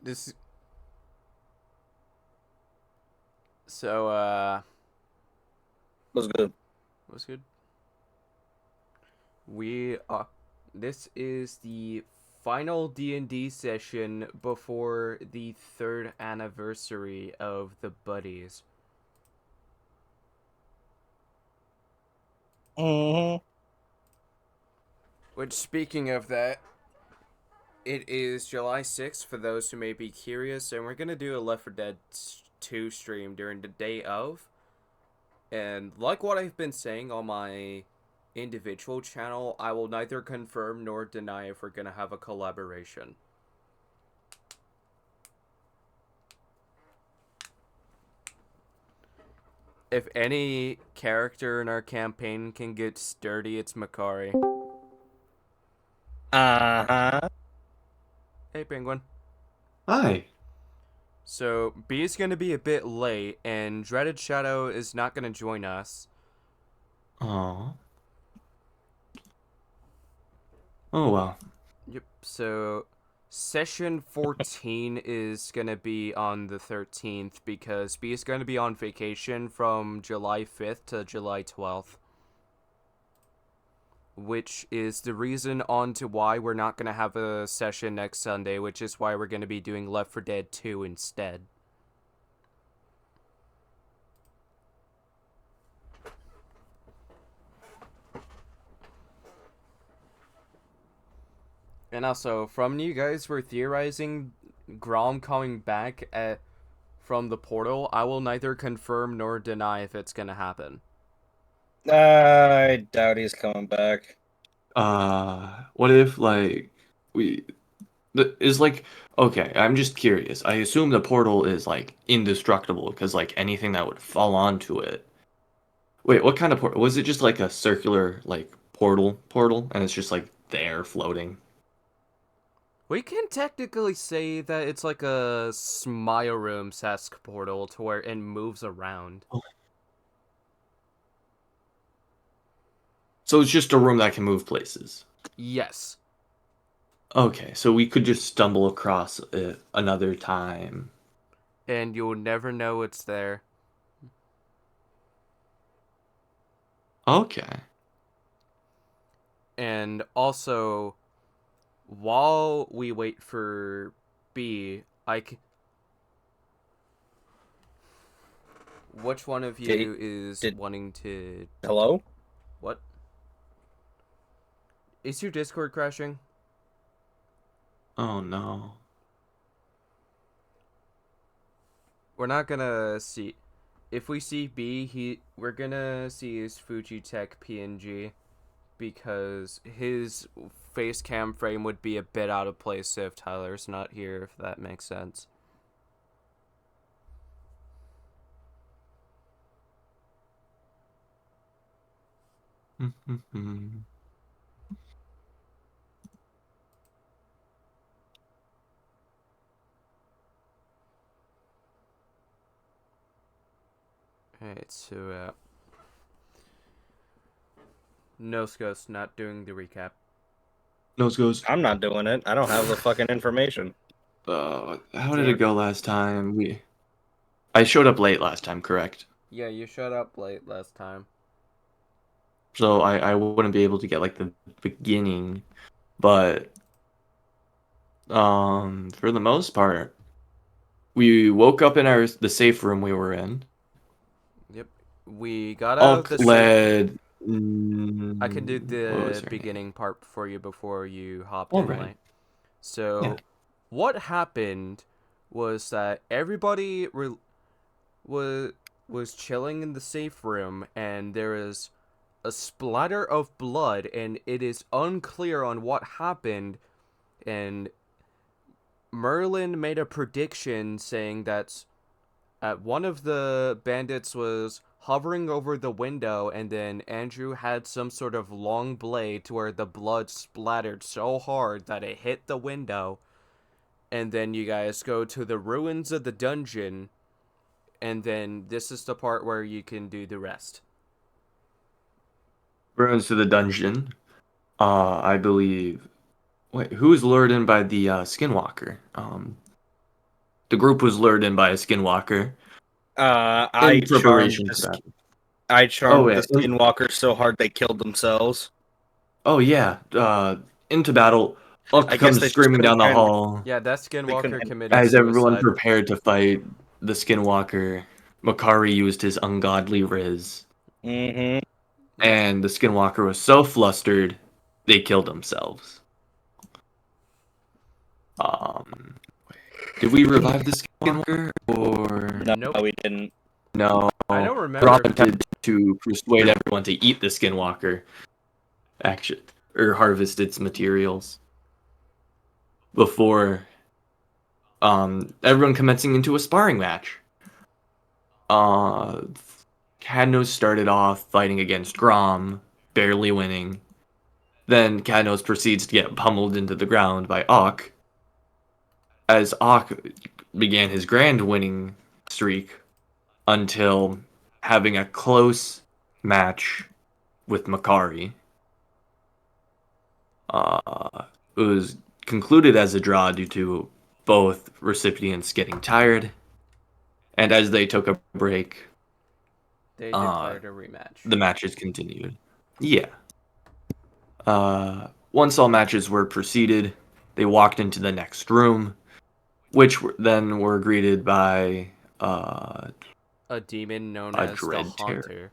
This so Was good. what's good? We This is the final D&D session before the 3rd anniversary of the Buddies. hmm Which, speaking of that, it is July 6th for those who may be curious, and we're gonna do a Left 4 Dead 2 stream during the day of. And like what I've been saying on my individual channel, I will neither confirm nor deny if we're gonna have a collaboration. If any character in our campaign can get sturdy, it's Makari. Uh-huh. Hey, Penguin. Hi. So, B is going to be a bit late, and Dreaded Shadow is not going to join us. Oh. Oh well. Yep, so session 14 is going to be on the 13th because B is going to be on vacation from July 5th to July 12th. Which is the reason on to why we're not going to have a session next Sunday, which is why we're going to be doing Left 4 Dead 2 instead. And also, from you guys were theorizing Grom coming back from the portal, I will neither confirm nor deny if it's going to happen. I doubt he's coming back. What if like we is like okay, I'm just curious. I assume the portal is like indestructible because like anything that would fall onto it. Wait, what kind of portal? Was it just like a circular like portal and it's just like there floating? We can technically say that it's like a Smile Rooms-esque portal to where it moves around. Oh. So it's just a room that can move places. Yes. Okay, so we could just stumble across it another time. And you'll never know it's there. Okay. And also, while we wait for B, which one of Did he, you is did wanting to... hello? What? Is your Discord crashing? Oh no. We're not gonna see... If we see B, we're gonna see his Fujitech PNG because his face cam frame would be a bit out of place if Tyler's not here, if that makes sense. Alright, so, Nose Ghost not doing the recap. Nose goes. I'm not doing it. I don't have the fucking information. How did it Damn. go last time? I showed up late last time, correct? Yeah, you showed up late last time. So I wouldn't be able to get like the beginning, but for the most part, we woke up in the safe room we were in. Yep. We got out of Ulk the safe. led. I can do What was the her name? beginning part for you before you hopped All in right. late. Yeah. So, what happened was that everybody was was chilling in the safe room, and there is a splatter of blood, and it is unclear on what happened. And Merlin made a prediction saying that one of the bandits was hovering over the window, and then Andrew had some sort of long blade to where the blood splattered so hard that it hit the window. And then you guys go to the ruins of the dungeon, and then this is the part where you can do the rest. Runs to the dungeon. I believe. Wait, who was lured in by the skinwalker? The group was lured in by a skinwalker I in charmed preparation for that. I Oh, charmed yeah. the skinwalkers so hard they killed themselves. Oh, yeah. Into battle, Uck I guess comes they just screaming down the couldn't. hall. Yeah, that They skinwalker couldn't. committed As everyone suicide. prepared to fight the skinwalker, Makari used his ungodly riz. Mm-hmm. And the skinwalker was so flustered, they killed themselves. Um, did we revive the skinwalker or No, Nope. we didn't. no? I don't remember. Rob attempted to persuade everyone to eat the skinwalker, actually, or harvest its materials before everyone commencing into a sparring match. Uh, Cadnos started off fighting against Grom, barely winning. Then Cadnos proceeds to get pummeled into the ground by Ock, as Ock began his grand winning streak until having a close match with Makari. It was concluded as a draw due to both recipients getting tired, and as they took a break, They declared a rematch. the matches continued. Yeah. Once all matches were proceeded, they walked into the next room, which then were greeted by A demon known a as the dread terror. Haunter.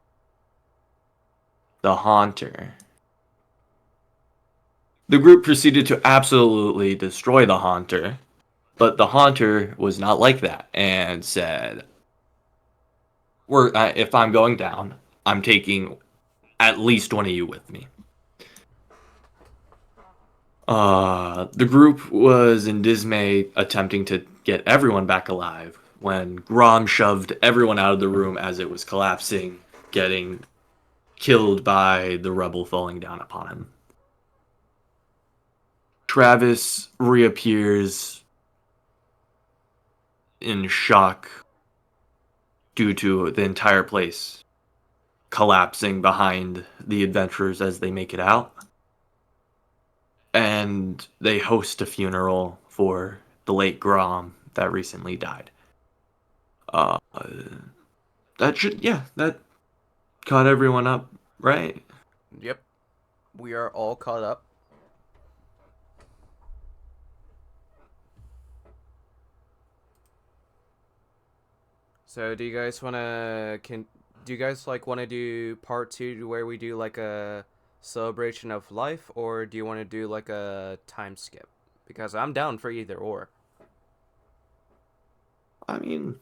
The Haunter. The group proceeded to absolutely destroy the Haunter, but the Haunter was not like that and said, if I'm going down, I'm taking at least one of you with me." The group was in dismay, attempting to get everyone back alive when Grom shoved everyone out of the room as it was collapsing, getting killed by the rubble falling down upon him. Travis reappears in shock due to the entire place collapsing behind the adventurers as they make it out. And they host a funeral for the late Grom that recently died. Uh, that caught everyone up, right? Yep. We are all caught up. So do you guys wanna do you guys want to do part 2 where we do like a celebration of life, or do you want to do like a time skip? Because I'm down for either or. I mean,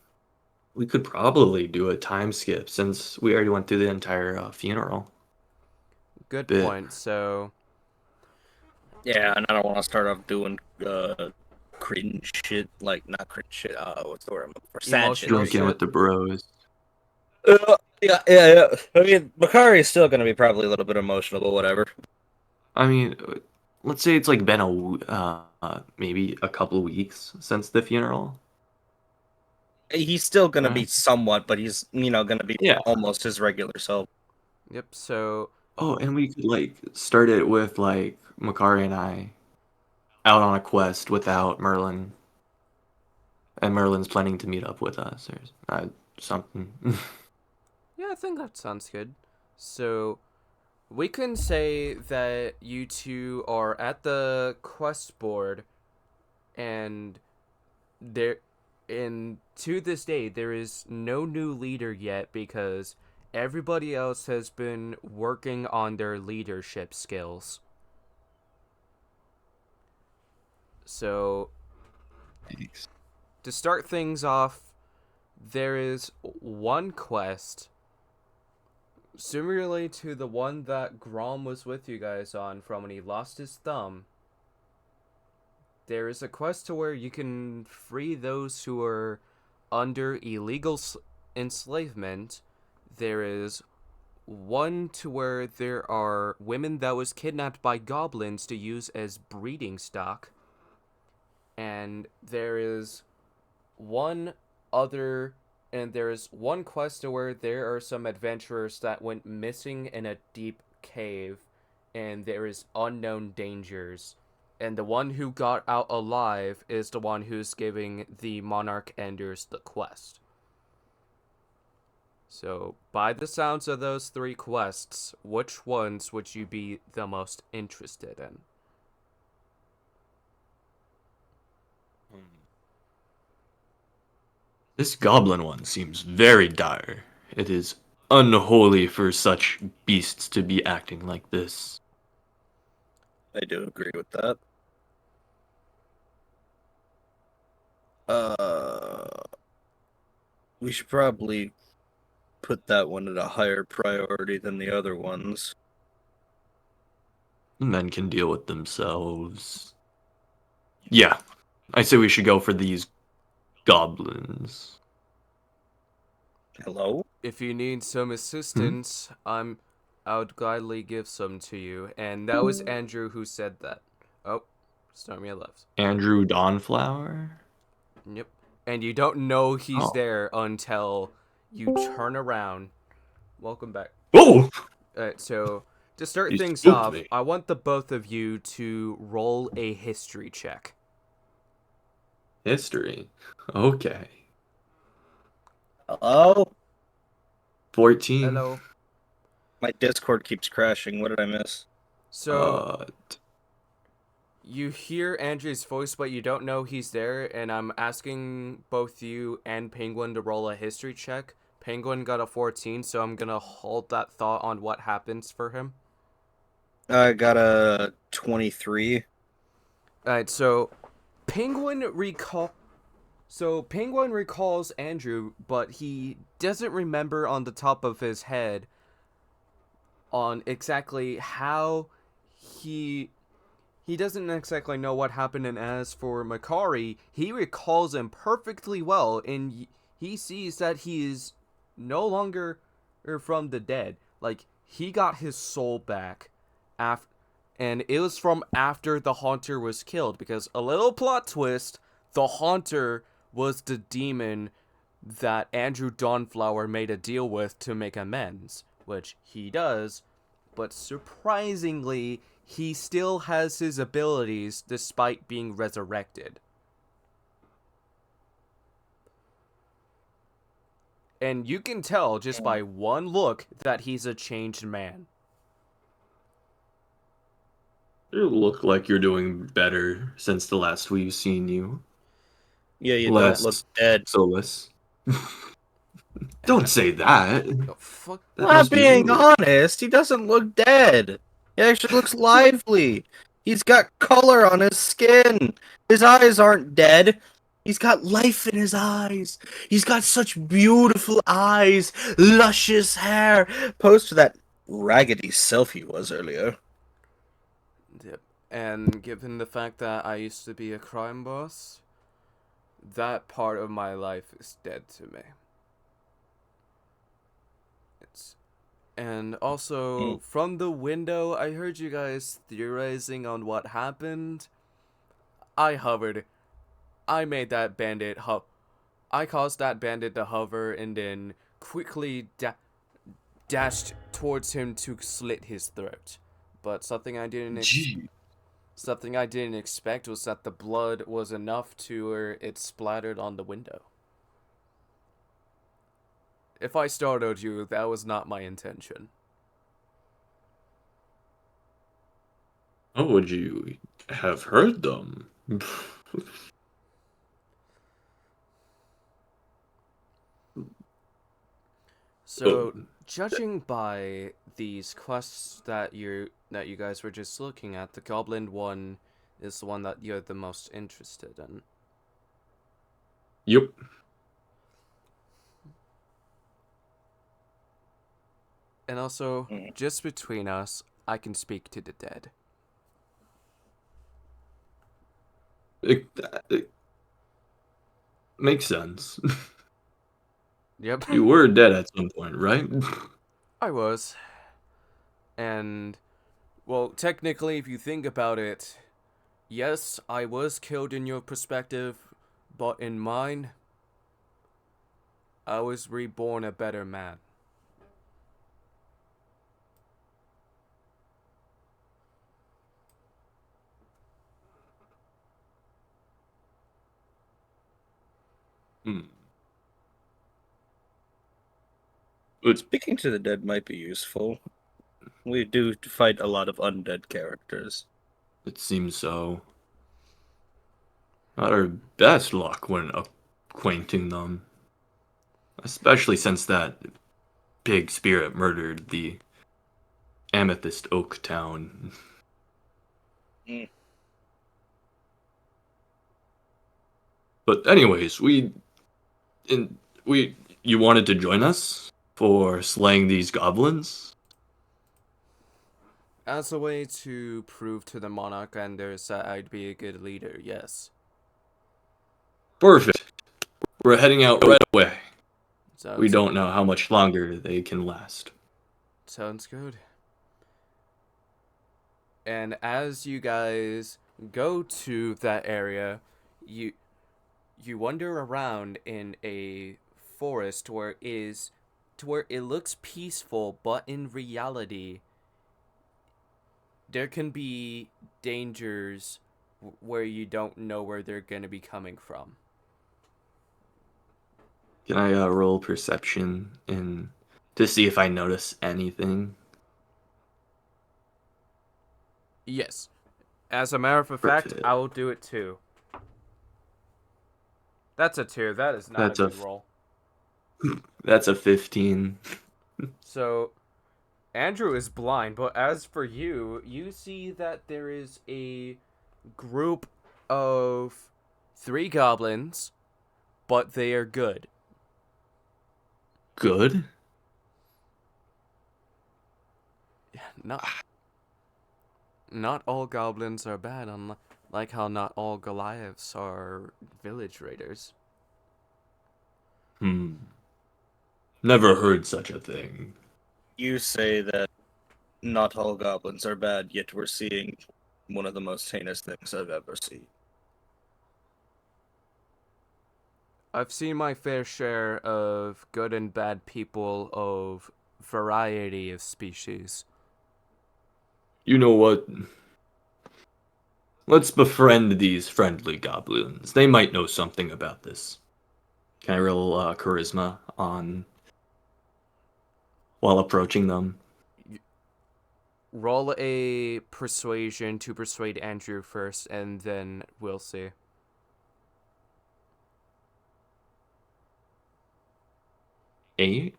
we could probably do a time skip since we already went through the entire funeral. Good Bit. point. So Yeah, and I don't want to start off doing cringe shit. Like, not cringe shit. What's the word? For sad shit. Emotional Drinking shit. with the bros. Yeah. I mean, Makari is still going to be probably a little bit emotional, but whatever. I mean, let's say it's like been maybe a couple weeks since the funeral. He's still going to be Right. somewhat, but he's, going to be Yeah. almost his regular self. Yep. So Oh, and we could like start it with like Makari and I out on a quest without Merlin, and Merlin's planning to meet up with us or something. yeah, I think that sounds good. So we can say that you two are at the quest board, and there, and to this day, there is no new leader yet because everybody else has been working on their leadership skills. So Thanks. to start things off, there is one quest similarly to the one that Grom was with you guys on from when he lost his thumb. There is a quest to where you can free those who are under illegal enslavement. There is one to where there are women that was kidnapped by goblins to use as breeding stock. And there is one other and there is one quest to where there are some adventurers that went missing in a deep cave and there is unknown dangers. And the one who got out alive is the one who's giving the Monarch Enders the quest. So, by the sounds of those 3 quests, which ones would you be the most interested in? This goblin one seems very dire. It is unholy for such beasts to be acting like this. I do agree with that. We should probably put that one at a higher priority than the other ones. The men can deal with themselves. Yeah, I say we should go for these goblins. Hello? If you need some assistance, I would gladly give some to you. And that was Andrew who said that. Oh, Stormy left. Andrew Dawnflower? Yep. And you don't know he's Oh. there until you turn around. Welcome back. Oh! Alright, so to start You things spooked off, me. I want the both of you to roll a history check. History. Okay. Hello? 14. Hello. My Discord keeps crashing. What did I miss? So you hear Andrew's voice, but you don't know he's there, and I'm asking both you and Penguin to roll a history check. Penguin got a 14, so I'm gonna hold that thought on what happens for him. I got a 23. Alright, so Penguin recalls Andrew, but he doesn't remember on the top of his head on exactly how he doesn't exactly know what happened. And as for Makari, he recalls him perfectly well, and he sees that he is no longer from the dead. Like, he got his soul back after, and it was from after the Haunter was killed, because a little plot twist, the Haunter was the demon that Andrew Dawnflower made a deal with to make amends, which he does, but surprisingly, he still has his abilities despite being resurrected. And you can tell just by one look that he's a changed man. You look like you're doing better since the last we've seen you. Yeah, you Less don't look dead. soulless. Don't say that. Oh, fuck. That I'm must be being you. honest. He doesn't look dead. He actually looks lively. He's got color on his skin. His eyes aren't dead. He's got life in his eyes. He's got such beautiful eyes, luscious hair. Post to that raggedy self he was earlier. Yep. And given the fact that I used to be a crime boss, that part of my life is dead to me. And also, from the window, I heard you guys theorizing on what happened. I hovered. I made that bandit I caused that bandit to hover and then quickly dashed towards him to slit his throat. But something I didn't expect was that the blood was enough to where it splattered on the window. If I startled you, that was not my intention. How would you have heard them? So, judging by these quests that you guys were just looking at, the Goblin one is the one that you're the most interested in. Yep. And also, just between us, I can speak to the dead. It makes sense. Yep. You were dead at some point, right? I was. And, well, technically, if you think about it, yes, I was killed in your perspective, but in mine, I was reborn a better man. Hmm. It, Speaking to the dead might be useful. We do fight a lot of undead characters. it seems so. Not our best luck when acquainting them. Especially since that big spirit murdered the Amethyst Oak town. Mm. But anyways, we you wanted to join us for slaying these goblins? As a way to prove to the monarch Anders that I'd be a good leader, yes. Perfect. We're heading out right away. We Sounds don't know how much longer they can last. sounds good. And as you guys go to that area, you you wander around in a forest where it looks peaceful, but in reality there can be dangers where you don't know where they're going to be coming from. Can I roll perception and to see if I notice anything? Yes. As a matter of fact, Perfect. I will do it too. That's a 2. That is not a That's a good roll. that's a 15. So, Andrew is blind, but as for you, you see that there is a group of 3 goblins, but they are good. Good. Not not all goblins are bad, like how not all Goliaths are village raiders. Hmm. Never heard such a thing. You say that not all goblins are bad, yet we're seeing one of the most heinous things I've ever seen. I've seen my fair share of good and bad people of variety of species. You know what? Let's befriend these friendly goblins. They might know something about this. Can I roll charisma on while approaching them? Roll a persuasion to persuade Andrew first, and then we'll see. 8?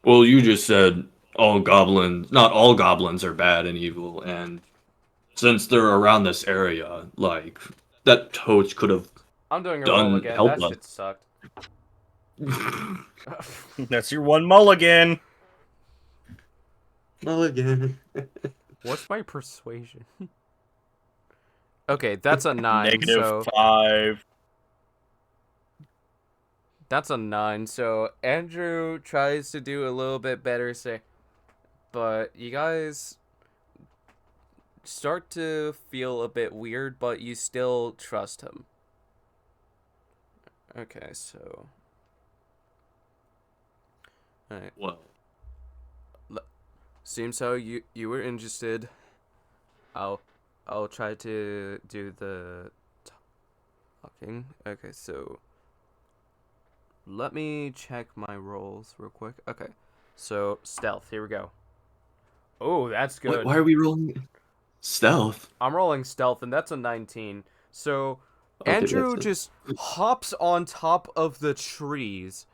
Well, you just said not all goblins are bad and evil, and since they're around this area, like, that totes could have I'm doing a roll again. That helped us. shit sucked. That's your one mulligan. Well, again. What's my persuasion? Okay, that's a 9, Negative so 5. that's a 9. So Andrew tries to do a little bit better, but you guys start to feel a bit weird, but you still trust him. Okay, so alright. Well, Seems how you were interested. I'll try to do the talking. Okay, so let me check my rolls real quick. Okay, so stealth. Here we go. Oh, that's good. why are we rolling stealth? I'm rolling stealth, and that's a 19. So Okay, Andrew that's just hops on top of the trees,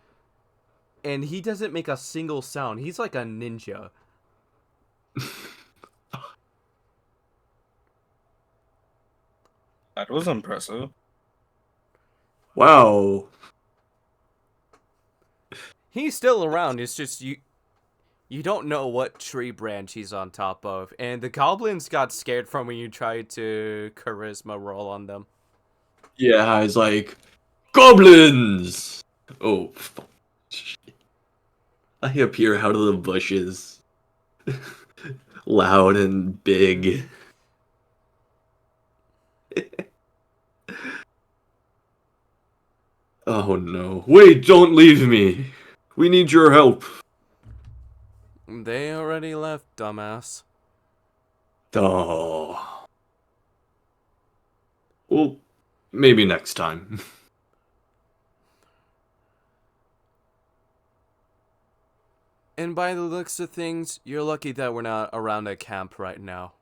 and he doesn't make a single sound. He's like a ninja. That was impressive. Wow. He's still around. It's just you don't know what tree branch he's on top of, and the goblins got scared from when you tried to charisma roll on them. Yeah, I was like, goblins! Oh, fuck. I appear out of the bushes. Loud and big. Oh no. Wait, don't leave me! We need your help! They already left, dumbass. Oh. Well, maybe next time. And by the looks of things, you're lucky that we're not around a camp right now.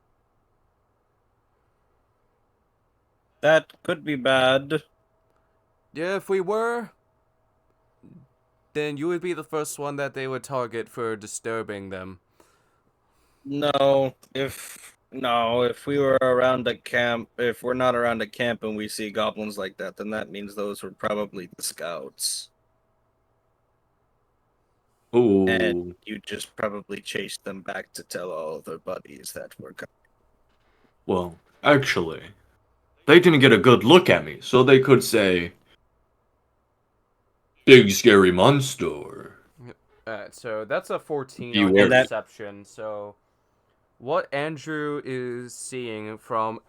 That could be bad. Yeah, if we were, then you would be the first one that they would target for disturbing them. If we were around a camp, if we're not around a camp and we see goblins like that, then that means those were probably the scouts. And Oh, you just probably chased them back to tell all their buddies that we're coming. well, actually, they didn't get a good look at me, so they could say, "Big scary monster." So that's a 14 on Beware. your And that perception. So what Andrew is seeing from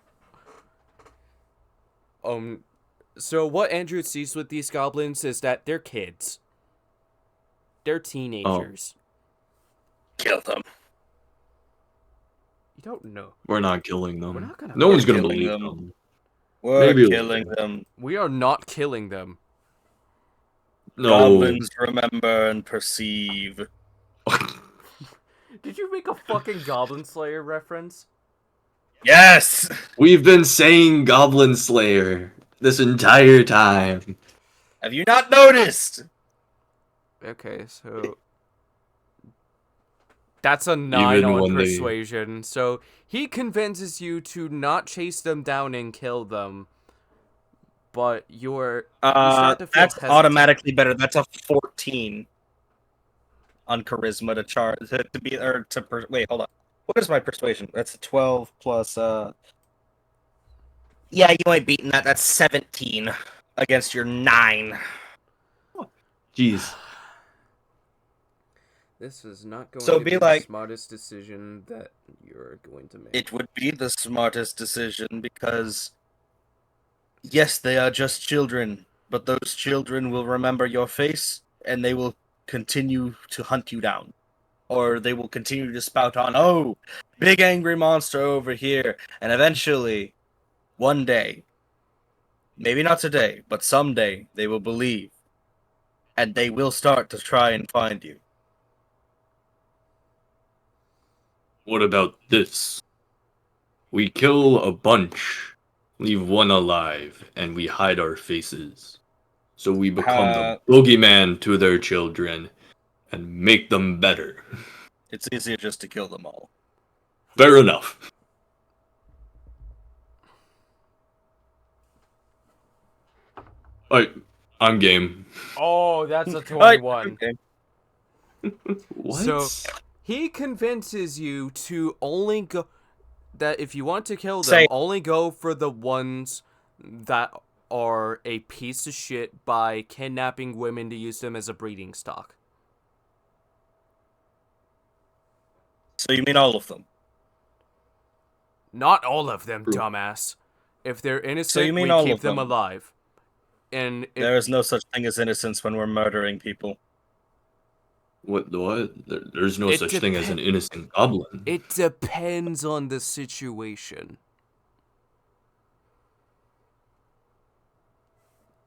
so what Andrew sees with these goblins is that they're kids. They're teenagers. kill them. You don't know. We're not killing them. We're not gonna No kill one's gonna killing believe them. them. We're Maybe killing later. them. We are not killing them. No. Goblins remember and perceive. Did you make a fucking Goblin Slayer reference? Yes! We've been saying Goblin Slayer this entire time. Have you not noticed? Okay, so that's a 9 Even on when they- persuasion. So he convinces you to not chase them down and kill them. But you start to feel That's hesitant. automatically better. That's a 14 on charisma to chart to be or to wait. Hold on. What is my persuasion? That's a 12 plus. Yeah, you ain't beating that. That's 17 against your 9. Jeez. This is not going So to be be like- the smartest decision that you're going to make. It would be the smartest decision because, yes, they are just children, but those children will remember your face and they will continue to hunt you down. Or they will continue to spout on, oh, big angry monster over here. And eventually, one day, maybe not today, but someday, they will believe. And they will start to try and find you. What about this? We kill a bunch, leave one alive, and we hide our faces. So we become the boogeyman to their children and make them better. It's easier just to kill them all. Fair enough. I'm game. Oh, that's a 21. Okay. What? So he convinces you to only go that if you want to kill them, Say- only go for the ones that are a piece of shit by kidnapping women to use them as a breeding stock. So you mean all of them? Not all of them, True. dumbass. If they're innocent, you mean we all keep of them them? alive. And if There is no such thing as innocence when we're murdering people. What? There's no It such thing as an innocent goblin. it depends on the situation.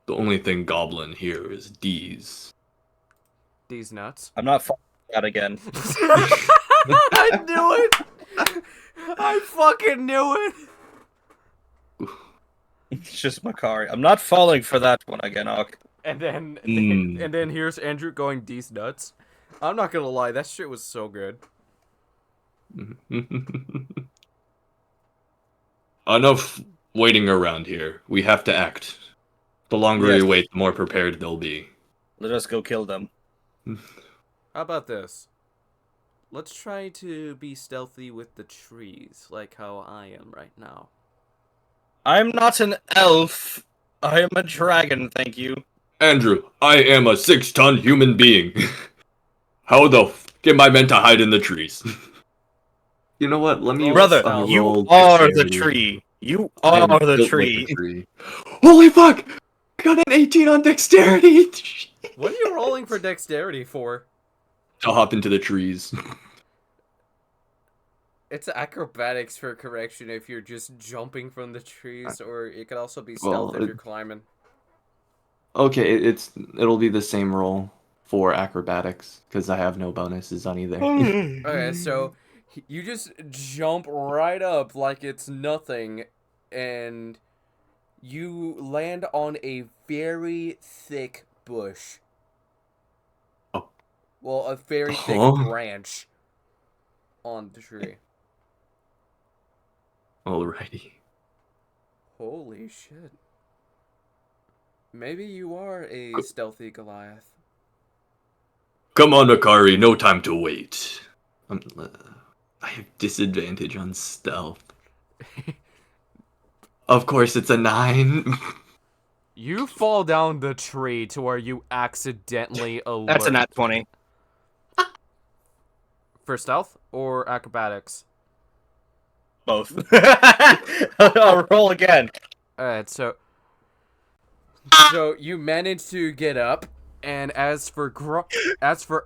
The only thing goblin here is D's. These nuts. I'm not following that again. I knew it! I fucking knew it! It's just Makari. I'm not falling for that one again, Ock. And then, Mm. and then here's Andrew going these nuts. I'm not gonna lie, that shit was so good. Enough waiting around here. We have to act. The longer Yes. we wait, the more prepared they'll be. Let us go kill them. How about this? Let's try to be stealthy with the trees, like how I am right now. I'm not an elf. I am a dragon, thank you. Andrew, I am a 6-ton human being. How the f am I meant to hide in the trees? You know what? Let me Brother, stealth. you roll are the dexterity. tree. You I am are the built like tree. a tree. Holy fuck! I got an 18 on dexterity! What are you rolling for dexterity for? To hop into the trees. It's acrobatics for correction if you're just jumping from the trees, or it could also be Well, stealth if you're climbing. Okay, it'll be the same roll. for acrobatics because I have no bonuses on either. Okay, so you just jump right up like it's nothing, and you land on a very thick bush. Oh. Well, a very thick Oh. branch on the tree. Alrighty. Holy shit. Maybe you are a stealthy Goliath. Come on, Akari, no time to wait. I have disadvantage on stealth. Of course, it's a 9. You fall down the tree to where you accidentally alert. That's a nat 20. For stealth or acrobatics? Both. I'll roll again. Alright, so you manage to get up, and as for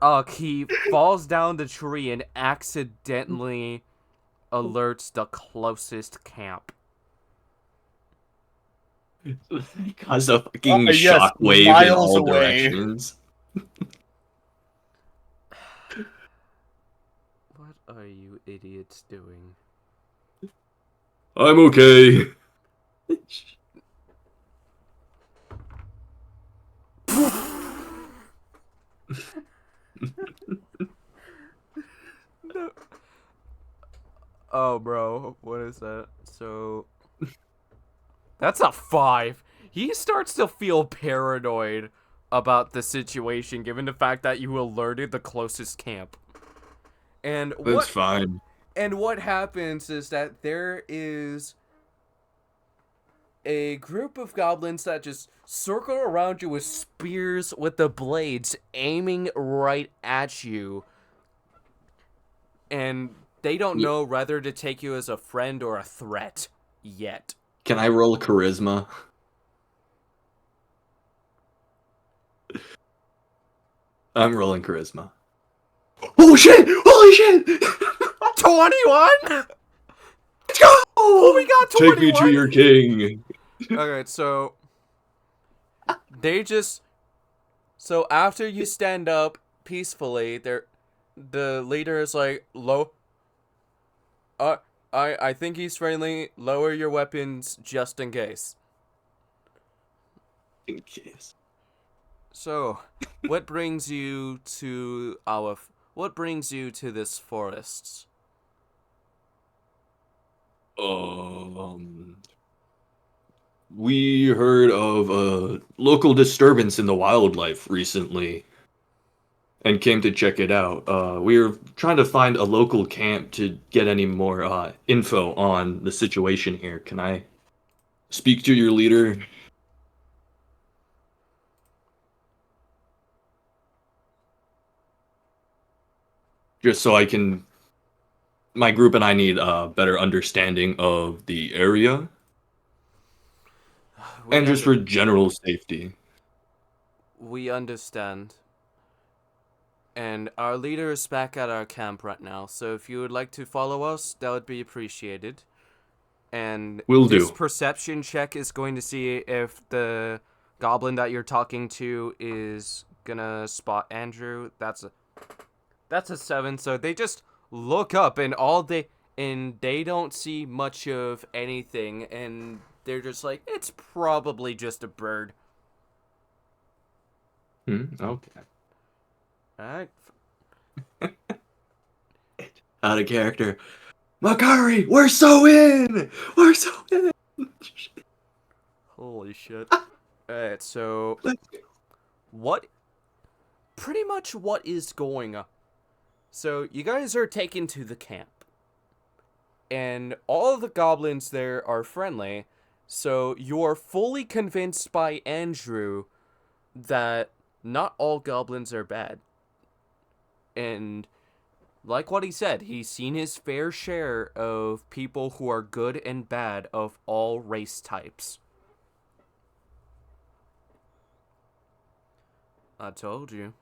Uck, he falls down the tree and accidentally alerts the closest camp. Cause a fucking Yes, shockwave in miles all away. directions. What are you idiots doing? I'm okay. No. Oh, bro, what is that? So that's a 5. He starts to feel paranoid about the situation, given the fact that you alerted the closest camp. And That's fine. what happens is that there is a group of goblins that just circle around you with spears with the blades aiming right at you. And they don't know whether to take you as a friend or a threat yet. Can I roll charisma? I'm rolling charisma. Oh shit! Holy shit! 21? Let's go! Oh, we got 21! Take me to your king. Okay, so they just so after you stand up peacefully, the leader is like, I think he's friendly. Lower your weapons just in case. In case. So, what brings you to this forest? We heard of a local disturbance in the wildlife recently and came to check it out. We were trying to find a local camp to get any more info on the situation here. Can I speak to your leader? Just so my group and I need a better understanding of the area and just for general safety. We understand. And our leader is back at our camp right now, so if you would like to follow us, that would be appreciated. And Will this do. perception check is going to see if the goblin that you're talking to is gonna spot Andrew. That's a 7, so they just look up and they don't see much of anything, and they're just like, it's probably just a bird. Okay. Alright. Out of character. Makari, we're so in! We're so in! Holy shit. Alright, so pretty much what is going on? So you guys are taken to the camp, and all of the goblins there are friendly, so you're fully convinced by Andrew that not all goblins are bad. And like what he said, he's seen his fair share of people who are good and bad of all race types. I told you.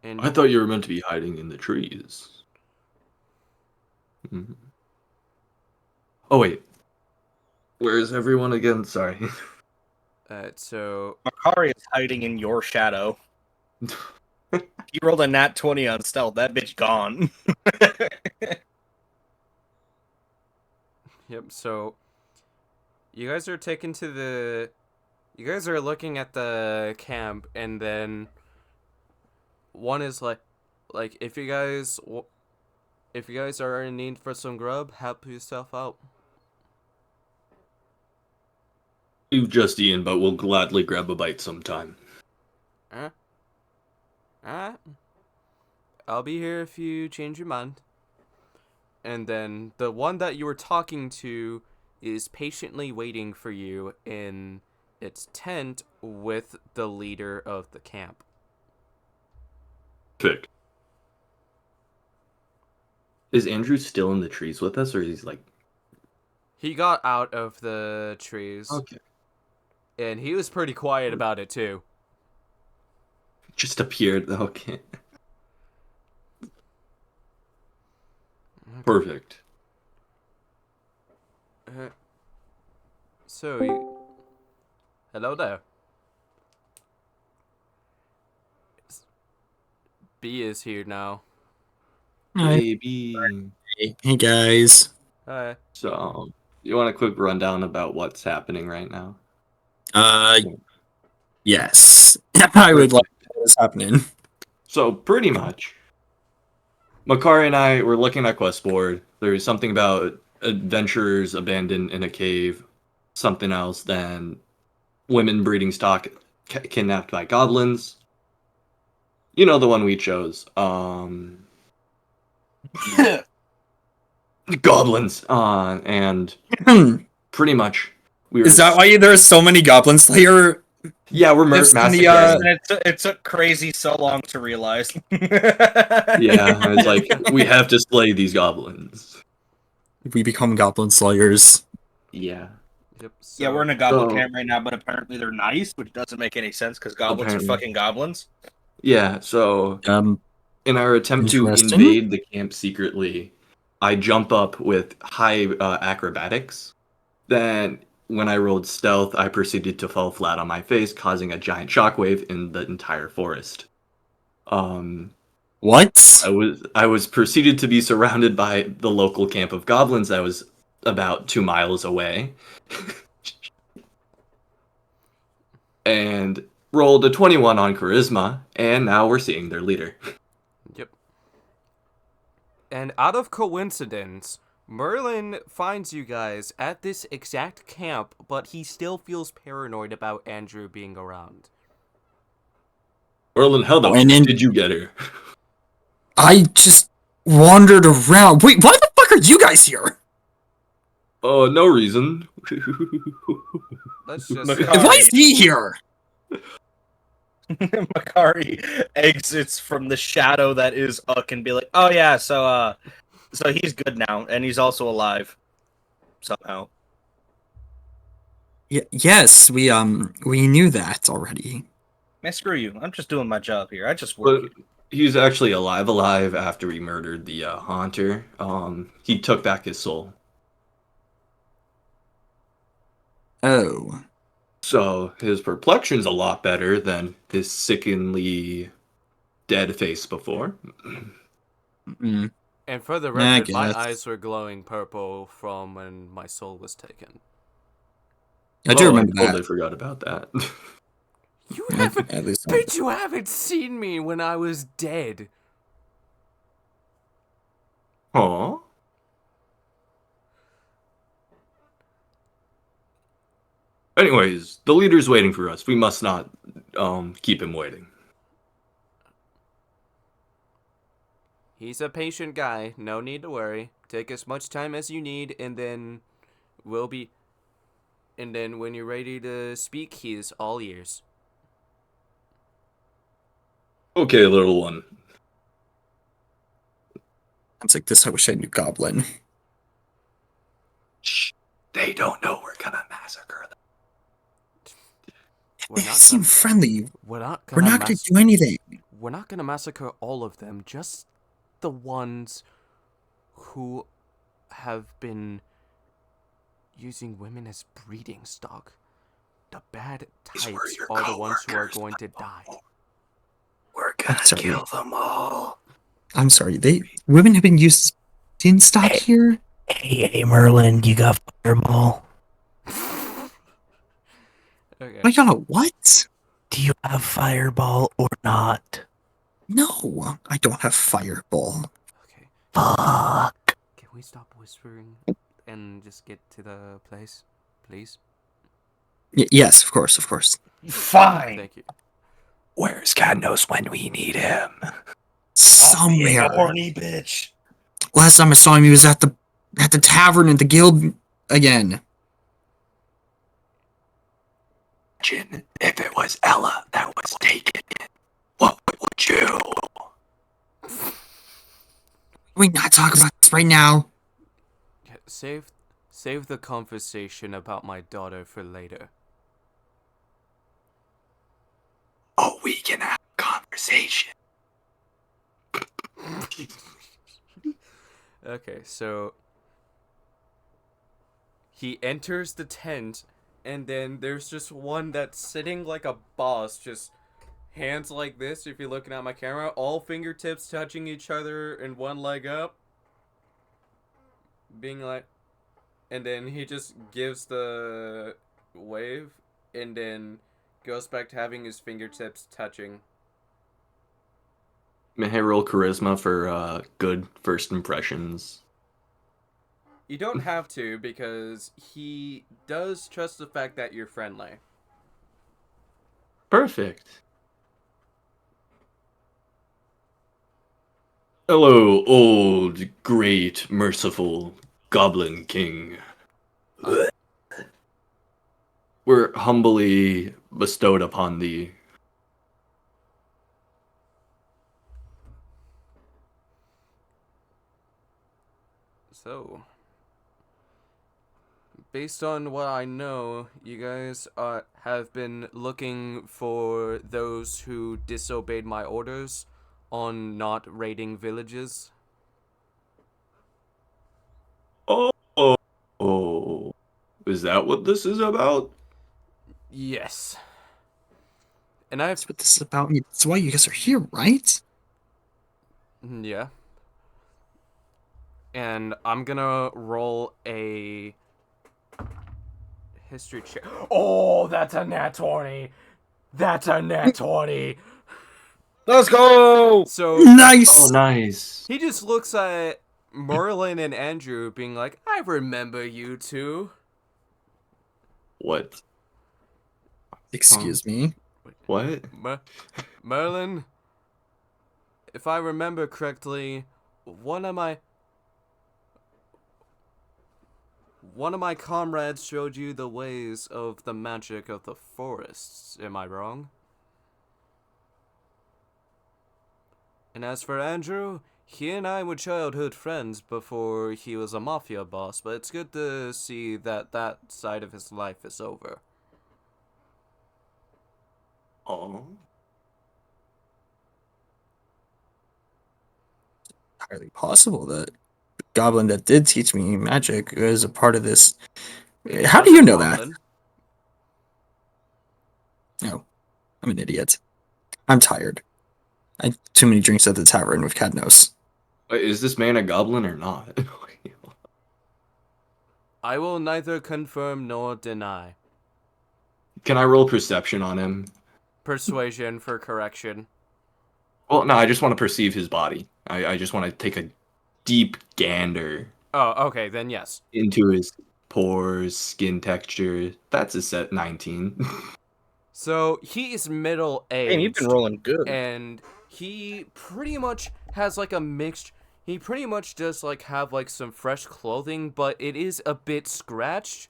And I thought you were meant to be hiding in the trees. Oh, wait. Where is everyone again? Sorry. So Makari is hiding in your shadow. You rolled a nat 20 on stealth. That bitch gone. yep. So you guys are taken to the. You guys are looking at the camp, and then one is like if you guys are in need for some grub, help yourself out. We've just eaten, but we'll gladly grab a bite sometime. Huh? Alright. I'll be here if you change your mind. And then the one that you were talking to is patiently waiting for you in its tent with the leader of the camp. Perfect. Is Andrew still in the trees with us, or is he like... He got out of the trees, Okay. and he was pretty quiet about it too. Just appeared. Okay. Perfect. So, you... Hello there. B is here now. Hi. Maybe. Hey guys. Hi. So, you want a quick rundown about what's happening right now? Yes. I would like to know what's happening. So, pretty much, Makari and I were looking at quest board. There's something about adventurers abandoned in a cave, something else, then women breeding stock kidnapped by goblins. You know the one we chose. Goblins. And pretty much we were. Is that why there's so many Goblin Slayer? Yeah, we're It's in the, massacring. It took crazy so long to realize. Yeah, I was like, we have to slay these goblins. We become Goblin Slayers. Yeah. Yep. So, Yeah, we're in a goblin So- camp right now, but apparently they're nice, which doesn't make any sense because goblins Apparently. are fucking goblins. Yeah, so in our attempt to Interesting. invade the camp secretly, I jump up with high acrobatics. Then, when I rolled stealth, I proceeded to fall flat on my face, causing a giant shockwave in the entire forest. What? I was proceeded to be surrounded by the local camp of goblins that was about 2 miles away. And rolled a 21 on charisma, and now we're seeing their leader. yep. And out of coincidence, Merlin finds you guys at this exact camp, but he still feels paranoid about Andrew being around. Merlin, how the And then- did you get here? I just wandered around. Wait, why the fuck are you guys here? Oh, no reason. Let's just Look, And why is he here? Makari exits from the shadow that is Uck and be like, "Oh yeah, so he's good now, and he's also alive somehow." Yes, we knew that already. Man, screw you! I'm just doing my job here. I just work. But he's actually alive after he murdered the haunter. He took back his soul. Oh. So his perplexion's a lot better than his sickeningly dead face before. Mm. And for the I record, my guess. eyes were glowing purple from when my soul was taken. I do remember I totally that. forgot about that. You haven't, At least bitch, you haven't seen me when I was dead. Aw. Anyways, the leader's waiting for us. We must not keep him waiting. He's a patient guy. No need to worry. Take as much time as you need, and then we'll be. And then when you're ready to speak, he's all ears. Okay, little one. Sounds like this. I wish I knew Goblin. Shh. They don't know we're gonna massacre them. We're They not seem gonna, friendly. we're not We're gonna not going to do anything. We're not gonna massacre all of them. Just the ones who have been using women as breeding stock. The bad These were types your are the ones who are coworkers, going to die. We're gonna Sorry. kill them all. I'm sorry. Women have been used in stock Hey. here. Hey, Merlin, you got fireball? Okay. I got a what? Do you have fireball or not? No, I don't have fireball. Okay. Fuck. Can we stop whispering and just get to the place, please? Yes, of course, of course. Fine. Thank you. Where's God knows when we need him? Somewhere. horny bitch. Last time I saw him, he was at the tavern at the guild again. Imagine if it was Ella that was taken in. What would you? Can we not talk about this right now? Yeah, save the conversation about my daughter for later. Oh, we can have a conversation. Okay, so he enters the tent, and then there's just one that's sitting like a boss, just hands like this, if you're looking at my camera, all fingertips touching each other and one leg up, being like, and then he just gives the wave, and then goes back to having his fingertips touching. May I roll charisma for good first impressions? You don't have to, because he does trust the fact that you're friendly. Perfect. Hello, old, great, merciful Goblin King. We're humbly bestowed upon thee. So, based on what I know, you guys have been looking for those who disobeyed my orders on not raiding villages. Oh, oh, is that what this is about? Yes. And I've... That's what this is about. That's why you guys are here, right? Yeah. And I'm gonna roll a history check. Oh, that's a nat 20! That's a nat 20! Let's go. So, Nice. Oh, nice. he just looks at Merlin and Andrew being like, I remember you two. What? Excuse me. What? Merlin, if I remember correctly, one of my comrades showed you the ways of the magic of the forests. Am I wrong? And as for Andrew, he and I were childhood friends before he was a mafia boss, but it's good to see that that side of his life is over. Oh. Entirely possible that the goblin that did teach me magic is a part of this. How do you know that? Goblin. No, I'm an idiot. I'm tired. I had too many drinks at the tavern with Cadnos. Wait, is this man a goblin or not? I will neither confirm nor deny. Can I roll perception on him? Persuasion for correction. Well, no, I just want to perceive his body. I just want to take a deep gander Oh, okay, then yes. into his pores, skin texture. That's a set 19. So, he is middle-aged. Man, you've been rolling good. And he pretty much has like a mixed... He pretty much does like have like some fresh clothing, but it is a bit scratched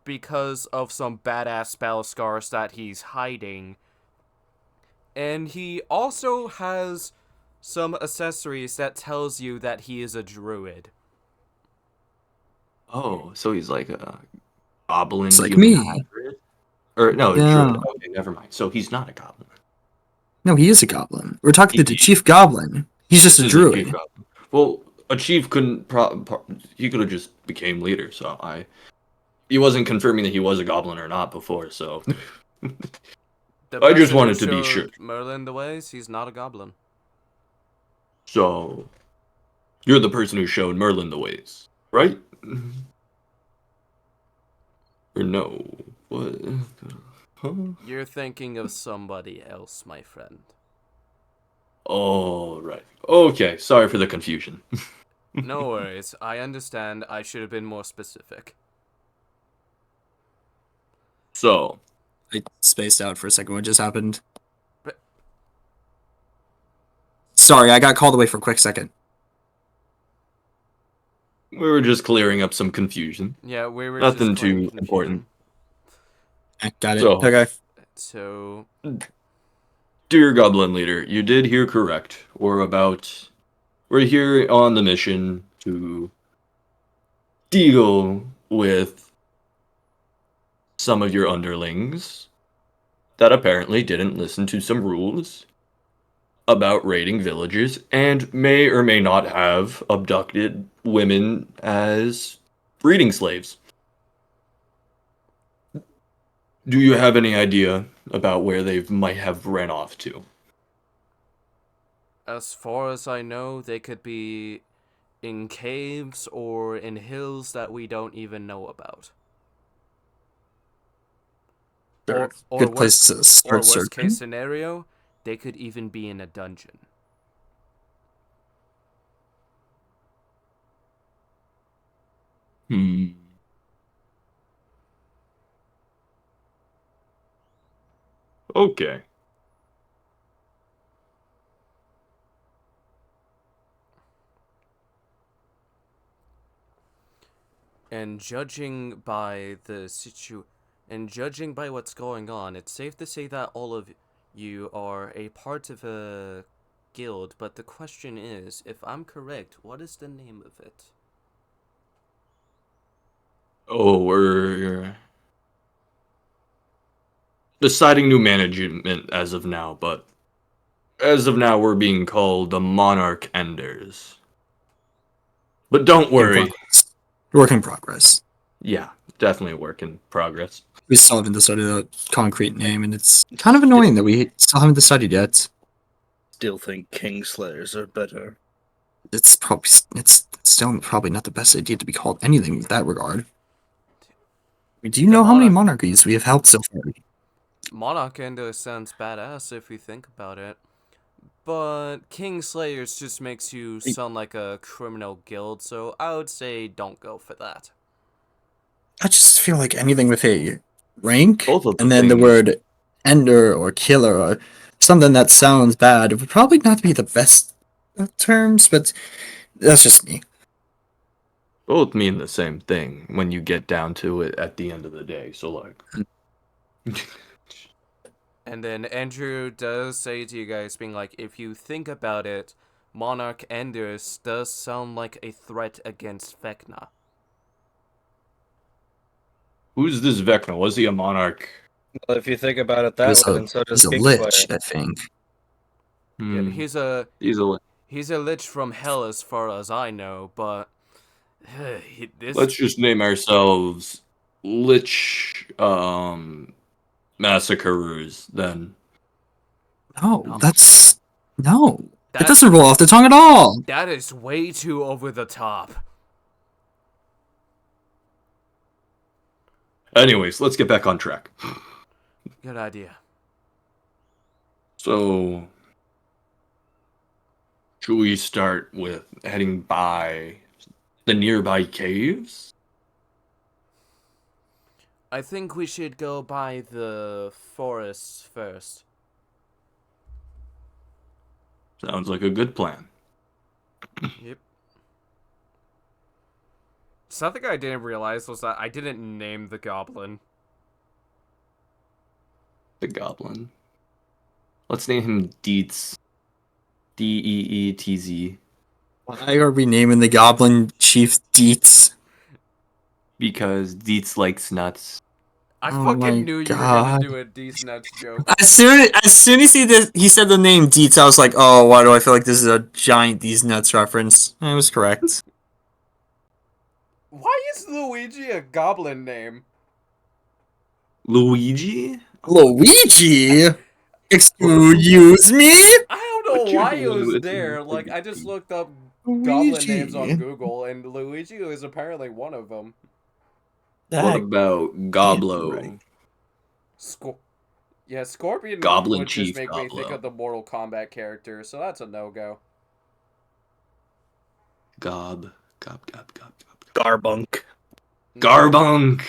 because of some badass spell scars that he's hiding. And he also has some accessories that tells you that he is a druid. Oh, so he's like a goblin It's like human me. hybrid? Or no, a Yeah. druid. Okay, never mind. So he's not a goblin. No, he is a goblin. We're talking to the chief goblin. He's just This a is druid. chief goblin. Well, a chief couldn't. He could have just became leader. So he wasn't confirming that he was a goblin or not before, so The I just person who wanted to be sure. showed Merlin the ways, he's not a goblin. So you're the person who showed Merlin the ways, right? Or no? What? Huh? You're thinking of somebody else, my friend. Oh, right. Okay, sorry for the confusion. No worries, I understand. I should have been more specific. So, I spaced out for a second. What just happened? But- Sorry, I got called away for a quick second. we were just clearing up some confusion. Yeah, we were Nothing just clearing too important. Got it. So- Okay. So, Dear Goblin Leader, you did hear correct. We're here on the mission to deal with some of your underlings that apparently didn't listen to some rules about raiding villages and may or may not have abducted women as breeding slaves. Do you have any idea about where they might have ran off to? as far as I know, they could be in caves or in hills that we don't even know about. Sure. Or Good place to or start worst searching. case scenario, they could even be in a dungeon. Hmm. Okay. And judging by and judging by what's going on, it's safe to say that all of you are a part of a guild, but the question is, if I'm correct, what is the name of it? Oh, we're deciding new management as of now, but as of now, we're being called the Monarch Enders. But don't worry. Work in progress. Yeah, definitely a work in progress. We still haven't decided a concrete name, and it's kind of annoying that we still haven't decided yet. Still think Kingslayers are better. It's still probably not the best idea to be called anything in that regard. Do you The know how many monarch- monarchies we have helped so far? Monarch Ender sounds badass if you think about it. But Kingslayers just makes you sound like a criminal guild, so I would say don't go for that. I just feel like anything with a rank Both of and the then the things- word ender or killer or something that sounds bad would probably not be the best of terms, but that's just me. Both mean the same thing when you get down to it at the end of the day. So, like, And then Andrew does say to you guys, being like, if you think about it, Monarch Enders does sound like a threat against Vecna. who's this Vecna? Was he a monarch? Well, if you think about it that He's way, a, then so does he's a Kingslayer. lich, I think. Yeah, Hmm, he's a he's a lich from hell as far as I know, but this Let's just name ourselves Lich Massacrers then. No, No. that's no. It That- doesn't roll off the tongue at all. that is way too over the top. Anyways, let's get back on track. Good idea. So, should we start with heading by the nearby caves? I think we should go by the forests first. Sounds like a good plan. Yep. Something I didn't realize was that I didn't name the goblin. The goblin. Let's name him Deets. Deetz. Why are we naming the goblin chief Deets? Because Deets likes nuts. I Oh my fucking knew you were God. gonna do a decent nuts joke. As soon as he said the name Deets, I was like, oh, why do I feel like this is a giant These Nuts reference? I was correct. Why is Luigi a goblin name? Luigi? Luigi? Excuse me? I don't know What you why it doing was with there. Luigi? Like, I just looked up goblin names on Luigi. Google, and Luigi is apparently one of them. What That about can't be Goblo? right. Yeah, Scorpion Goblin would just Chief make me think Goblo. of the Mortal Kombat character, so that's a no-go. Gob. Gob, gob, gob, gob. Garbunk. No. Garbunk!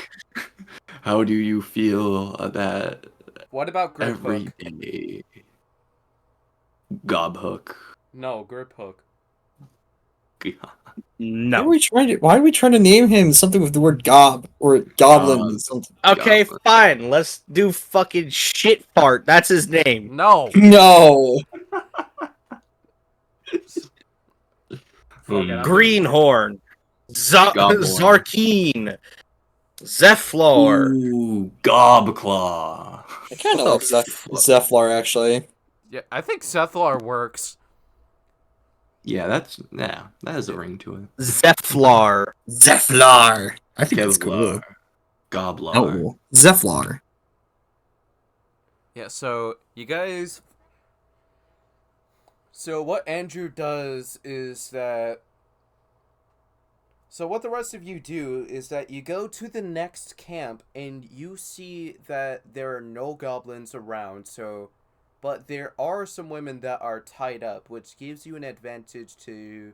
How do you feel that What about Grip every Hook? day? Gobhook. No, Grip Hook. Why No. are we trying to name him something with the word gob or goblin Gob. or something? Okay, Goblin. fine. Let's do fucking shit fart. That's his name. No! No. Fuck it, I'm Greenhorn. Goblin. Zarkeen. Zephlor. Ooh, Gobclaw. I kind of Oh, like Zephyr actually. Yeah, I think Sethlar works. Yeah, that has a ring to it. Zephlor. Zephyr. I think that's cool. Kevlar. Goblar. No, Zephyr. Yeah, so you guys. So what Andrew does is that. So what the rest of you do is that you go to the next camp and you see that there are no goblins around. So, but there are some women that are tied up, which gives you an advantage to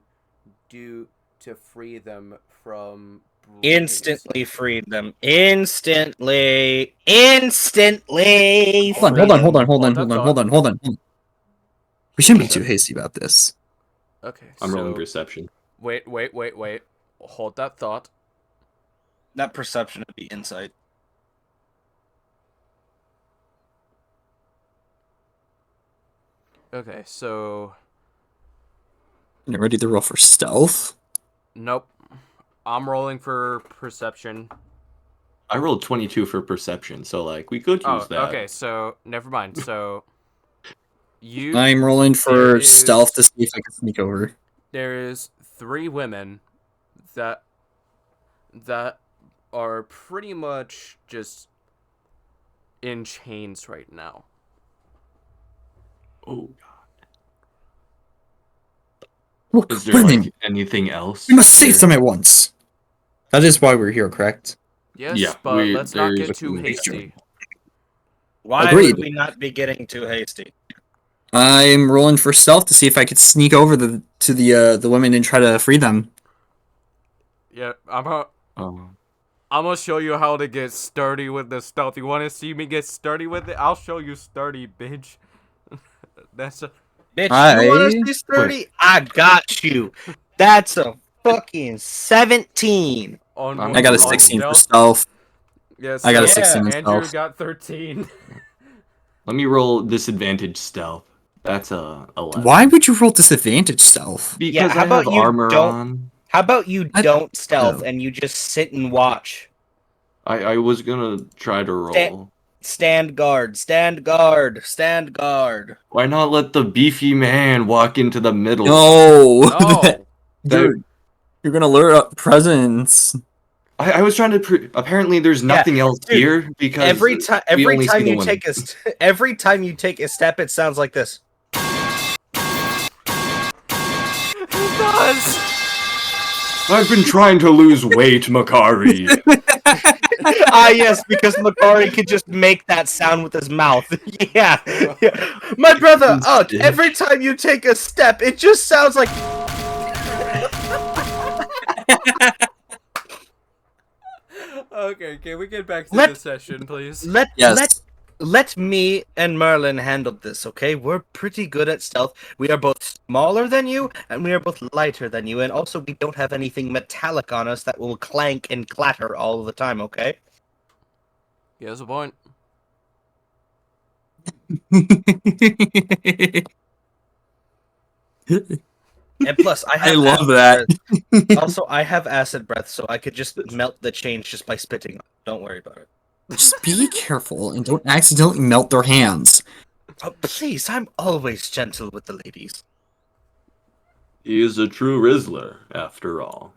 free them from. Instantly freed them. Instantly. Instantly. Hold freed on, hold on, them. hold on, Hold hold on, that hold on, hold on, hold on. We shouldn't be too hasty about this. Okay, I'm rolling so perception. wait. Hold that thought. Not perception of the insight. Okay, so You ready to roll for stealth? nope. I'm rolling for perception. I rolled 22 for perception, so like we could use that. Okay, so never mind. So you I'm rolling There for is- stealth to see if I can sneak over. there is 3 women that are pretty much just in chains right now. Oh, Look, is there women! like anything else? We must save there? them at once. That is why we're here, correct? Yes, Yeah, but let's not there's get too a- hasty. Why Agreed. would we not be getting too hasty? I'm rolling for stealth to see if I could sneak over to the women and try to free them. Yeah, Oh. I'm gonna show you how to get sturdy with the stealth. You want to see me get sturdy with it? I'll show you sturdy, bitch. That's a Bitch, Hi. you want to see sturdy? I got you. That's a fucking 17. on. I I got a on 16 for stealth. stealth. Yes, I got a Yeah, 16 in Andrew stealth. got 13. Let me roll disadvantage stealth. That's a 11. Why would you roll disadvantage stealth? Because how I about have you armor don't- on. How about you I- don't stealth no. and you just sit and watch? I was gonna try to roll. Stand guard, stand guard, stand guard. Why not let the beefy man walk into the middle? No. No. You're gonna lure up presents. I was trying to. Apparently, there's nothing else dude, here because Every we time only see the you women. every time you take a step, it sounds like this. It does. I've been trying to lose weight, Makari. Ah, yes, because Makari could just make that sound with his mouth. yeah. My brother, Instant. every time you take a step, it just sounds like. Okay, can we get back to Let- the session, please? Yes. Let me and Merlin handle this, okay? We're pretty good at stealth. We are both smaller than you, and we are both lighter than you, and also we don't have anything metallic on us that will clank and clatter all the time, okay? He has a point. And plus, I have I love acid that. breath. Also, I have acid breath, so I could just melt the chains just by spitting. Don't worry about it. Just be careful and don't accidentally melt their hands. Oh, please, I'm always gentle with the ladies. He is a true Rizzler, after all.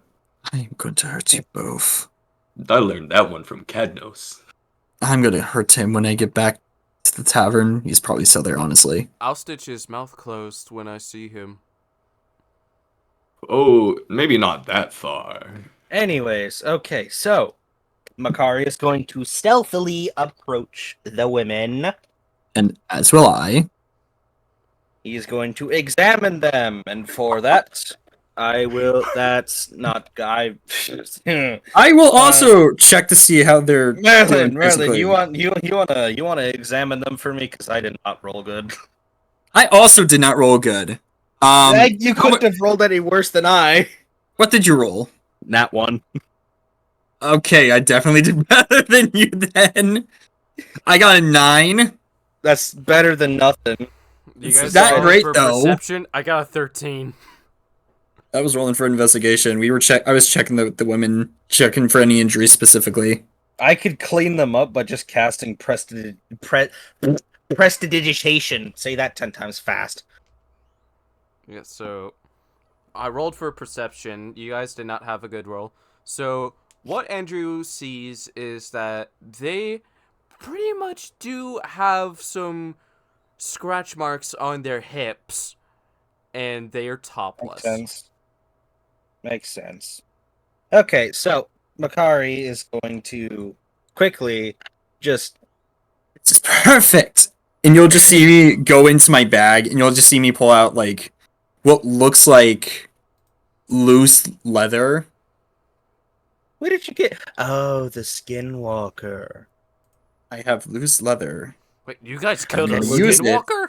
I am going to hurt you both. I learned that one from Cadnos. I'm going to hurt him when I get back to the tavern. He's probably still there, honestly. I'll stitch his mouth closed when I see him. Oh, maybe not that far. Anyways, okay, so Makari is going to stealthily approach the women. And as will I. He is going to examine them, and for that, I will. That's not. I. I will also check to see how they're doing Merlin, physically. you wanna examine them for me because I did not roll good. I also did not roll good. You couldn't have rolled any worse than I. What did you roll? Nat one. Okay, I definitely did better than you then. I got a 9. That's better than nothing. You It's guys that rolling great, for though. perception? I got a 13. I was rolling for investigation. I was checking the women, checking for any injuries specifically. I could clean them up by just casting prestidigitation. Say that 10 times fast. Yeah, so I rolled for perception. You guys did not have a good roll. So what Andrew sees is that they pretty much do have some scratch marks on their hips, and they are topless. Makes sense. Okay, so Makari is going to quickly just. This is perfect. And you'll just see me go into my bag, and you'll just see me pull out like what looks like loose leather. Where did you get? Oh, the Skinwalker. I have loose leather. Wait, you guys killed a gonna use it. skinwalker?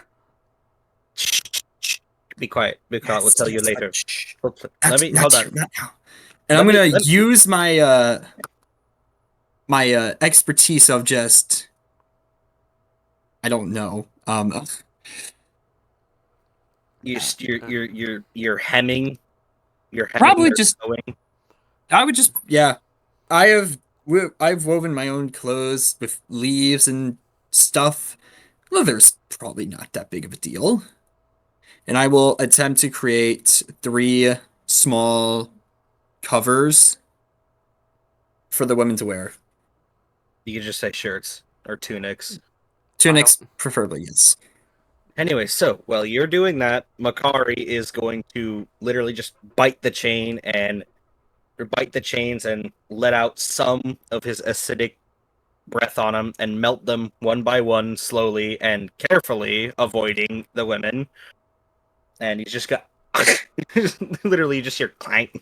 Be quiet. Be quiet. We'll tell you later. Let me Not hold true, on. not now. And Let I'm me- gonna let- use my expertise of just I don't know. You're hemming. You're hemming Probably or just sewing. I would just I've woven my own clothes with leaves and stuff. Leather's probably not that big of a deal. And I will attempt to create 3 small covers for the women to wear. You could just say shirts or tunics. Tunics, preferably, yes. Anyway, so while you're doing that, Makari is going to literally just bite the chains and let out some of his acidic breath on them and melt them one by one, slowly and carefully, avoiding the women. And he's just got literally you just hear clank.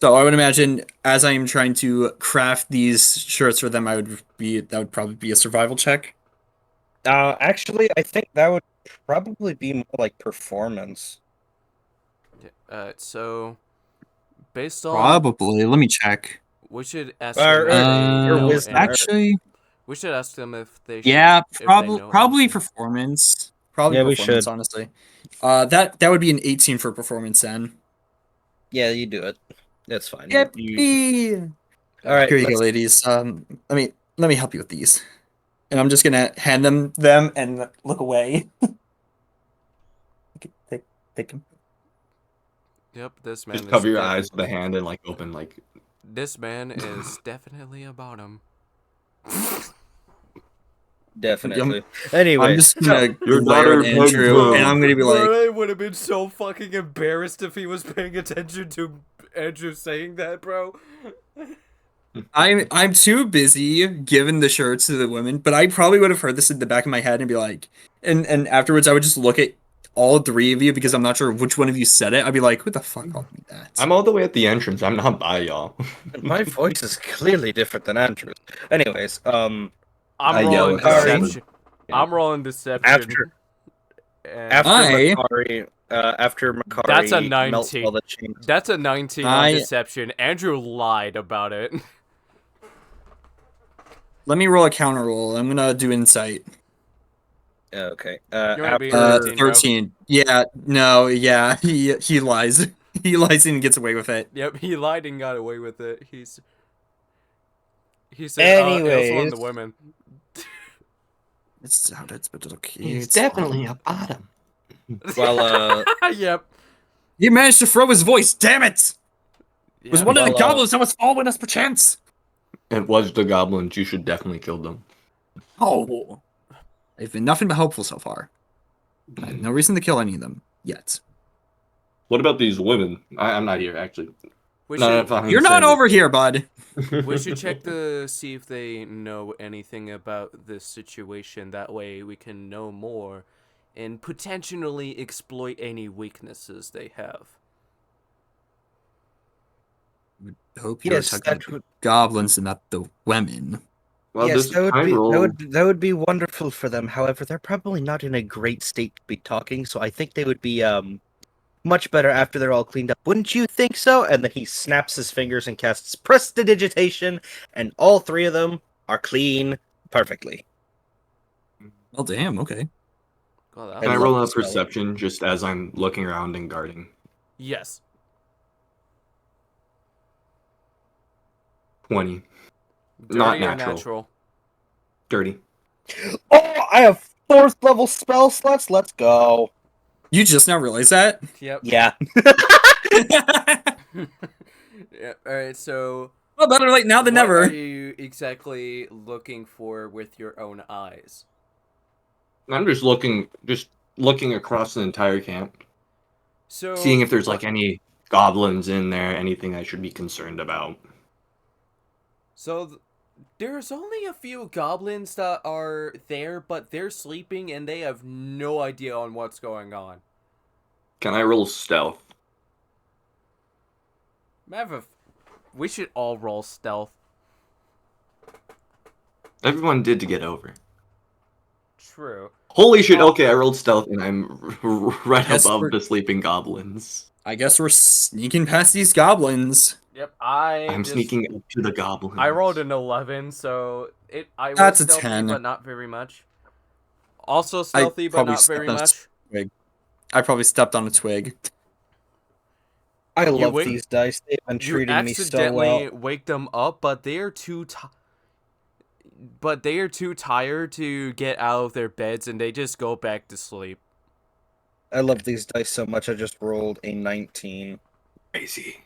So I would imagine as I am trying to craft these shirts for them, that would probably be a survival check. Actually, I think that would probably be more like performance. So based on Probably. Let me check. we should ask Or- them if they or know wisdom. any- Actually, we should ask them if they yeah, if they know probably anything. performance. Probably Yeah, we performance, should. honestly. That would be an 18 for performance then. Yeah, you do it. That's fine. Yep. All right. Here you go, let's- ladies. Let me help you with these. And I'm just gonna hand them and look away. Take them. Yep, this man Just is cover your eyes with a definitely- hand and like open like. This man is definitely a bottom. Definitely. Anyway, I'm just gonna Your glare daughter at Andrew, pegged and I'm gonna be like, I would have been so fucking embarrassed if he was paying attention to Andrew saying that, bro. I'm too busy giving the shirts to the women, but I probably would have heard this in the back of my head and be like, and afterwards I would just look at all 3 of you because I'm not sure which one of you said it. I'd be like, who the fuck called me that? I'm all the way at the entrance. I'm not by y'all. my voice is clearly different than Andrew's. Anyways, I'm I yell rolling at Harry. deception. I'm rolling deception. After- and after Makari That's a melts 19. all the chains. That's a 19 on deception. Andrew lied about it. Let me roll a counter roll. I'm gonna do insight. Okay. You're gonna be After 13, bro. 13. Yeah, no, yeah, he lies. He lies and gets away with it. Yep, he lied and got away with it. He said, it was one of Anyways. the women. It sounded, but okay. He's it's definitely fine. a bottom. well, Yep. He managed to throw his voice. Damn it! It was Yeah, one of the well, goblins that was following us perchance. It was the goblins. You should definitely kill them. Oh. They've been nothing but helpful so far. I have no reason to kill any of them yet. What about these women? I'm not here, actually. we No, should if I'm You're not saying- over here, bud. we should check to see if they know anything about this situation. That way we can know more and potentially exploit any weaknesses they have. Hope you're Yes, talking that about the would. goblins and not the women. Well, Yes, this that would high be roll. that would be wonderful for them. However, they're probably not in a great state to be talking, so I think they would be much better after they're all cleaned up. Wouldn't you think so? And then he snaps his fingers and casts prestidigitation, and all three of them are clean perfectly. Oh, damn. Okay. Oh, that Can I I was- roll love a the spell. perception just as I'm looking around and guarding? Yes. 20. Dirty Not or natural. natural? Dirty. Oh, I have 4th level spell slots. Let's go. You just now realized that? Yep. Yeah. Yeah. All right. So, Well, better late now than what never. are you exactly looking for with your own eyes? I'm just looking across the entire camp, So, seeing if there's what- like any goblins in there, anything I should be concerned about. So, there's only a few goblins that are there, but they're sleeping and they have no idea on what's going on. Can I roll stealth? We should all roll stealth. Everyone did to get over. True. Holy shit, okay, I rolled stealth and I'm right Yes, above we're- the sleeping goblins. I guess we're sneaking past these goblins. Yep. I'm sneaking up to the goblins. I rolled an 11, so I rolled That's a stealthy, 10. but not very much. Also stealthy, but probably not very stepped on a much. I probably stepped on a twig. I You love wake- these dice. They've been You treating me so accidentally well. wake them up, but they are too tired to get out of their beds, and they just go back to sleep. I love these dice so much. I just rolled a 19. Crazy.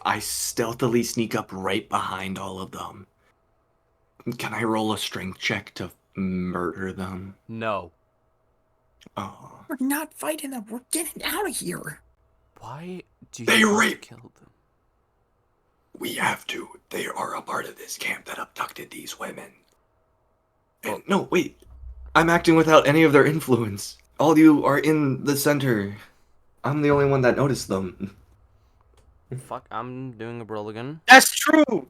I stealthily sneak up right behind all of them. Can I roll a strength check to murder them? No. Oh. We're not fighting them. We're getting out of here. Why do you They want to raped- kill them? We have to. They are a part of this camp that abducted these women. And no, wait. I'm acting without any of their influence. All you are in the center. I'm the only one that noticed them. Fuck, I'm doing a roll again. That's true.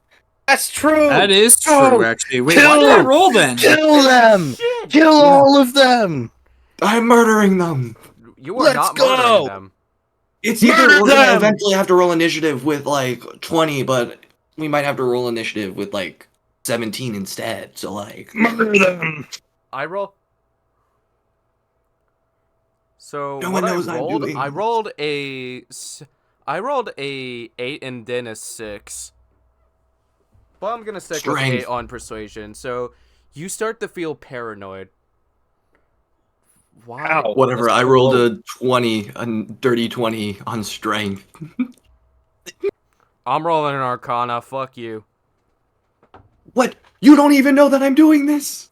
That's true. That is true, Oh, actually. Wait, kill why did I them. roll then? Kill them. Kill all of them. I'm murdering them. You are Let's not go! murdering them. It's either Murder we're gonna them! eventually have to roll initiative with like 20, but we might have to roll initiative with like 17 instead. So like, Murder them. I roll. So No what one knows I I'm rolled, doing I this. rolled a 8 and then a 6. But I'm gonna stick with Strength. 8 on persuasion. So you start to feel paranoid. Why? Ow. whatever. That's I so rolled low. a 20, a dirty 20 on strength. I'm rolling an Arcana. Fuck you. What? You don't even know that I'm doing this?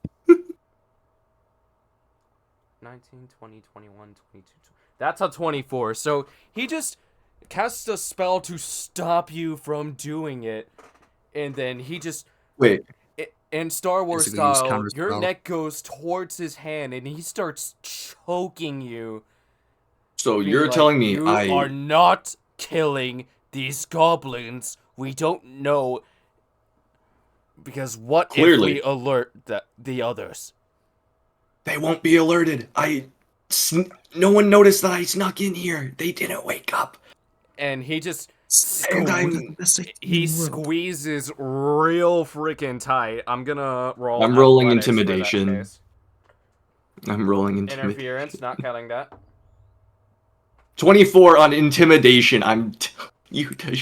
19, 20, 21, 22. That's a 24. So he just casts a spell to stop you from doing it. And then he just, Wait, in Star Wars Basically, use style, counter your spell. neck goes towards his hand and he starts choking you. so being you're like, telling me you I are not killing these goblins. We don't know. Because what Clearly. if we alert the others? they won't be alerted. No one noticed that I snuck in here. They didn't wake up. And he just And I'm he squeezes real freaking tight. I'm gonna roll. I'm rolling athletics for that intimidation. case. I'm rolling intimidation. Interference, not counting that. 24 on intimidation. I'm you to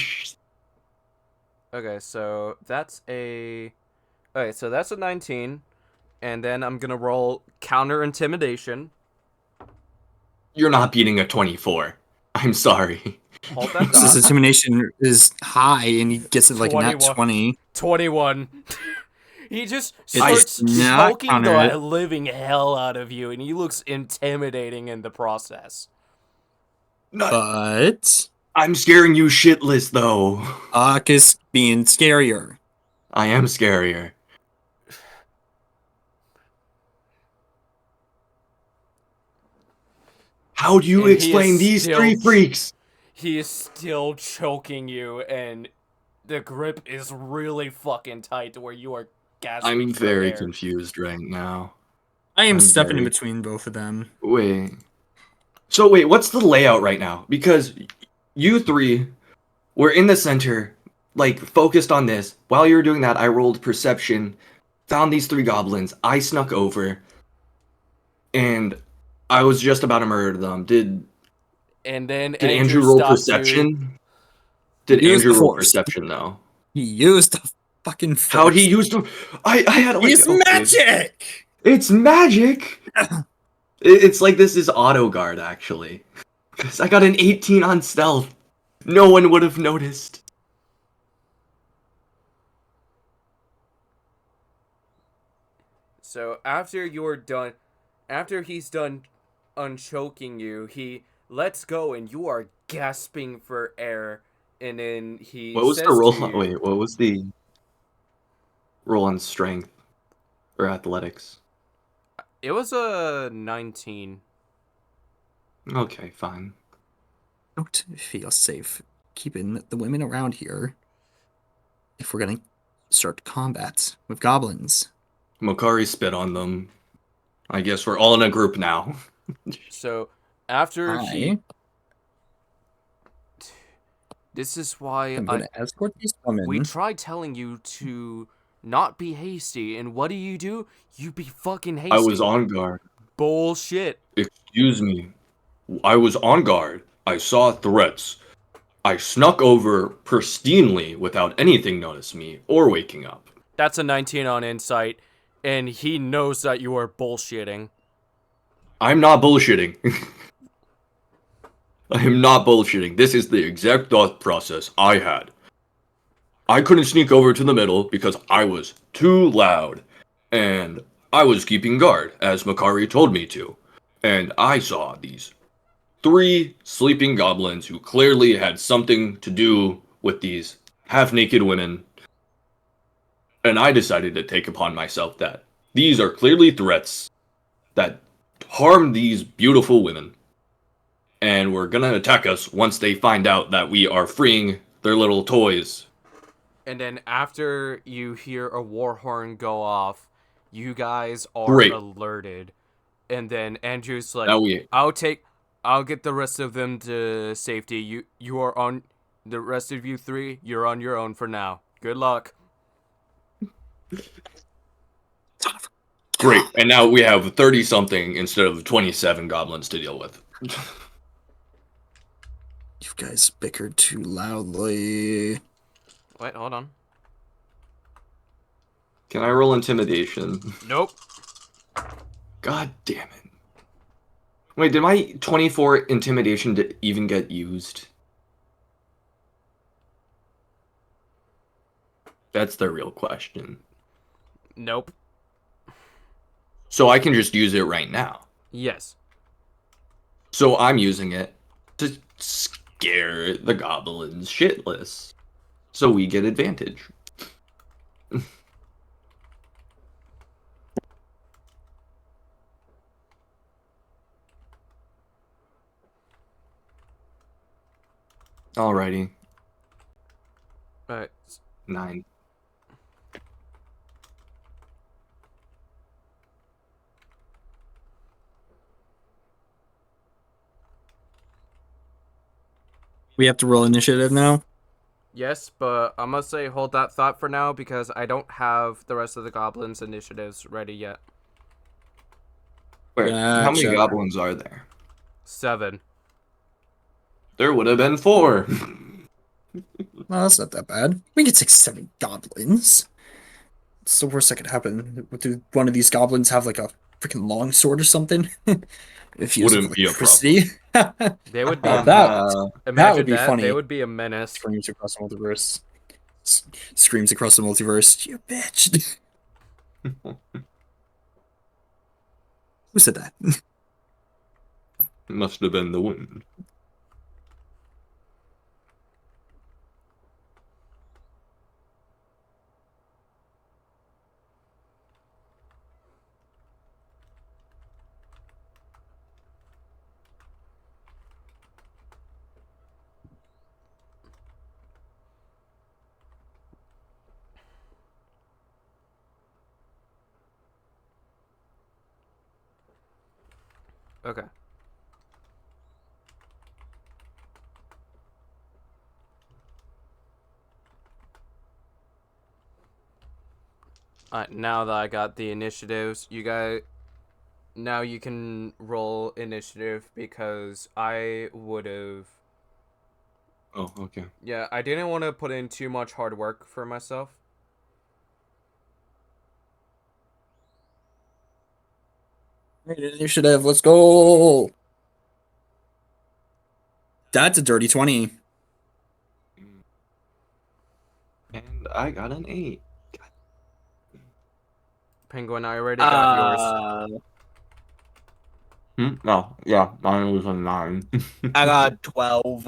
Okay, so that's a. Okay, so that's a 19, and then I'm gonna roll counter intimidation. You're not beating a 24. I'm sorry. Hold that His thought. intimidation is high, and he gets it like a nat 21. 20. 21. He just I starts not choking counter the it. living hell out of you, and he looks intimidating in the process. But I'm scaring you shitless, though. Hawk is being scarier. I am scarier. How do you And he explain is these still three freaks? He is still choking you, and the grip is really fucking tight to where you are gasping I'm for very air. confused right now. I am I'm stepping in very- between both of them. Wait. So wait, what's the layout right now? Because you three were in the center, like focused on this. While you were doing that, I rolled perception, found these three goblins. I snuck over, and I was just about to murder them. Did And then Andrew roll stopped you. perception? Did Use Andrew the roll force. perception though? He used the fucking force. How'd he use them? I had like He's okay. magic! It's magic. It's like this is auto guard actually. Cause I got an 18 on stealth. No one would have noticed. So after he's done unchoking you, he lets go, and you are gasping for air. And then he What was says the roll? to you, Wait, what was the roll on strength or athletics? It was a 19. Okay, fine. Don't feel safe keeping the women around here if we're gonna start combat with goblins. Mokari spit on them. I guess we're all in a group now. So after I this is why am gonna escort these women. we tried telling you to not be hasty, and what do? You be fucking hasty. I was on guard. Bullshit. Excuse me. I was on guard. I saw threats. I snuck over pristinely without anything notice me or waking up. That's a 19 on insight, and he knows that you are bullshitting. I'm not bullshitting. I am not bullshitting. This is the exact thought process I had. I couldn't sneak over to the middle because I was too loud. And I was keeping guard, as Makari told me to. And I saw these three sleeping goblins who clearly had something to do with these half-naked women. And I decided to take upon myself that these are clearly threats that harm these beautiful women. And we're gonna attack us once they find out that we are freeing their little toys. And then after you hear a war horn go off, you guys are Great. alerted. And then Andrew's like, Now we I'll get the rest of them to safety. You are on, the rest of you three, you're on your own for now. Good luck. great. And now we have 30 something instead of 27 goblins to deal with. You guys bickered too loudly. Wait, hold on. Can I roll intimidation? Nope. God damn it. Wait, did my 24 intimidation even get used? That's the real question. Nope. So I can just use it right now. Yes. So I'm using it to scare the goblins shitless. So we get advantage. Alrighty. Alright. 9. We have to roll initiative now. Yes, but I must say hold that thought for now because I don't have the rest of the goblins' initiatives ready yet. Wait, how many Gotcha. goblins are there? 7. There would have been 4. Well, that's not that bad. We could take 7 goblins. It's the worst that could happen. Do one of these goblins have like a freaking longsword or something. If he uses Wouldn't be a electricity. They would be. That Imagine would be that. They funny. would be a menace. Screams across the multiverse. Screams across the multiverse. You bitch. Who said that? Must have been the wind. Okay. Now that I got the initiatives, you guys. Now you can roll initiative because I would have. Oh, okay. Yeah, I didn't want to put in too much hard work for myself. Initiative. Let's go. That's a dirty 20. And I got an 8. Penguin, I already got yours. Oh, yeah, mine was a 9. I got 12.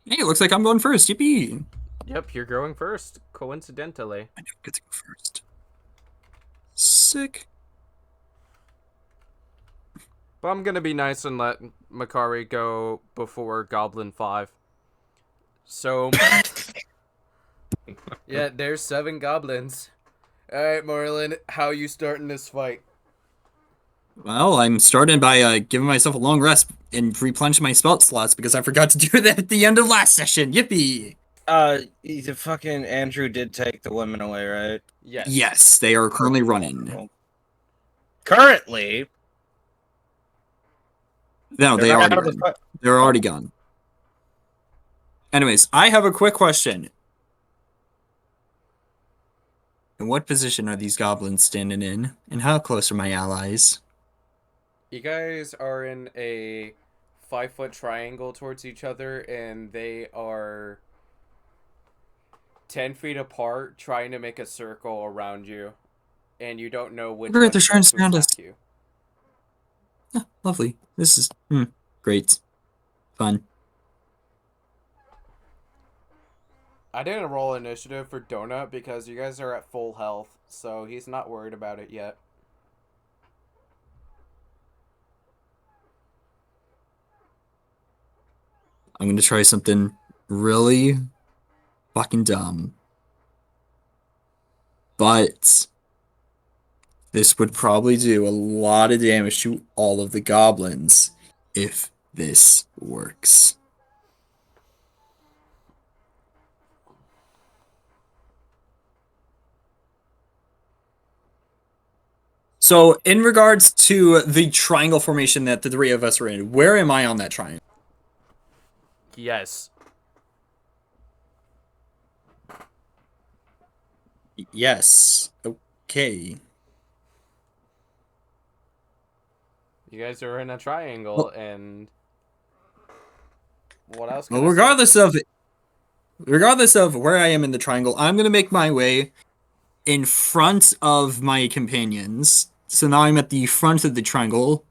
Hey, it looks like I'm going first. Yippee. Yep, you're going first, coincidentally. I don't get to go first. Sick. But I'm gonna be nice and let Makari go before Goblin 5. So, yeah, there's 7 goblins. Alright, Merlin, how you starting this fight? Well, I'm starting by giving myself a long rest and replenishing my spell slots because I forgot to do that at the end of last session. Yippee! The fucking Andrew did take the women away, right? Yes. Yes, they are currently running. Cool. Currently, No, they're they not already out of the ran. fight. They're already gone. Anyways, I have a quick question. In what position are these goblins standing in? And how close are my allies? You guys are in a 5-foot triangle towards each other, and they are 10 feet apart, trying to make a circle around you, and you don't know which Look at one's they're trying going to to surround us. attack you. Ah, lovely. This is great. Fun. I didn't roll initiative for Donut because you guys are at full health, so he's not worried about it yet. I'm gonna try something really fucking dumb. But this would probably do a lot of damage to all of the goblins if this works. So, in regards to the triangle formation that the three of us are in, where am I on that triangle? Yes. Yes. Okay. You guys are in a triangle, Well- and what else can Well, I say? regardless of where I am in the triangle, I'm gonna make my way in front of my companions. So now I'm at the front of the triangle.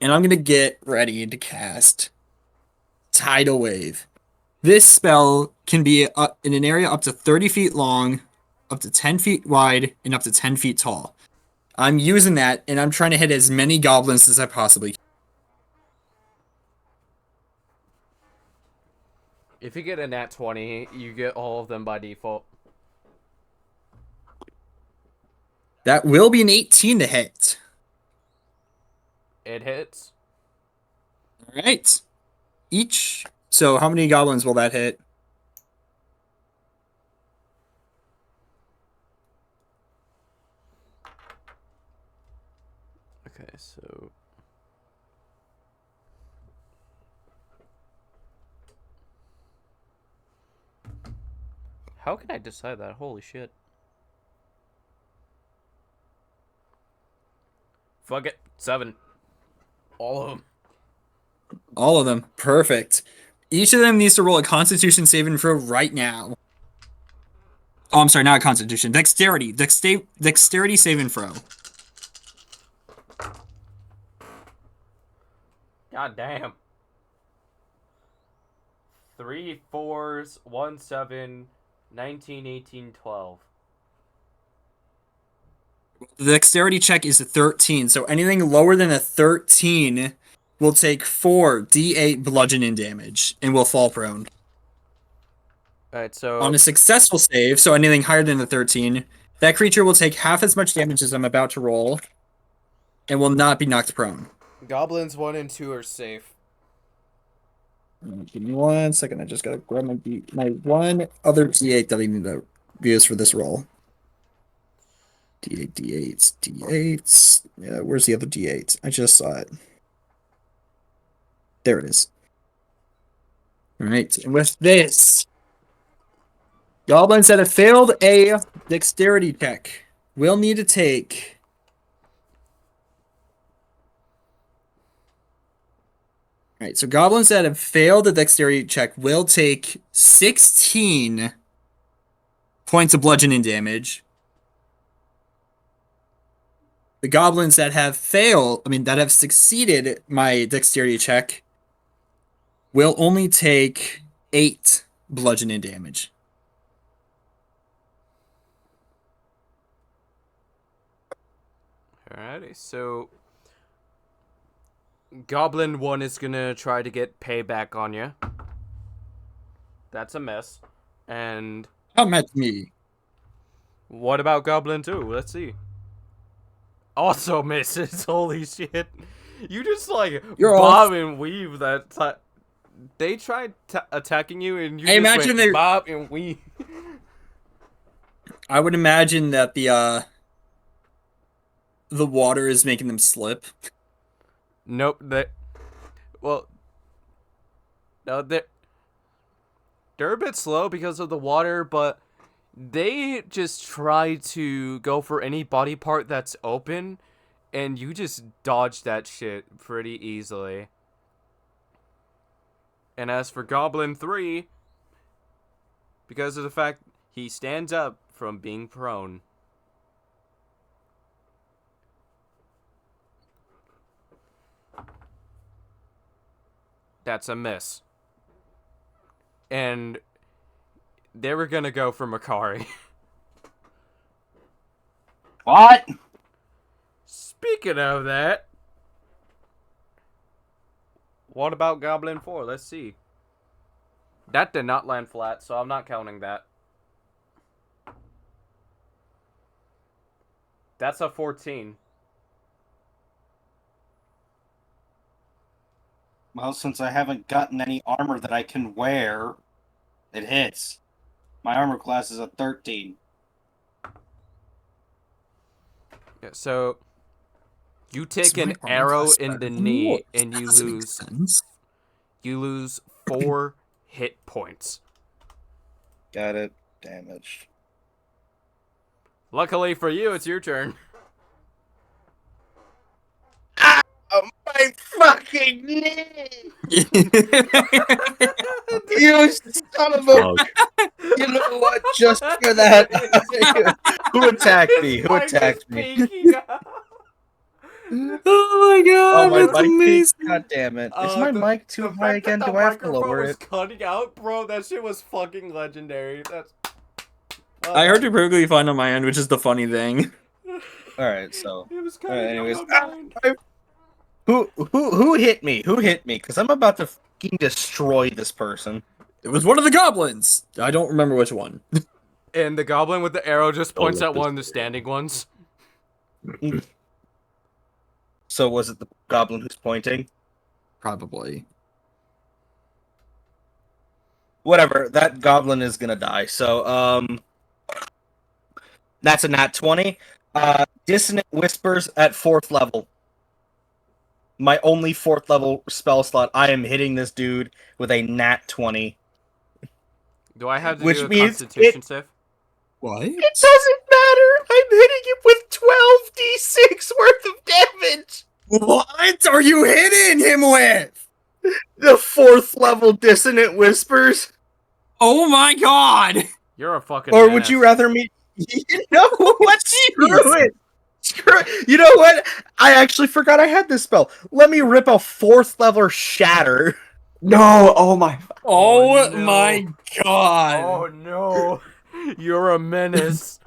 And I'm gonna get ready to cast Tidal Wave. This spell can be in an area up to 30 feet long, up to 10 feet wide, and up to 10 feet tall. I'm using that, and I'm trying to hit as many goblins as I possibly can. If you get a nat 20, you get all of them by default. That will be an 18 to hit. It hits. All right. Each. So how many goblins will that hit? Okay, so... How can I decide that? Holy shit. Fuck it. 7. All of them. All of them. Perfect. Each of them needs to roll a Constitution saving throw right now. Oh, I'm sorry, not a Constitution. Dexterity. Dexterity saving throw. God damn. 3 4s, 1 7, 19, 18, 12. The dexterity check is a 13, so anything lower than a 13 will take 4d8 bludgeoning damage and will fall prone. Alright, so On a successful save, so anything higher than a 13, that creature will take half as much damage as I'm about to roll and will not be knocked prone. goblins 1 and 2 are safe. Give me 1 second, I just gotta grab my one other d8 that I need to use for this roll. D8, D8s, D8s. Yeah, where's the other D8? I just saw it. There it is. Alright, and with this, goblins that have failed a dexterity check will need to take... Alright, so goblins that have failed a dexterity check will take 16 points of bludgeoning damage. The goblins that have that have succeeded my dexterity check will only take 8 bludgeoning damage. Alrighty, so Goblin 1 is gonna try to get payback on you. That's a miss. And Come at me. what about Goblin 2? Let's see. Also misses. Holy shit. You just like You're bob and weave that they tried attacking you and you I just imagine went they- bob and weave. I would imagine that the water is making them slip. Nope, well, no, they're a bit slow because of the water, but they just try to go for any body part that's open, and you just dodge that shit pretty easily. And as for Goblin 3, because of the fact he stands up from being prone, that's a miss. And they were gonna go for Makari. What? Speaking of that, what about Goblin 4? Let's see. That did not land flat, so I'm not counting that. That's a 14. Well, since I haven't gotten any armor that I can wear, it hits. My armor class is a 13. Yeah, so you take So an my armor arrow class in better the than knee yours. and That doesn't make sense. you lose 4 hit points. Got it. Damaged. Luckily for you, it's your turn. Oh, my fucking knee! You son of a... Fuck. You know what? Just for that... Who attacked me? Who attacked me? Oh my god, Oh, my that's mic peaked. amazing. God damn it. Is my mic too high again? Do I have to lower was it? cutting out, bro. That shit was fucking legendary. That's. I heard you perfectly fine on my end, which is the funny thing. Alright, so... It was Alright, cutting anyways. out my mind. Who hit me? Who hit me? Because I'm about to fucking destroy this person. It was one of the goblins. I don't remember which one. And the goblin with the arrow just points let at this one of the standing ones. So was it the goblin who's pointing? Probably. Whatever, that goblin is gonna die. So, that's a nat 20. Dissonant Whispers at 4th level. My only 4th level spell slot. I am hitting this dude with a nat 20. Do I have to Which do a means Constitution save? What? It doesn't matter I'm hitting him with 12d6 worth of damage. What are you hitting him with? The 4th level Dissonant Whispers. Oh my god! You're a fucking Or menace. would you rather me? You know what? Screw Jeez. it. Screw it. You know what? I actually forgot I had this spell. Let me rip a 4th level Shatter. No, oh my. Oh, no. my god! Oh no. You're a menace.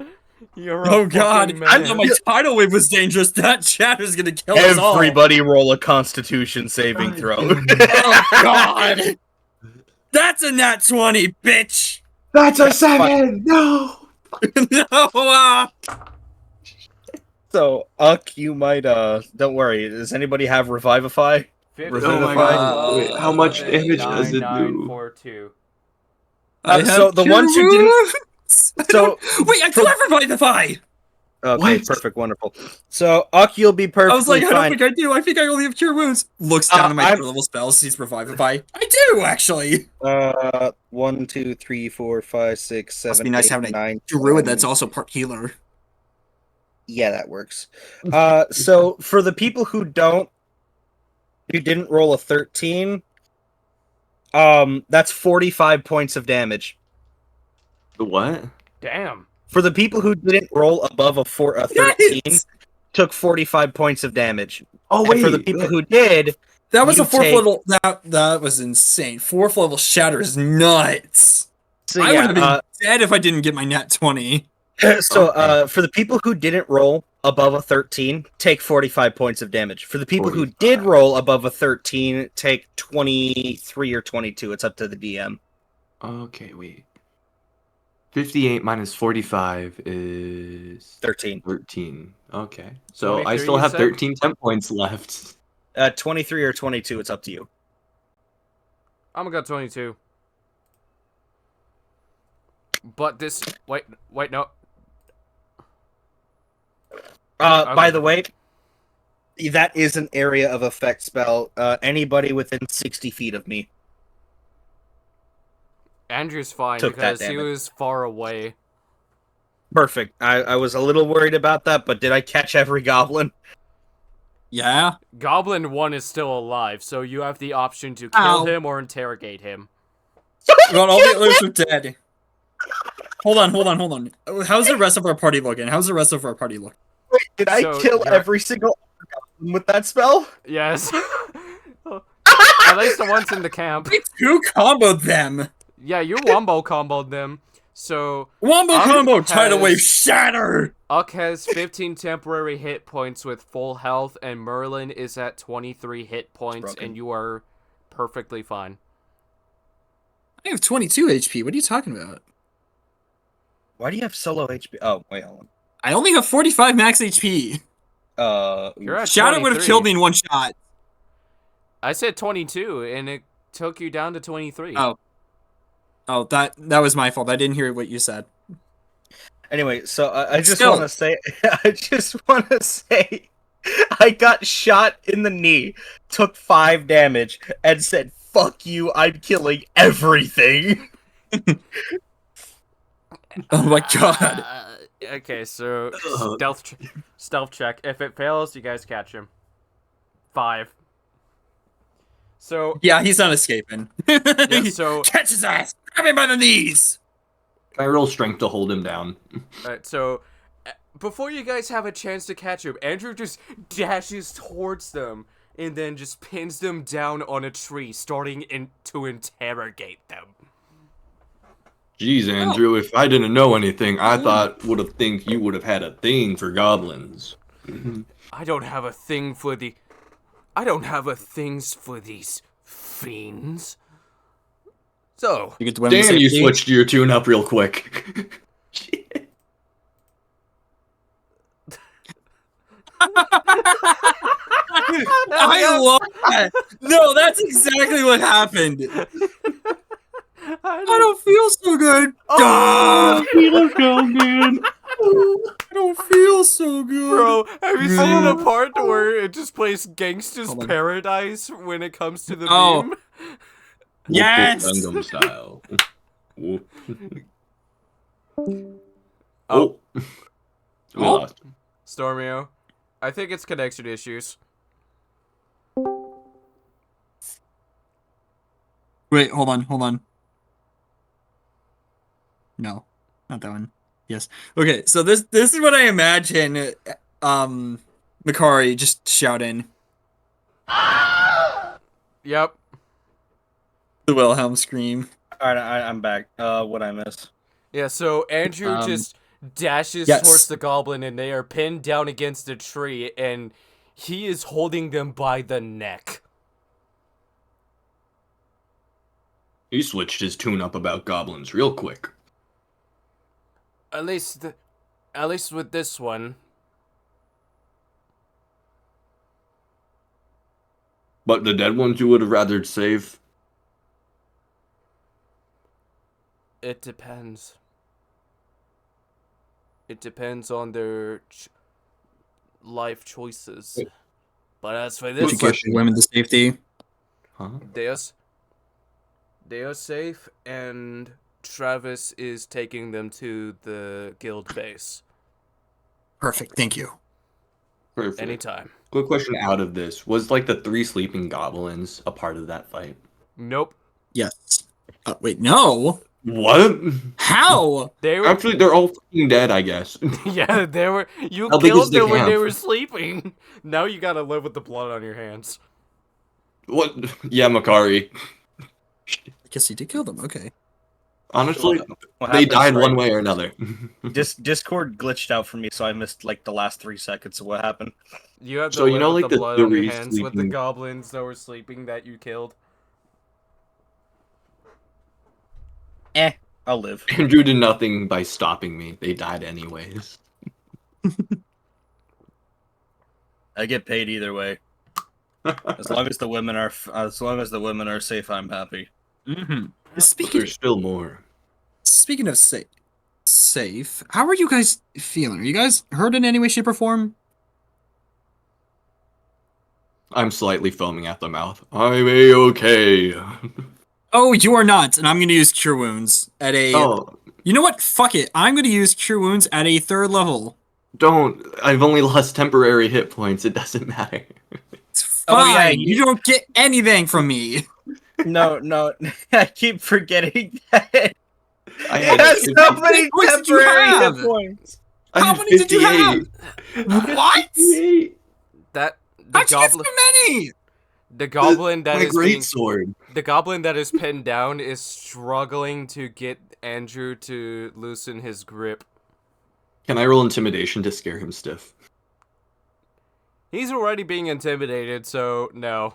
You're a Oh god! fucking I menace. thought my tidal wave was dangerous. That Shatter's gonna kill us all. Everybody roll a Constitution saving throw. Oh god! That's a nat 20, bitch! That's a 7! No! No! So, you might, don't worry. Does anybody have Revivify? 15, Oh my God. Wait, how much 11, damage does it 9, do? 4, 2. I so have the cure ones who didn't- wounds. So, Wait, I do have Revivify! okay, What? perfect, wonderful. So, you'll be perfectly I was like, I don't fine. think I do. I think I only have cure wounds. Looks down at my I'm- level spells, sees Revivify. I do, actually! 1, 2, 3, 4, 5, 6, 7, Must be nice 8, having a 9, Druid 10. that's also part healer. Yeah, that works. So for the people who didn't roll a 13, that's 45 points of damage. The what? Damn. For the people who didn't roll above a 13, Nice! took 45 points of damage. Oh, And wait. for the people who did, That was You a 4th take- level. That was insane. 4th level Shatter is nuts. so I would have yeah, been dead if I didn't get my nat 20. so for the people who didn't roll above a 13, take 45 points of damage. For the people who did 45. roll above a 13, take 23 or 22. It's up to the DM. Okay, wait. 58 minus 45 is 13. 13. Okay. So 23, I still you have said? 13 temp points left. 23 or 22, it's up to you. I'm gonna go 22. But this... Wait, no. By Okay. the way, that is an area of effect spell. Anybody within 60 feet of me. Andrew's fine Took that because he damage. was far away. Perfect. I was a little worried about that, but did I catch every goblin? Yeah. Goblin 1 is still alive, so you have the option to kill Ow. him or interrogate him. Well, all the others are dead. Hold on. How's the rest of our party looking? Wait, did I So, kill you're- every single goblin with that spell? Yes. At least the ones in the camp. Who comboed them? Yeah, you wombo comboed them. So, Wombo Uck combo, tidal wave, has- shatter! Uck has 15 temporary hit points with full health, and Merlin is at 23 hit points, Broken. and you are perfectly fine. I have 22 HP. What are you talking about? Why do you have solo HP? Oh, wait, hold I only have 45 max HP. on. You're at Shadow would have 23. killed me in one shot. I said 22, and it took you down to 23. Oh, that was my fault. I didn't hear what you said. Anyway, so I just Still. want to say, I got shot in the knee, took 5 damage, and said, "Fuck you! I'm killing everything." Oh my god. Okay, so Ugh. stealth check. If it fails, you guys catch him. 5. So Yeah, he's not escaping. yeah, so Catch his ass! Grab him by the knees! I roll strength to hold him down. alright, so before you guys have a chance to catch him, Andrew just dashes towards them and then just pins them down on a tree, starting to interrogate them. Jeez, Andrew, if I didn't know anything, I would have think you would have had a thing for goblins. I don't have a things for these fiends. So, You get to win Damn, you switched your tune up real quick. Shit. I love that. No, that's exactly what happened. I don't feel so good. Oh! I don't feel so good. Bro, have you seen the part where it just plays Gangsta's Hold on. Paradise when it comes to the Oh. beam? Yes! Gangnam style. Whoop. Oh. Oh. We Oh. lost. Stormio. I think it's connection issues. Wait, hold on. No, not that one. Yes. Okay, so this is what I imagine Makari just shouting Yep. the Wilhelm scream. All right, I'm back. What I miss? Yeah, so Andrew just dashes yes. towards the goblin, and they are pinned down against a tree, and he is holding them by the neck. He switched his tune up about goblins real quick. At least with this one. But the dead ones you would have rather save? It depends. It depends on their life choices. But as for Would this you one, get the women to safety? Huh? they are safe, and Travis is taking them to the guild base. Perfect, thank you. Perfect. Anytime. Quick question out of this. Was like the 3 sleeping goblins a part of that fight? Nope. Yes. Wait, no. What? How? They were Actually, they're all fucking dead, I guess. yeah, they were. You How big is killed the them when they camp? were sleeping. Now you gotta live with the blood on your hands. What? Yeah, Makari. I guess you did kill them. Okay. Honestly, What they happened, died sorry. one way or another. Discord glitched out for me, so I missed like the last 3 seconds of what happened. You have to So, you live know, with like, the the blood on your three hands with the sleeping- goblins that were sleeping that you killed. I'll live. Andrew did nothing by stopping me. They died anyways. I get paid either way. As long as the women are safe, I'm happy. Mm-hmm. But Speaking there's still more. of safe, how are you guys feeling? Are you guys hurt in any way, shape, or form? I'm slightly foaming at the mouth. I'm a-okay. Oh, you are not, and I'm gonna use Cure Wounds at a. Oh, You know what? Fuck it. I'm gonna use Cure Wounds at a 3rd level. don't. I've only lost temporary hit points. It doesn't matter. It's fine. Oh, yeah, you don't get anything from me. No, I keep forgetting that. I It had has so 50 many points did you temporary have? hit points. I How had many did you have? 58. What? 58. That the How'd you get so goblin, many? the goblin that My is being, great sword. the goblin that is pinned down is struggling to get Andrew to loosen his grip. Can I roll intimidation to scare him stiff? He's already being intimidated, so no.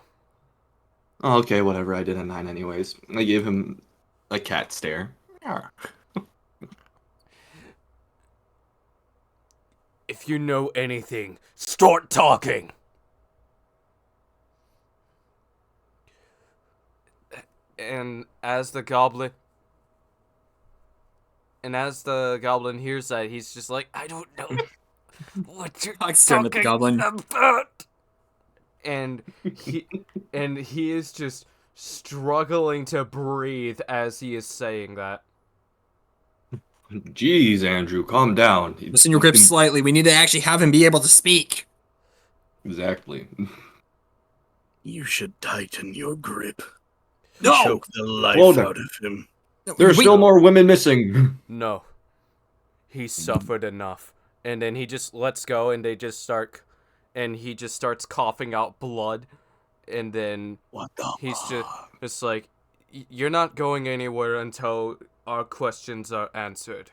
Oh, okay, whatever. I did a 9 anyways. I gave him a cat stare. Yeah. If you know anything, start talking. And as the goblin hears that, he's just like, I don't know what you're I stared at the talking goblin. about. And he is just struggling to breathe as he is saying that. Jeez, Andrew, calm down. Loosen your grip slightly. We need to actually have him be able to speak. Exactly. You should tighten your grip. No. Choke the life Hold on. out of him. There are Wait. still more women missing. No. He suffered enough. And then he just lets go and he just starts coughing out blood. And then What the he's just like, you're not going anywhere until our questions are answered.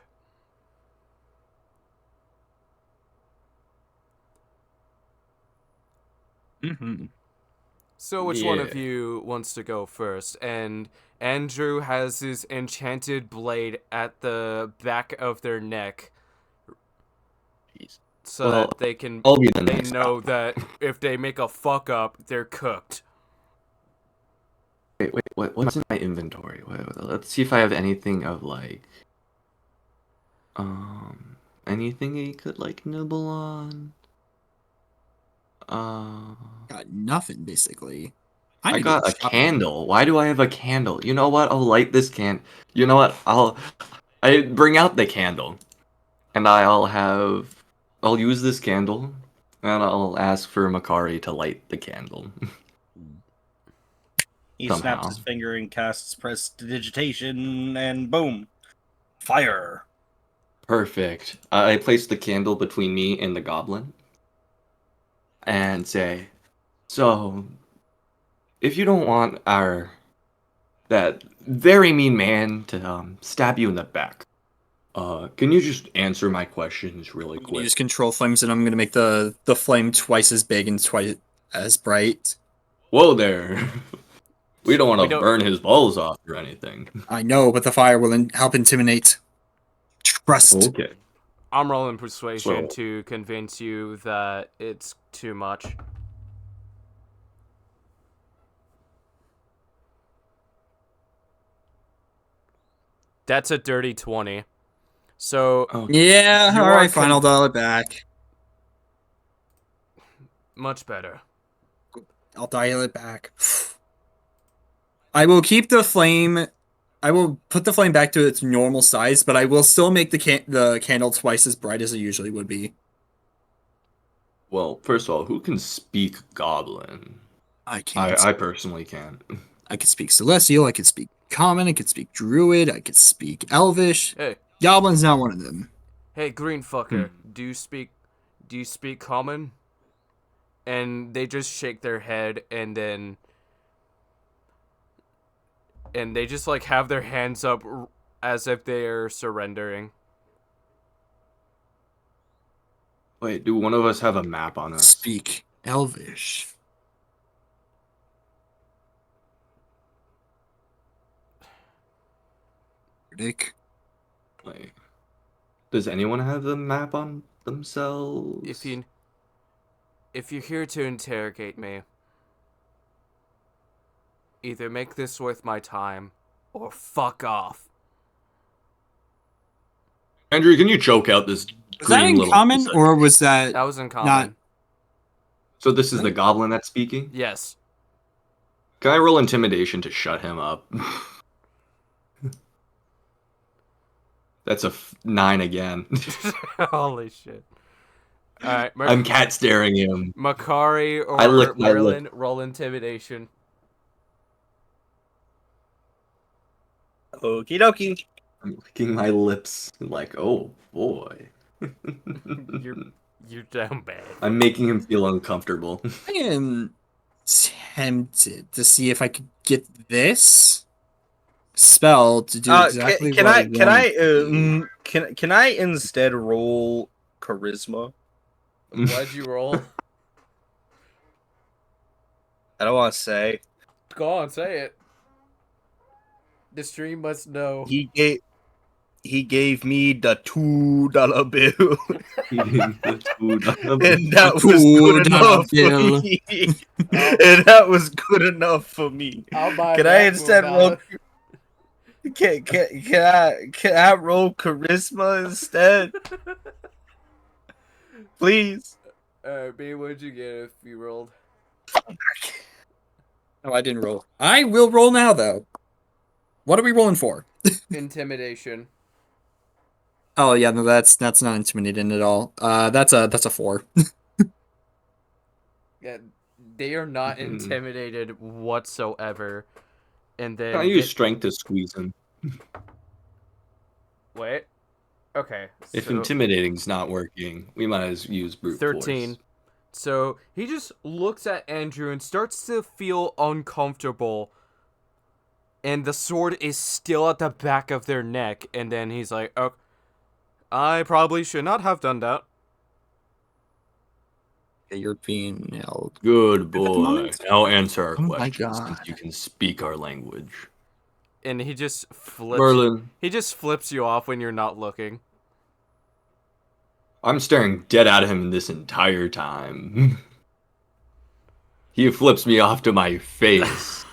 Mm-hmm. So which one of Yeah. you wants to go first? And Andrew has his enchanted blade at the back of their neck. Jeez. So Well, that they can I'll be the they next know up. that if they make a fuck up, they're cooked. Wait, what's in my inventory? Let's see if I have anything of like, anything he could like nibble on. Got nothing, basically. I need to got a shop. candle. Why do I have a candle? You know what? I'll light this You know what? I bring out the candle, and I'll have I'll use this candle, and I'll ask for Makari to light the candle. He Somehow. snaps his finger and casts prestidigitation, and boom, fire. Perfect. I place the candle between me and the goblin, and say, "So, if you don't want that very mean man to stab you in the back, can you just answer my questions really I'm gonna quick?" use control flames, and I'm gonna make the flame twice as big and twice as bright. Whoa there. We don't want We to don't- burn his balls off or anything. I know, but the fire will help intimidate. Trust. Okay. I'm rolling persuasion So- to convince you that it's too much. That's a dirty 20. So, Okay. Yeah, You all are right, fine. I'll dial it back. much better. I'll dial it back. I will keep the flame. I will put the flame back to its normal size, but I will still make the candle twice as bright as it usually would be. Well, first of all, who can speak goblin? I can't. I personally can. I could speak Celestial. I could speak Common. I could speak Druid. I could speak Elvish. Hey, Goblin's not one of them. hey, green fucker, do you speak common? And they just shake their head, and they just like have their hands up as if they are surrendering. Wait, do one of us have a map on us? Speak Elvish. Dick. Wait. Does anyone have the map on themselves? If you're here to interrogate me, either make this worth my time or fuck off. Andrew, can you choke out this Was that green in little Common, piece of- or was that? That was in common. So this is the goblin that's speaking? Yes. Can I roll intimidation to shut him up? That's a 9 again. Holy shit. Alright, I'm cat staring him. Makari or I lick my Merlin, roll intimidation. Okie dokie. I'm licking my lips like, oh boy. You're down bad. I'm making him feel uncomfortable. I am tempted to see if I could get this spell to do exactly can what I can I want. can I instead roll charisma? Why'd you roll? I don't want to say. Go on, say it. The stream must know. He gave me the $2 bill, and that was good enough bill. for me. And that was good enough for me. I'll buy Can that I instead one roll? now. Can I roll charisma instead, please? B, what'd you get if you rolled? No, I didn't roll. I will roll now, though. What are we rolling for? Intimidation. Oh yeah, no, that's not intimidating at all. That's a 4. Yeah, they are not Mhm. intimidated whatsoever. And then Can I use strength to squeeze him? wait. Okay. If so intimidating's not working, we might as well use brute 13. force. So he just looks at Andrew and starts to feel uncomfortable. And the sword is still at the back of their neck. And then he's like, oh, I probably should not have done that. You're being held. Good the boy. moment? Now answer our Oh my questions God. since you can speak our language. And he just flips. Merlin, He just flips you off when you're not looking. I'm staring dead at him this entire time. He flips me off to my face.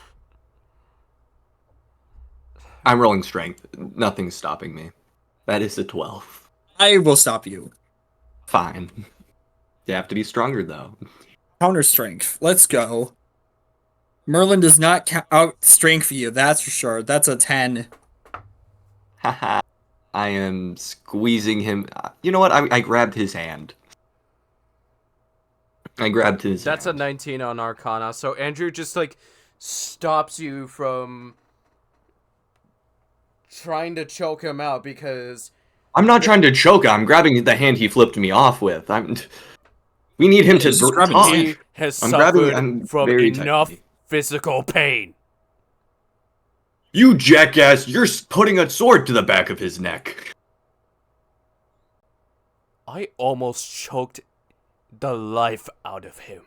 I'm rolling strength. Nothing's stopping me. That is a 12. I will stop you. Fine. You have to be stronger, though. Counter strength. Let's go. Merlin does not out strength you. That's for sure. That's a 10. Haha. I am squeezing him. You know what? I grabbed his hand. I grabbed his That's a hand. 19 on Arcana. So Andrew just like stops you from trying to choke him out because I'm not trying to choke him. I'm grabbing the hand he flipped me off with. We need him to just grabbing his talk. hand. he has I'm grabbing suffered him from very enough tightly. physical pain. You jackass! You're putting a sword to the back of his neck. I almost choked the life out of him.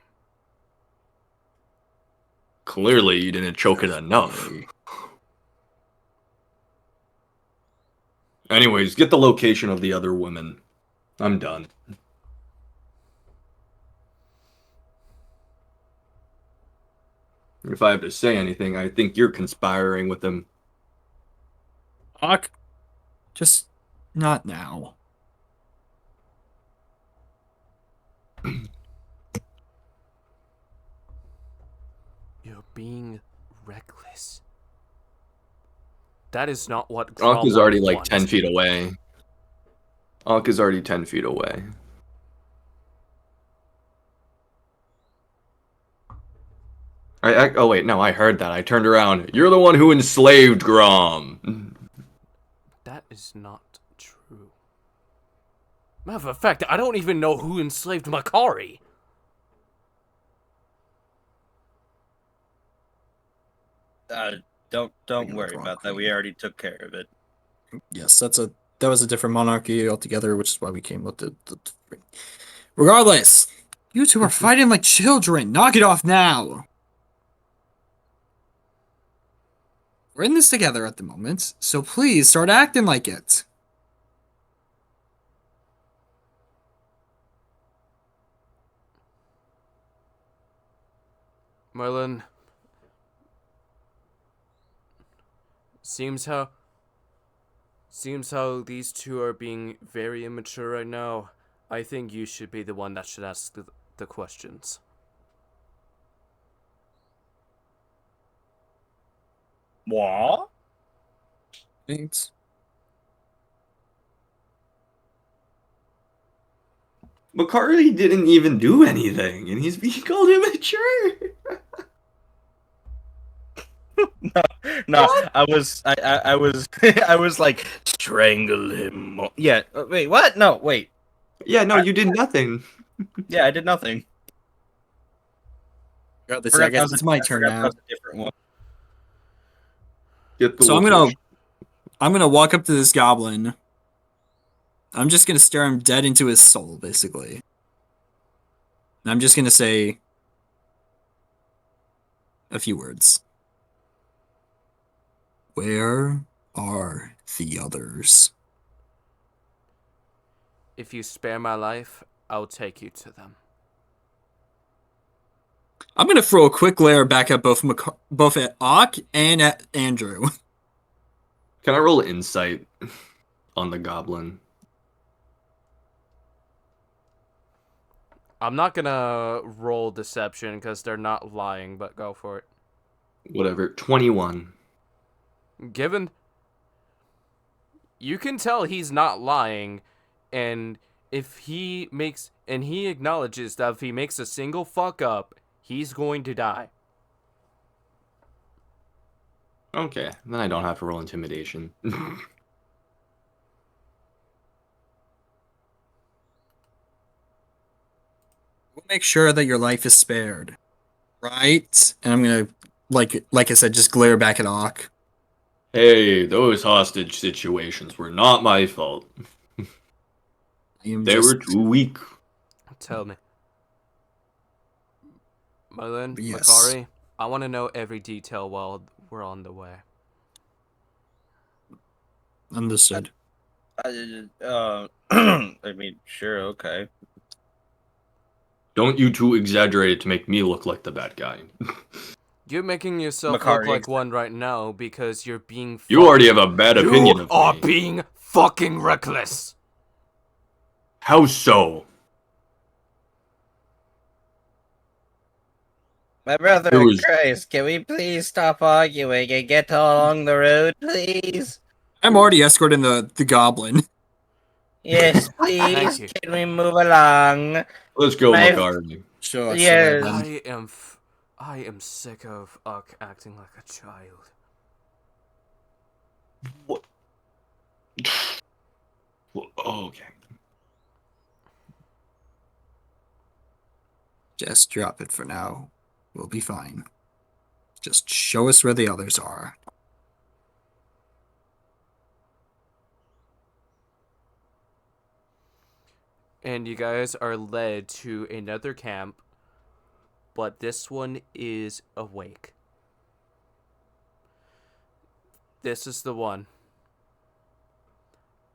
Clearly, you didn't choke it enough. Anyways, get the location of the other woman. I'm done. If I have to say anything, I think you're conspiring with them. Hawk, just not now. You're being reckless. That is not what Ankh is Cromwell already like wants. 10 feet away. Ankh is already 10 feet away. Oh wait, no, I heard that. I turned around. You're the one who enslaved Grom. That is not true. Matter of fact, I don't even know who enslaved Makari. Don't worry about that. We already took care of it. Yes, that was a different monarchy altogether, which is why we came with the Regardless, you two are fighting like children. Knock it off now. We're in this together at the moment, so please start acting like it. Merlin, seems how these two are being very immature right now. I think you should be the one that should ask the questions. What? Thanks. Makari didn't even do anything, and he's being called immature. No, I was I was like strangle him. Yeah. Wait. What? No. Wait. Yeah, no, you did nothing. Yeah, I did nothing. Regardless, Forgot I guess that was it's my I turn forgot that now. was a different one. Get the So location. I'm gonna walk up to this goblin. I'm just gonna stare him dead into his soul, basically. And I'm just gonna say a few words. Where are the others? If you spare my life, I'll take you to them. I'm gonna throw a quick glare back at both at Ock and at Andrew. Can I roll insight on the goblin? I'm not gonna roll deception because they're not lying, but go for it. Whatever. 21. Given you can tell he's not lying, and if he acknowledges that if he makes a single fuck up, he's going to die. Okay, then I don't have to roll intimidation. We'll make sure that your life is spared. Right? And I'm gonna like I said, just glare back at Ock. Hey, those hostage situations were not my fault. They were too weak. Tell me. Merlin, Yes. Makari, I want to know every detail while we're on the way. Understood. I mean, sure, okay. Don't you two exaggerate it to make me look like the bad guy. You're making yourself Makari, look like one right now because you're being You already have a bad opinion You of are me. being fucking reckless. How so? My brother There in was- Christ, can we please stop arguing and get along the road, please? I'm already escorting the goblin. Yes, Thank please. you. Can we move along? Let's go, My- Makari. Show us, Yes. Eleven. I am sick of Uck acting like a child. What? Okay. Just drop it for now. We'll be fine. Just show us where the others are. And you guys are led to another camp, but this one is awake. This is the one.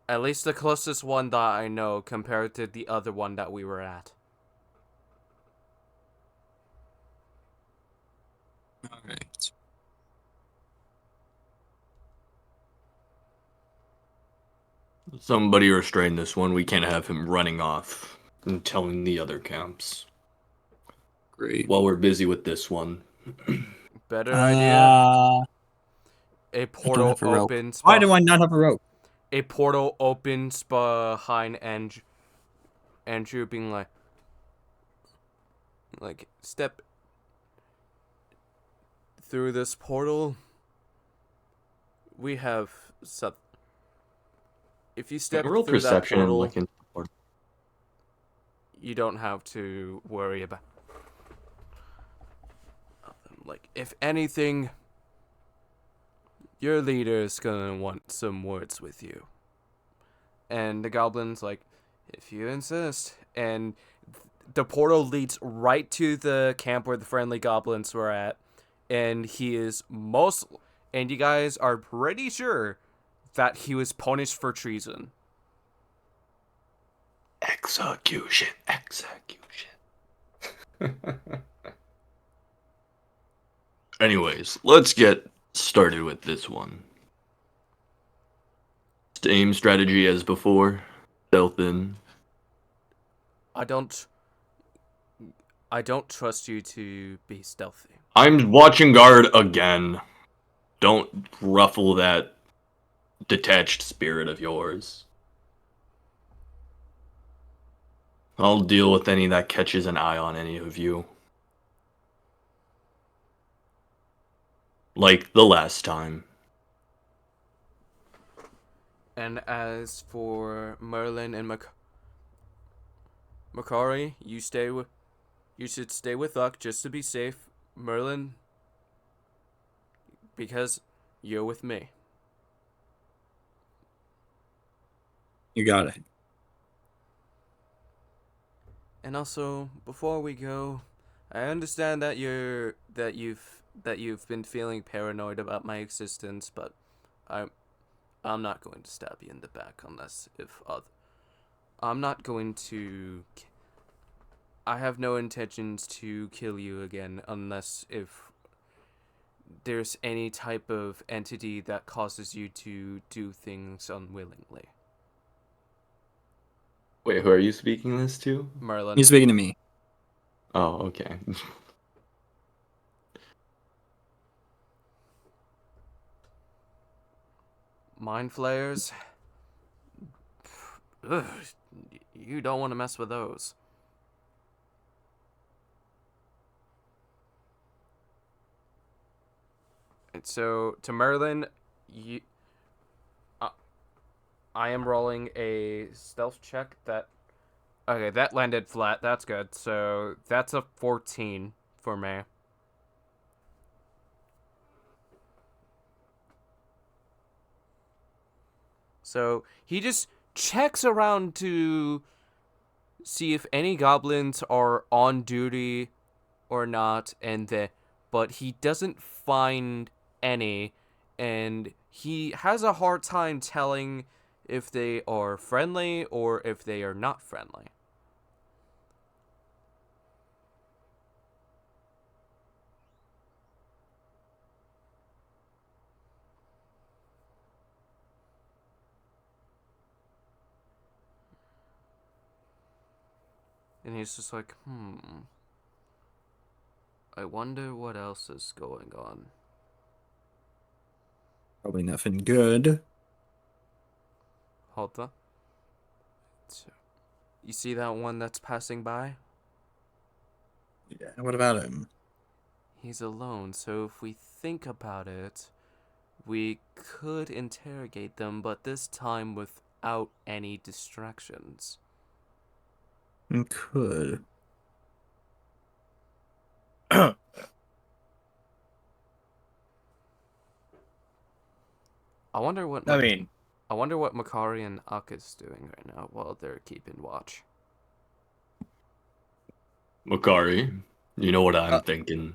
At least the closest one that I know compared to the other one that we were at. All right. Somebody restrain this one. We can't have him running off and telling the other camps Great. while we're busy with this one. Better idea? A I don't portal have a rope. opens. Why do I not have a rope? A portal opens behind Andrew, being like step through this portal. We have some. If you step Roll through that perception and portal, look into the portal. you don't have to worry about. Like, if anything, your leader is gonna want some words with you. And the goblin's like, if you insist. And the portal leads right to the camp where the friendly goblins were at. And and you guys are pretty sure that he was punished for treason. Execution. Anyways, let's get started with this one. Same strategy as before. Stealth in. I don't trust you to be stealthy. I'm watching guard again. Don't ruffle that detached spirit of yours. I'll deal with any that catches an eye on any of you. Like the last time. And as for Merlin and Makari, you should stay with Uck just to be safe. Merlin, because you're with me. You got it. And also, before we go, I understand that you've been feeling paranoid about my existence, but I'm not going to stab you in the back I'm not going to. I have no intentions to kill you again unless if there's any type of entity that causes you to do things unwillingly. Wait, who are you speaking this to? Merlin. He's speaking to me. Oh, okay. Mind flayers. Ugh, you don't want to mess with those. And so, to Merlin, I am rolling a stealth check that. Okay, that landed flat. That's good. So, that's a 14 for me. So, he just checks around to see if any goblins are on duty or not, but he doesn't find any, and he has a hard time telling if they are friendly or if they are not friendly. And he's just like, I wonder what else is going on. Probably nothing good. Hold on. So, you see that one that's passing by? Yeah. What about him? He's alone, so if we think about it, we could interrogate them, but this time without any distractions. Could. I wonder what I mean, I wonder what Makari and Uck is doing right now while they're keeping watch. Makari, you know what I'm Uh, thinking.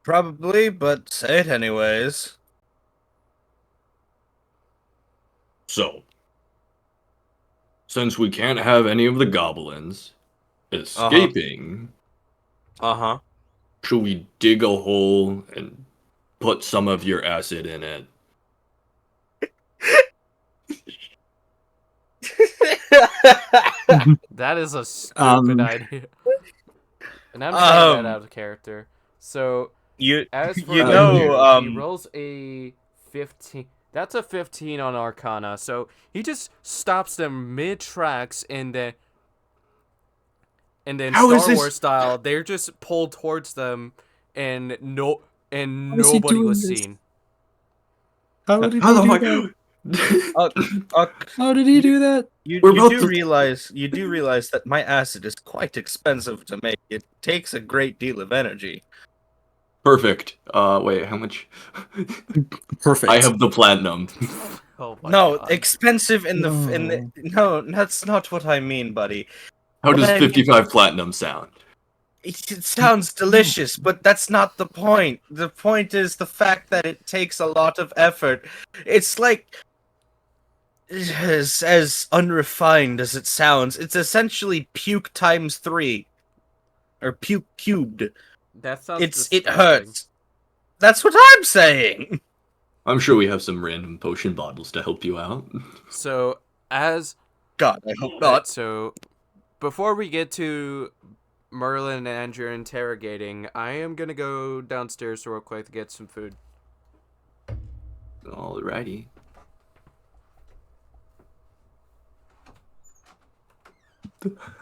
probably, but say it anyways. So, since we can't have any of the goblins Uh-huh. escaping, Uh-huh. should we dig a hole and put some of your acid in it? That is a stupid Um, idea. And I'm saying that um, out of character. So, you as for you know, Andrew, he rolls a 15. That's a 15 on Arcana. So, he just stops them mid-tracks and then How is Star this? Wars style, they're just pulled towards them and how is he nobody doing was this? seen. How did How he the do fuck? that? Uck, How did he do that? We're you both. do realize that my acid is quite expensive to make. It takes a great deal of energy. Perfect. Wait, how much? Perfect. I have the platinum. Oh my No, god. expensive in the No. no, that's not what I mean, buddy. How What does I mean, 55 platinum sound? it sounds delicious, but that's not the point. The point is the fact that it takes a lot of effort. It's like as unrefined as it sounds, it's essentially puke times 3 or puke cubed. That sounds It disgusting. hurts. That's what I'm saying. I'm sure we have some random potion bottles to help you out. So, as God, I hope Right, not. so before we get to Merlin and Andrew interrogating, I am gonna go downstairs real quick to get some food. Alrighty.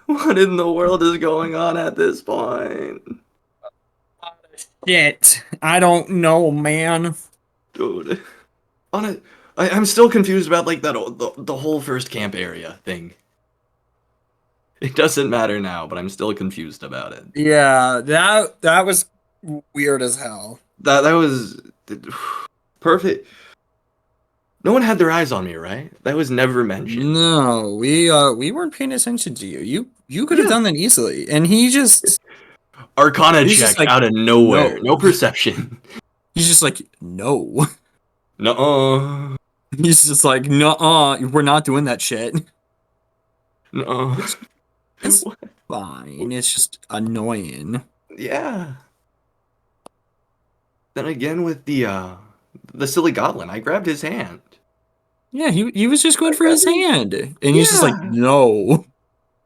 What in the world is going on at this point? Shit. I don't know, man. Dude. I'm still confused about like the whole first camp area thing. It doesn't matter now, but I'm still confused about it. Yeah, that was weird as hell. That was perfect. No one had their eyes on me, right? That was never mentioned. No, we weren't paying attention to you. You could have Yeah. done that easily. And Arcana he's check just like, out of nowhere. no. No perception. He's just like, no. Nuh-uh. He's just like, no, we're not doing that shit. Nuh-uh. It's fine. It's just annoying. Yeah. Then again with the silly goblin, I grabbed his hand. Yeah, he was just going for his hand. And he's just like, Yeah. no.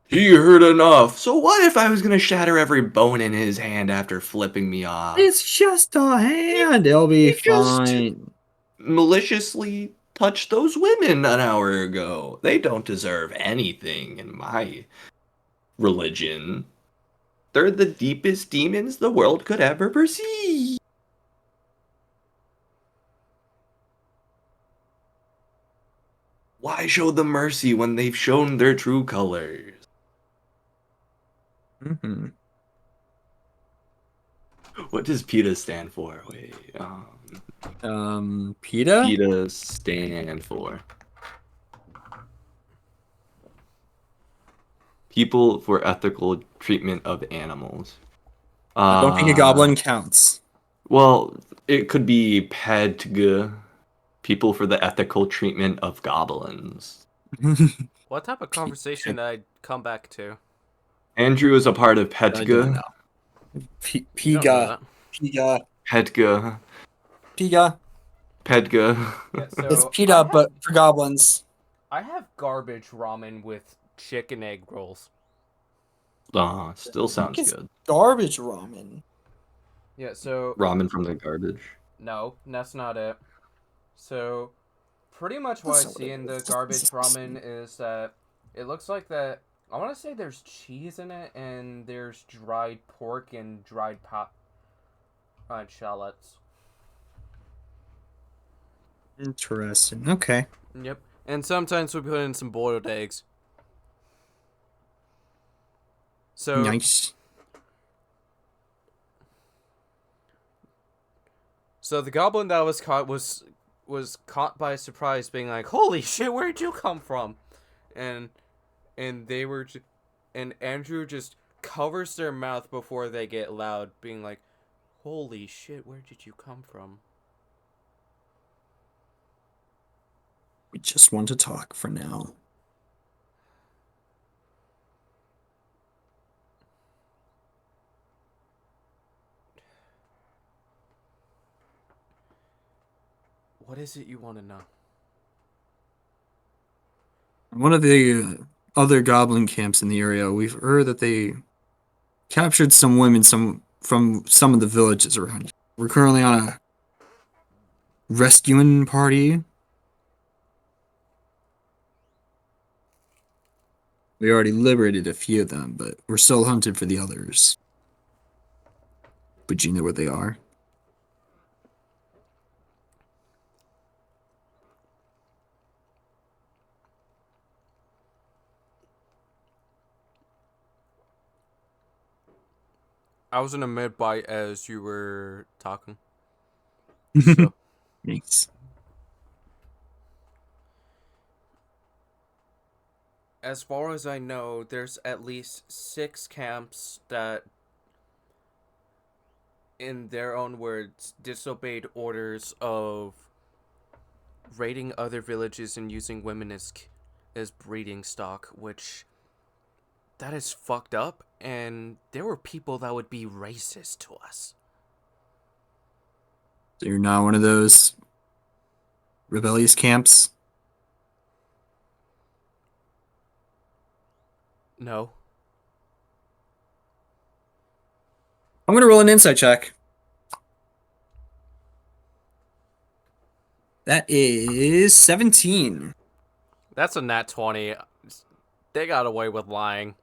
He hurt enough. So what if I was gonna shatter every bone in his hand after flipping me off? It's just a hand. It'll be He just fine. maliciously touched those women an hour ago. They don't deserve anything in my religion. They're the deepest demons the world could ever perceive. Why show them mercy when they've shown their true colors? Mm-hmm. What does PETA stand for? Wait, PETA? PETA stand for People for Ethical Treatment of Animals. I don't think a goblin counts. Well, it could be PETG, People for the Ethical Treatment of Goblins. What type of conversation did I come back to? Andrew is a part of I don't PETG. know. You don't know Piga. that. Piga. PETG. Piga. PETG. Yeah, so It's PETA, but for goblins. I have garbage ramen with chicken egg rolls. Still sounds It's good. garbage ramen. Yeah, so Ramen from the garbage. no, that's not it. So pretty much what I That's not see what in it the is. garbage ramen is that it looks like that I want to say there's cheese in it, and there's dried pork and dried shallots. Interesting. Okay. Yep. And sometimes we put in some boiled eggs. So Nice. So the goblin that was caught was caught by surprise, being like, "Holy shit, where'd you come from?" And they were, and Andrew just covers their mouth before they get loud, being like, "Holy shit, where did you come from?" We just want to talk for now. What is it you want to know? One of the other goblin camps in the area, we've heard that they captured some women from some of the villages around here. We're currently on a rescuing party. We already liberated a few of them, but we're still hunting for the others. But you know where they are? I was in a mid bite as you were talking. So Thanks. as far as I know, there's at least 6 camps that, in their own words, disobeyed orders of raiding other villages and using women as breeding stock, which that is fucked up, and there were people that would be racist to us. So you're not one of those rebellious camps? No. I'm gonna roll an insight check. That is 17. That's a nat 20. They got away with lying.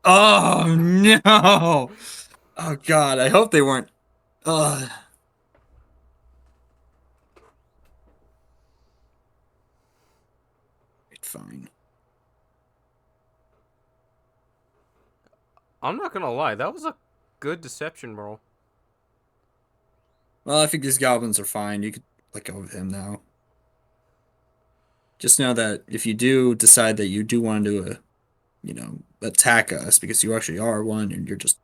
Oh no! Oh god, I hope they weren't. Ugh. Fine. I'm not gonna lie, that was a good deception roll. Well, I think these goblins are fine. You could let go of him now. Just know that if you do decide that you do want to, attack us because you actually are one and you're just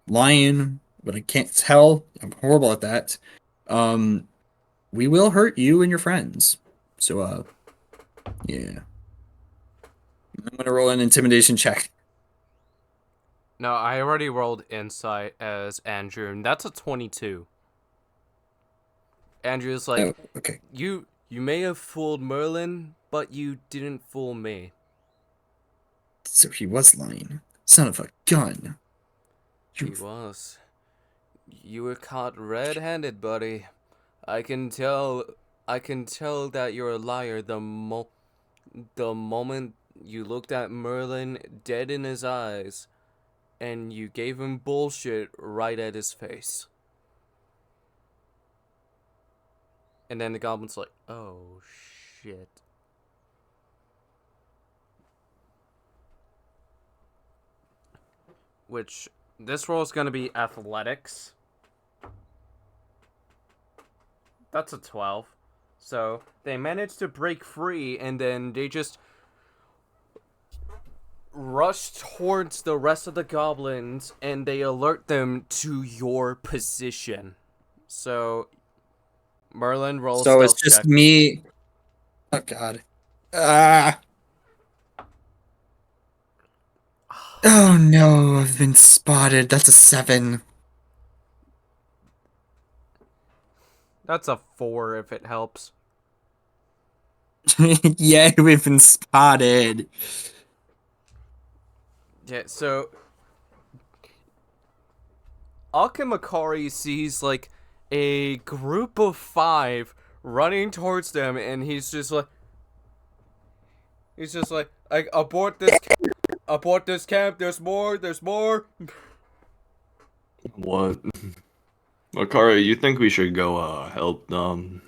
lying, but I can't tell. I'm horrible at that. We will hurt you and your friends. So, yeah. I'm gonna roll an intimidation check. No, I already rolled insight as Andrew, and that's a 22. Andrew's like, Oh, okay. you may have fooled Merlin, but you didn't fool me. So he was lying. Son of a gun. He was. You were caught red-handed, buddy. I can tell that you're a liar the moment you looked at Merlin dead in his eyes and you gave him bullshit right at his face. And then the goblin's like, "Oh shit." Which this roll is going to be athletics. That's a 12. So they managed to break free, and then they just rush towards the rest of the goblins, and they alert them to your position. So Merlin rolls So it's stealth just check. me. Oh god. Ah. Oh no, I've been spotted. That's a 7. That's a 4 if it helps. Yeah, we've been spotted. Yeah, so Akamakari sees like a group of 5 running towards them, and he's just like, abort this Abort this camp. There's more. There's more. What? Makara, you think we should go help them?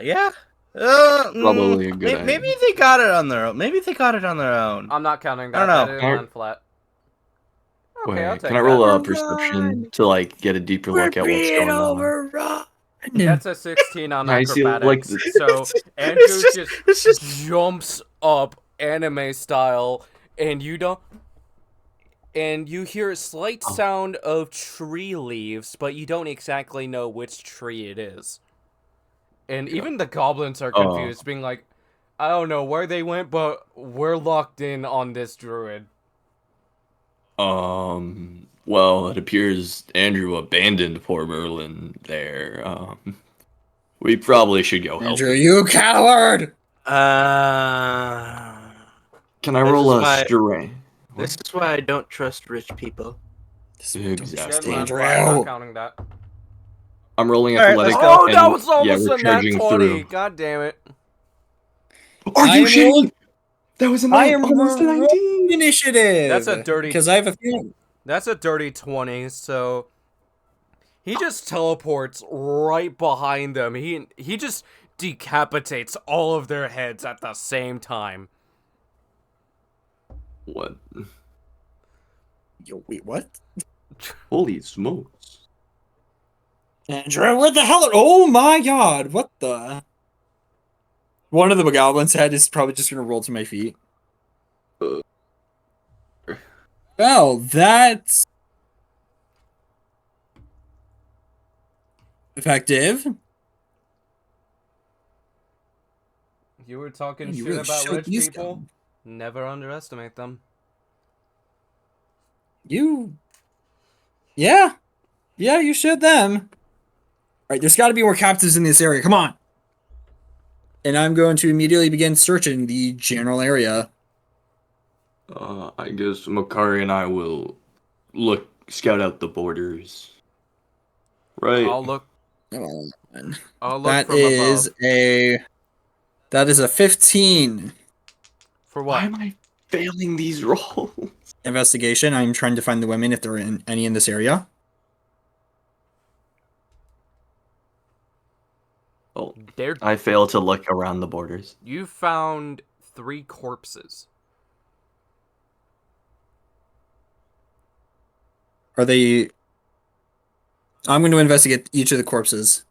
Yeah. Probably a good Maybe idea. they got it on their own. Maybe they got it on their own. I'm not counting I don't that. know. That didn't Can I- land flat. Okay, I'll Wait, take can I that. roll a Overrun! perception to like get a deeper look at what's going on? overrun. That's a 16 on I see, like, acrobatics. So Andrew it's just jumps up anime style, and you don't. And you hear a slight Oh. sound of tree leaves, but you don't exactly know which tree it is. And even the goblins are Oh. confused, being like, I don't know where they went, but we're locked in on this druid. Well, it appears Andrew abandoned poor Merlin there. We probably should go help Andrew, him. you coward! Can I This roll is a why- strength? This is why I don't trust rich people. Exactly. I'm Andrew. not counting that. I'm rolling Alright, athletics. let's go. Oh, and, that was almost yeah, we're a nat charging 20. through. God damn it. Are I you am shitting? rolling- That was a I 9, am almost a rolling 19. initiative. That's a dirty- Because I have a feeling. That's a dirty 20, so he just teleports right behind them. He just decapitates all of their heads at the same time. What? Yo, wait, what? Holy smokes! Andrew, where the hell? Oh my god, what the? One of the goblins' head is probably just gonna roll to my feet. Uh. Well, that's effective. You were talking You shit really about showed rich these people? guys. Never underestimate them. Yeah, you should them. All right, there's got to be more captives in this area. Come on. And I'm going to immediately begin searching the general area. I guess Makari and I will scout out the borders. Right. I'll look Come on. I'll look That from is above. that is a 15 For Why what? am I failing these rolls? investigation. I'm trying to find the women if there are any in this area. Oh, There I fail to look around the borders. you found 3 corpses. Are they? I'm going to investigate each of the corpses.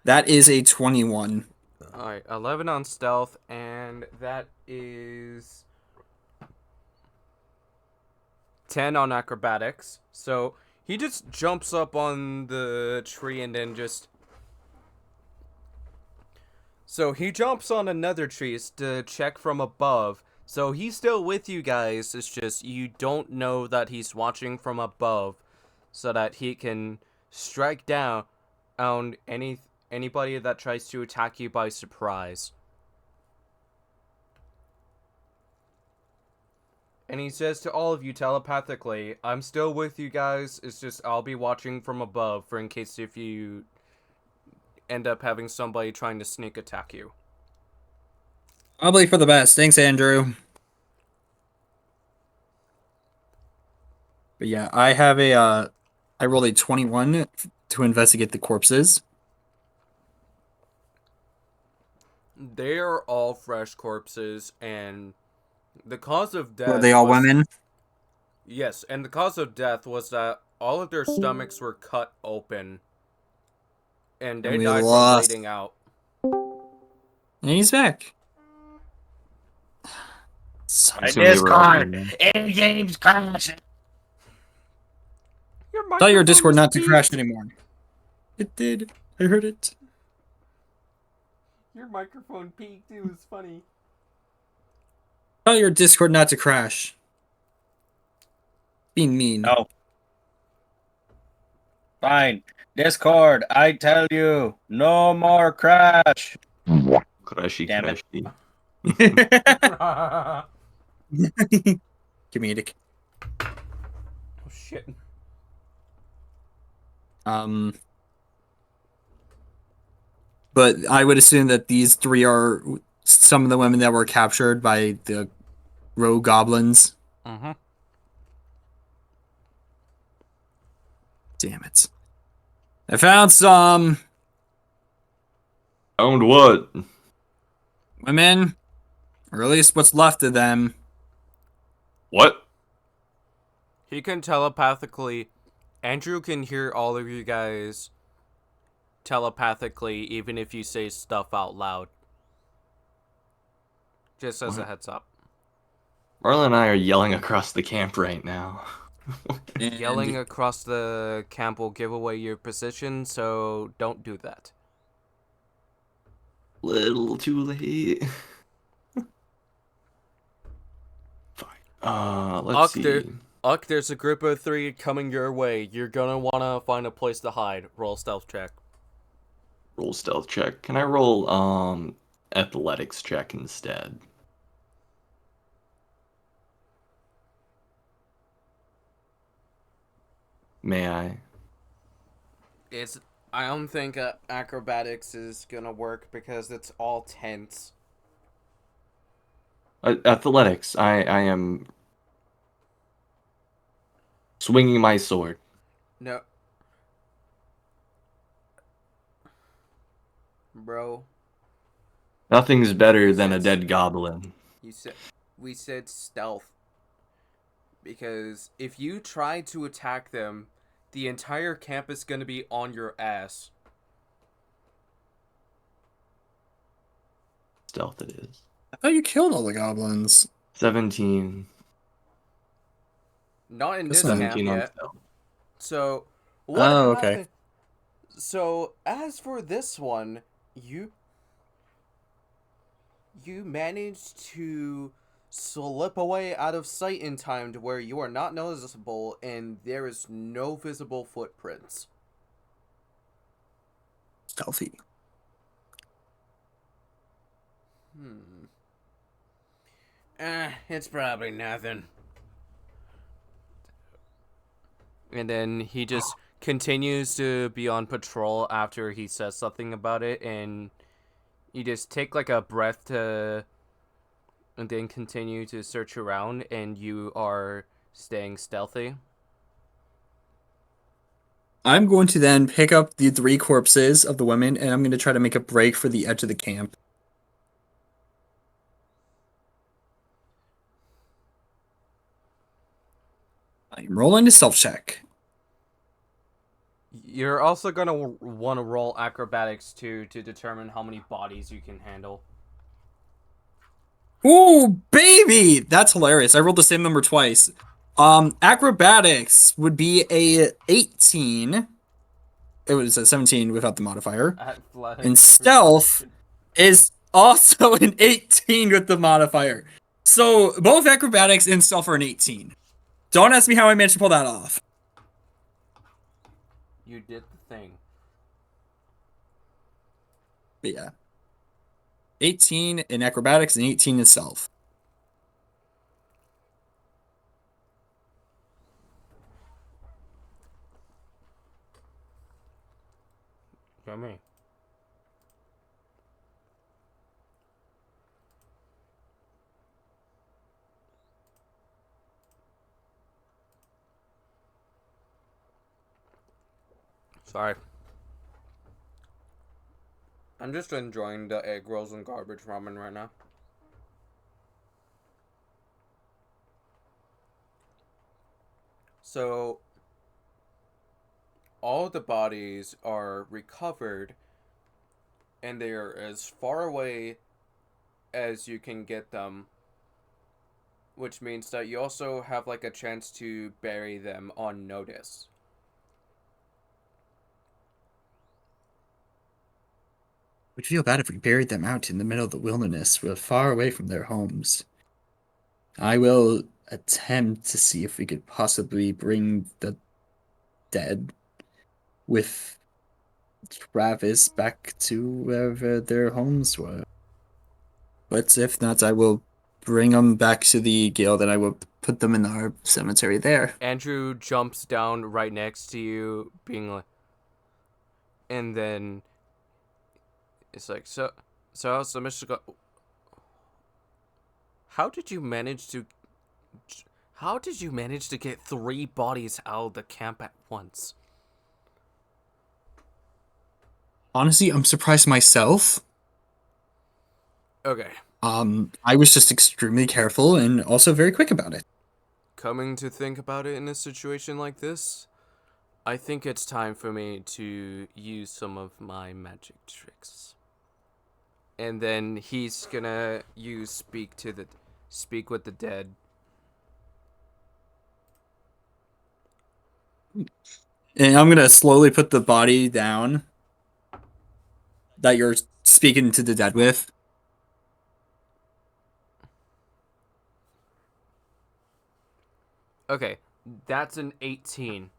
That is a 21. Alright, 11 on stealth, and that is 10 on acrobatics. So he just jumps up on the tree and then just... So he jumps on another tree to check from above. So he's still with you guys, it's just you don't know that he's watching from above. So that he can strike down on anybody that tries to attack you by surprise. And he says to all of you telepathically, I'm still with you guys, it's just I'll be watching from above for in case if you end up having somebody trying to sneak attack you. Probably for the best. Thanks, Andrew. But yeah, I have I rolled a 21 to investigate the corpses. They are all fresh corpses, and the cause of death Were they all was- women? Yes, and the cause of death was that all of their stomachs were cut open. And they And we died lost. from bleeding out. And he's back. I'm assuming they were all Discord. women. In-game's crashing. Tell your Discord not to crash anymore. It did. I heard it. Your microphone peaked, it was funny. Tell your Discord not to crash. Being mean. No. Fine. Discord, I tell you, no more crash. Crashy, Damn it. crashy. Comedic. Oh shit. but I would assume that these three are some of the women that were captured by the rogue goblins. Mm-hmm. Damn it. I found some Found what? women, or at least what's left of them. What? He can telepathically. Andrew can hear all of you guys telepathically, even if you say stuff out loud. Just as a What? heads up. Marla and I are yelling across the camp right now. Yelling And across the camp will give away your position, so don't do that. Little too late. Fine. Let's see. Uck, there's a group of 3 coming your way. You're gonna wanna find a place to hide. Roll a stealth check. Roll stealth check. Can I roll athletics check instead? May I? I don't think acrobatics is gonna work because it's all tense. Athletics. I am swinging my sword. No. Bro, Nothing's better than a dead goblin. you said we said stealth. Because if you try to attack them, the entire camp is gonna be on your ass. Stealth it is. I thought you killed all the goblins. 17. Not in That's this not- camp 17 on yet. stealth. So, what Oh, okay. happened? So, as for this one, you managed to slip away out of sight in time to where you are not noticeable and there is no visible footprints. Stealthy. It's probably nothing. And then he just continues to be on patrol after he says something about it, and you just take like a breath to, and then continue to search around, and you are staying stealthy. I'm going to then pick up the 3 corpses of the women, and I'm going to try to make a break for the edge of the camp. I'm rolling a stealth check. You're also gonna want to roll acrobatics too to determine how many bodies you can handle. Ooh, baby! That's hilarious. I rolled the same number twice. Acrobatics would be a 18. It was a 17 without the modifier. And stealth is also an 18 with the modifier. So both acrobatics and stealth are an 18. Don't ask me how I managed to pull that off. You did the thing. But yeah. 18 in acrobatics and 18 in stealth. Yummy. Sorry. I'm just enjoying the egg rolls and garbage ramen right now. So, all the bodies are recovered, and they are as far away as you can get them, which means that you also have like a chance to bury them on notice. We'd feel bad if we buried them out in the middle of the wilderness, far away from their homes. I will attempt to see if we could possibly bring the dead with Travis back to wherever their homes were. But if not, I will bring them back to the guild and I will put them in our cemetery there. Andrew jumps down right next to you, being like, and then It's like, so how's the mission go? How did you manage to? How did you manage to get 3 bodies out of the camp at once? Honestly, I'm surprised myself. Okay, I was just extremely careful and also very quick about it. coming to think about it in a situation like this, I think it's time for me to use some of my magic tricks. And then he's gonna use speak with the dead. And I'm gonna slowly put the body down that you're speaking to the dead with. Okay, that's an 18.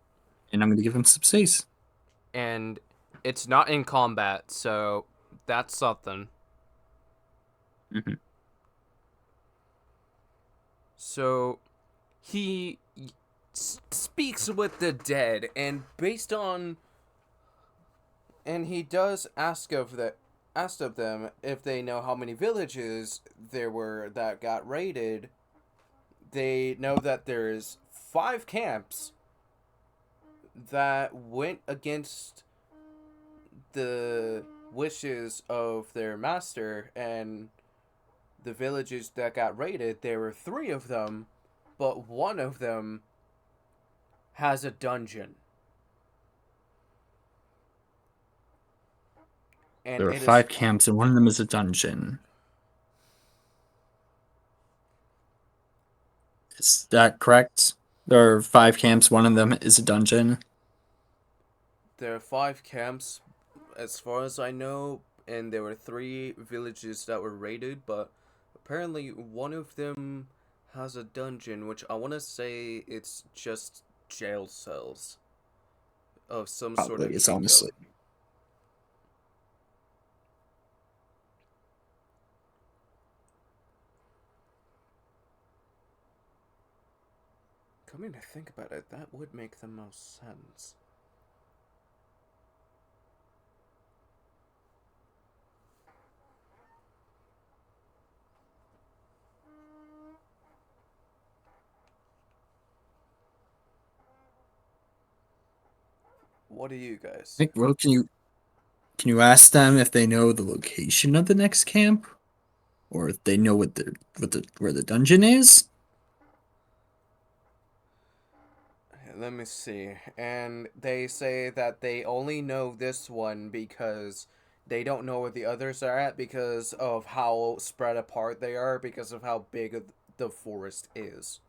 And I'm gonna give him some space. And it's not in combat, so that's something. Mhm. So he speaks with the dead, and he does ask of them if they know how many villages there were that got raided. They know that there's 5 camps that went against the wishes of their master, and the villages that got raided, there were 3 of them, but one of them has a dungeon. And There are it is 5 camps, and one of them is a dungeon. Is that correct? There are 5 camps, one of them is a dungeon. there are 5 camps as far as I know, and there were 3 villages that were raided, but apparently one of them has a dungeon, which I want to say it's just jail cells of some sort Probably of is ego. honestly. Coming to think about it, that would make the most sense. What do you guys? Nick, well, can you ask them if they know the location of the next camp, or if they know where the dungeon is? Let me see. And they say that they only know this one because they don't know where the others are at because of how spread apart they are, because of how big the forest is.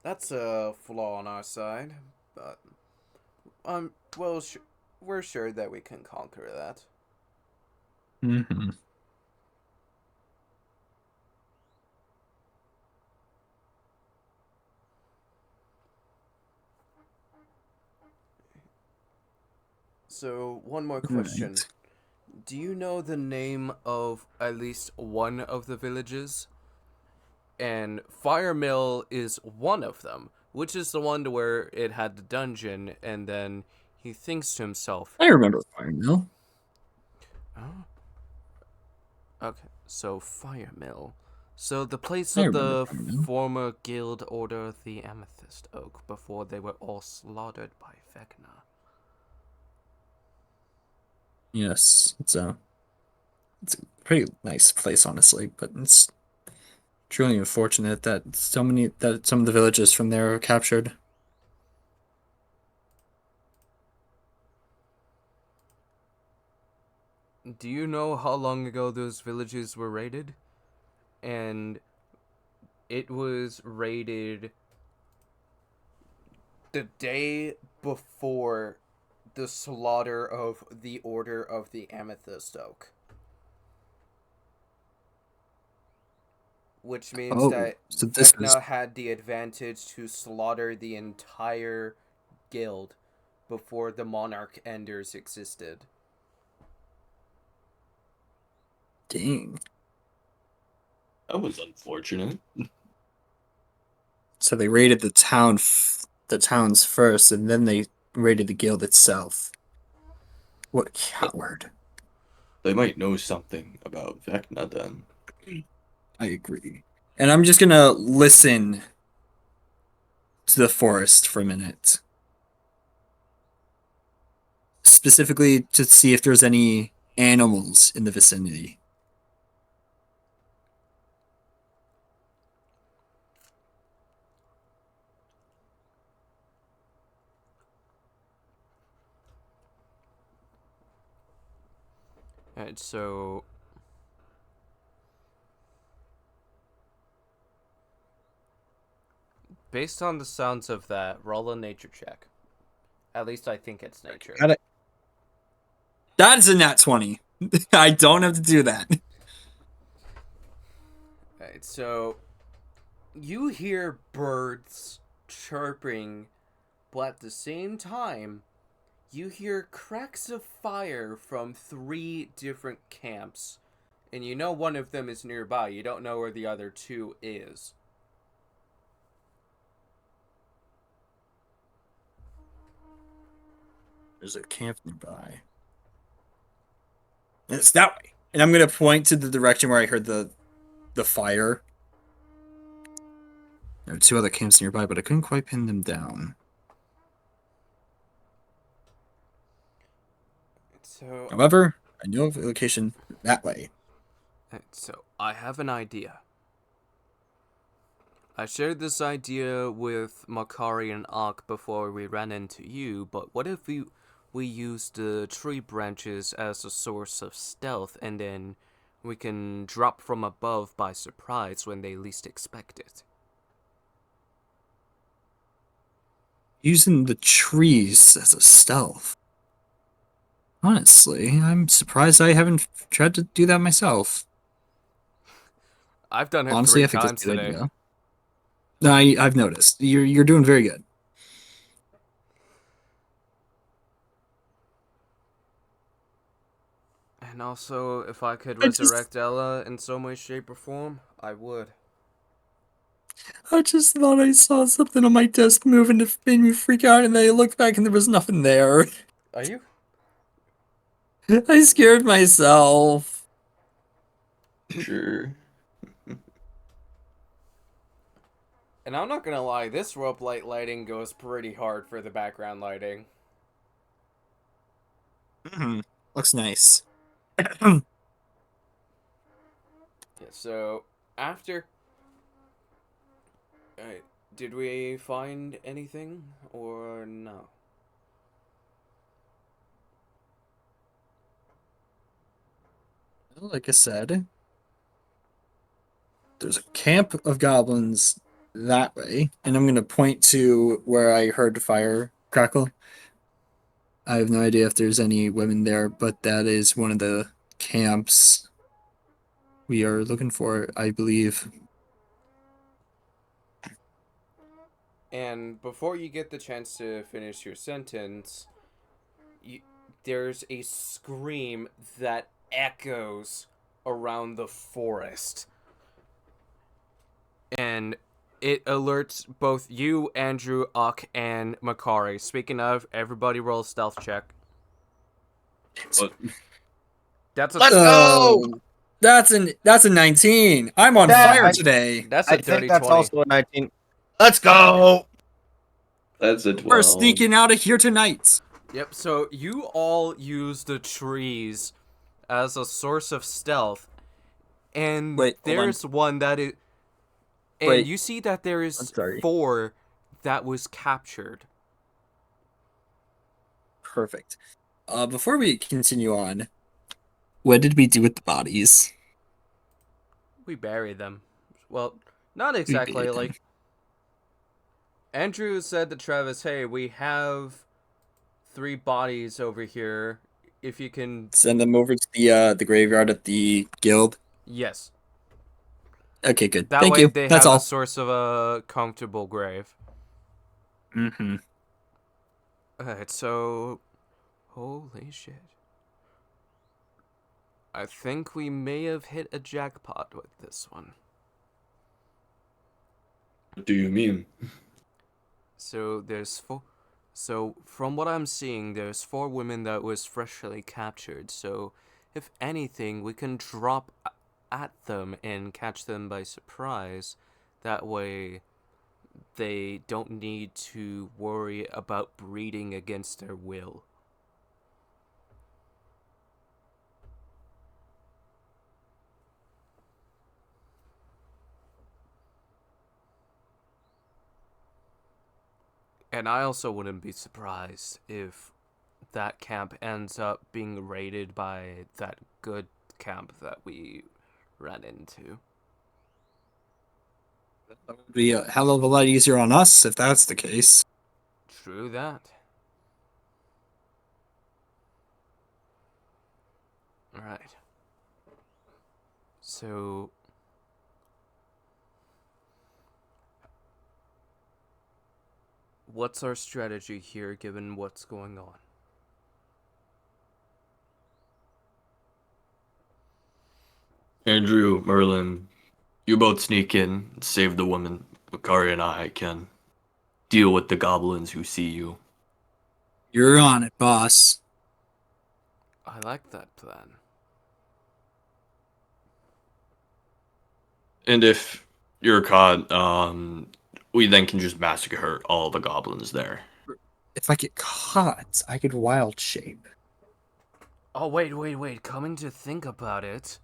That's a flaw on our side, but well, we're sure that we can conquer that. Mm-hmm. So, one more question. Right. Do you know the name of at least one of the villages? And Fire Mill is one of them, which is the one to where it had the dungeon, and then he thinks to himself, I remember Fire Mill. oh, okay, so Fire Mill. So the place I of remember the Fire Mill. former guild order of the Amethyst Oak before they were all slaughtered by Vecna. Yes, it's a pretty nice place, honestly, but it's truly unfortunate that some of the villages from there are captured. Do you know how long ago those villages were raided? And it was raided the day before the slaughter of the Order of the Amethyst Oak. Which means Oh, that so this was Vecna had the advantage to slaughter the entire guild before the Monarch Enders existed. dang. That was unfortunate. So they raided the towns first, and then they raided the guild itself. What a coward. They might know something about Vecna then. I agree. And I'm just gonna listen to the forest for a minute. Specifically to see if there's any animals in the vicinity. Alright, so based on the sounds of that, roll a nature check. At least I think it's nature. Got it. That's a nat 20. I don't have to do that. Alright, so you hear birds chirping, but at the same time, you hear cracks of fire from 3 different camps. And you know one of them is nearby. You don't know where the other 2 is. There's a camp nearby. It's that way. And I'm gonna point to the direction where I heard the fire. There are 2 other camps nearby, but I couldn't quite pin them down. So, However, I know of a location that way. so I have an idea. I shared this idea with Makari and Ak before we ran into you, but what if we use the tree branches as a source of stealth, and then we can drop from above by surprise when they least expect it? Using the trees as a stealth. Honestly, I'm surprised I haven't tried to do that myself. I've done it Honestly, 3 I think times that's a good today. idea. No, I've noticed. You're doing very good. And also, if I could I just- resurrect Ella in some way, shape, or form, I would. I just thought I saw something on my desk move and it made me freak out, and then I looked back and there was nothing there. Are you? I scared myself. Sure. And I'm not gonna lie, this rope lighting goes pretty hard for the background lighting. Looks nice. Yeah, so, after... Alright, did we find anything, or no? Like I said, there's a camp of goblins that way, and I'm gonna point to where I heard the fire crackle. I have no idea if there's any women there, but that is one of the camps we are looking for, I believe. And before you get the chance to finish your sentence, there's a scream that echoes around the forest. And it alerts both you, Andrew, Uck, and Makari. Speaking of, everybody roll a stealth check. But That's a Let's go! That's a 19. I'm on Yeah, fire today. that's I a dirty think that's 20. also a 19. Let's go! that's a We're 12. sneaking out of here tonight. Yep, so you all use the trees as a source of stealth. And Wait, hold on. there's one that is... And Wait. you see that there I'm is sorry. 4 that was captured. Perfect. Before we continue on, what did we do with the bodies? We buried them. Well, not exactly. buried them. Like, Andrew said to Travis, hey, we have 3 bodies over here. If you can... Send them over to the graveyard at the guild. Yes. Okay, good. That Thank way you. they That's have all. a source of a comfortable grave. Mm-hmm. Alright, so... Holy shit. I think we may have hit a jackpot with this one. What do you mean? So there's So, from what I'm seeing, there's 4 women that was freshly captured. So, if anything, we can drop at them and catch them by surprise. That way, they don't need to worry about breeding against their will. And I also wouldn't be surprised if that camp ends up being raided by that good camp that we ran into. That would be a hell of a lot easier on us if that's the case. True that. Alright. So, what's our strategy here given what's going on? Andrew, Merlin, you both sneak in, save the woman. Makari and I can deal with the goblins who see you. You're on it, boss. I like that plan. And if you're caught, we then can just massacre all the goblins there. If I get caught, I could wild shape. Oh, wait. Coming to think about it,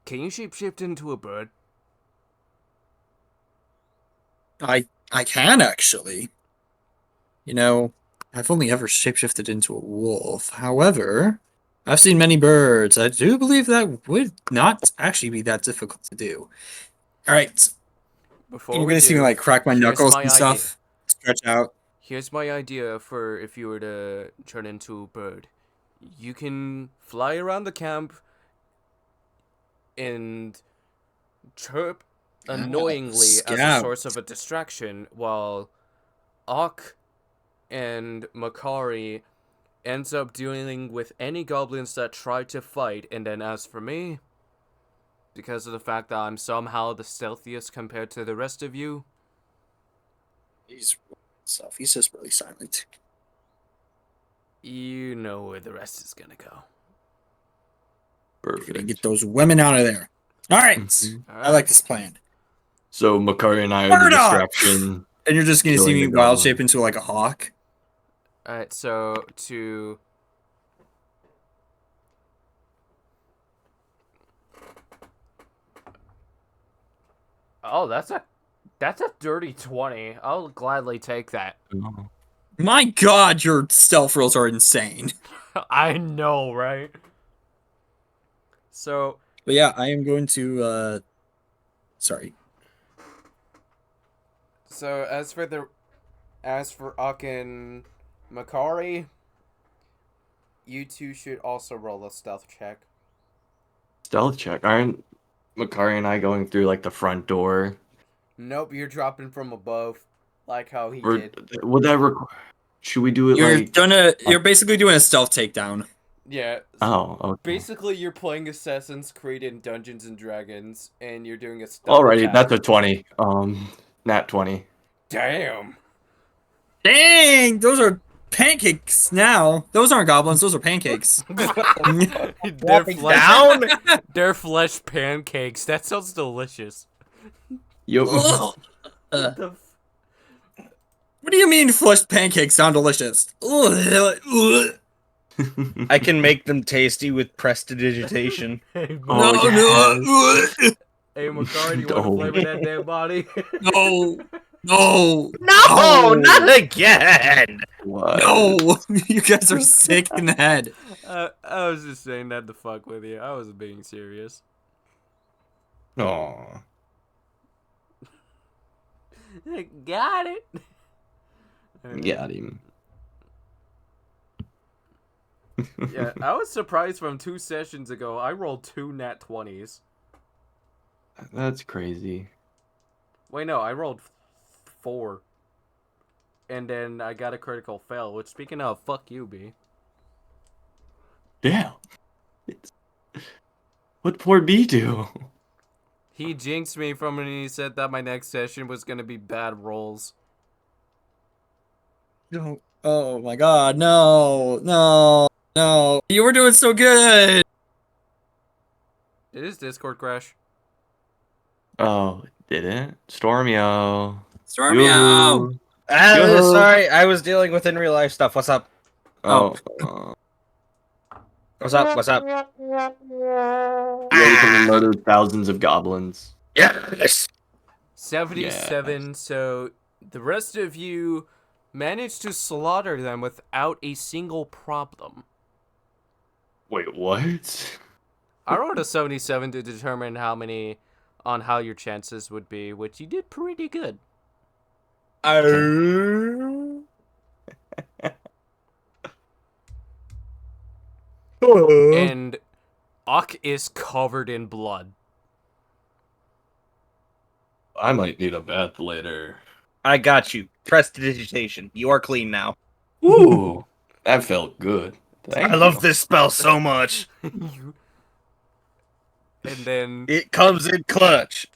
can you shapeshift into a bird? I can actually. You know, I've only ever shapeshifted into a wolf. However, I've seen many birds. I do believe that would not actually be that difficult to do. All right, Before you're we gonna see me do, like crack my here's knuckles my and idea. stuff, stretch out. Here's my idea for if you were to turn into a bird. You can fly around the camp and chirp annoyingly as a Scout. source of a distraction, while Ak and Makari ends up dealing with any goblins that try to fight, and then as for me, because of the fact that I'm somehow the stealthiest compared to the rest of you, He's just really silent. you know where the rest is gonna go. You're gonna Perfect. get those women out of there. All right, Mhm. I like this plan. So Makari and I are the Murdoch! distraction. And you're just gonna see Killing me the wild goblin. shape into like a hawk. Alright, so to... Oh, that's a dirty 20. I'll gladly take that. Oh. My God, your stealth rolls are insane. I know, right? So, But yeah, I am going to. Sorry. as for Uck and Makari, you two should also roll a stealth check. Stealth check. Aren't Makari and I going through like the front door? Nope, you're dropping from above, like how he Or did. would that require? Should we do it like? You're basically doing a stealth takedown. Yeah. Oh, okay. Basically, you're playing Assassin's Creed in Dungeons and Dragons, and you're doing a stealth Alrighty, attack. that's a 20. Nat 20. Damn. Dang, those are pancakes now. Those aren't goblins, those are pancakes. Down? They're flesh pancakes. That sounds delicious. Yup. Ugh. What the What do you mean flushed pancakes sound delicious? Ugh. I can make them tasty with prestidigitation. Hey, Oh, hey, Makari, do you want to No. flavor that dead body? No. No, No. not again! What? No. You guys are sick in the head. I was just saying that to fuck with you. I was being serious. Aw. Got it. Got him. Yeah, I was surprised from 2 sessions ago. I rolled 2 nat 20s. That's crazy. Wait, no, I rolled 4. And then I got a critical fail, which, speaking of, fuck you, B. Damn. What'd poor B do? He jinxed me from when he said that my next session was gonna be bad rolls. No. Oh my god, no, no, no. You were doing so good. It is Discord crash. Oh, did it? Stormio. Stormio! Yoo-hoo. Yo. Sorry, I was dealing with in real life stuff. What's up? Oh, What's up? What's up? ready to murder thousands of goblins. Yes. 77. So the rest of you managed to slaughter them without a single problem. Wait, what? I rolled a 77 to determine how your chances would be, which you did pretty good. And Uck is covered in blood. I might need a bath later. I got you. Prestidigitation. You are clean now. Ooh, that felt good. Thank I love you. this spell so much. And then It comes in clutch.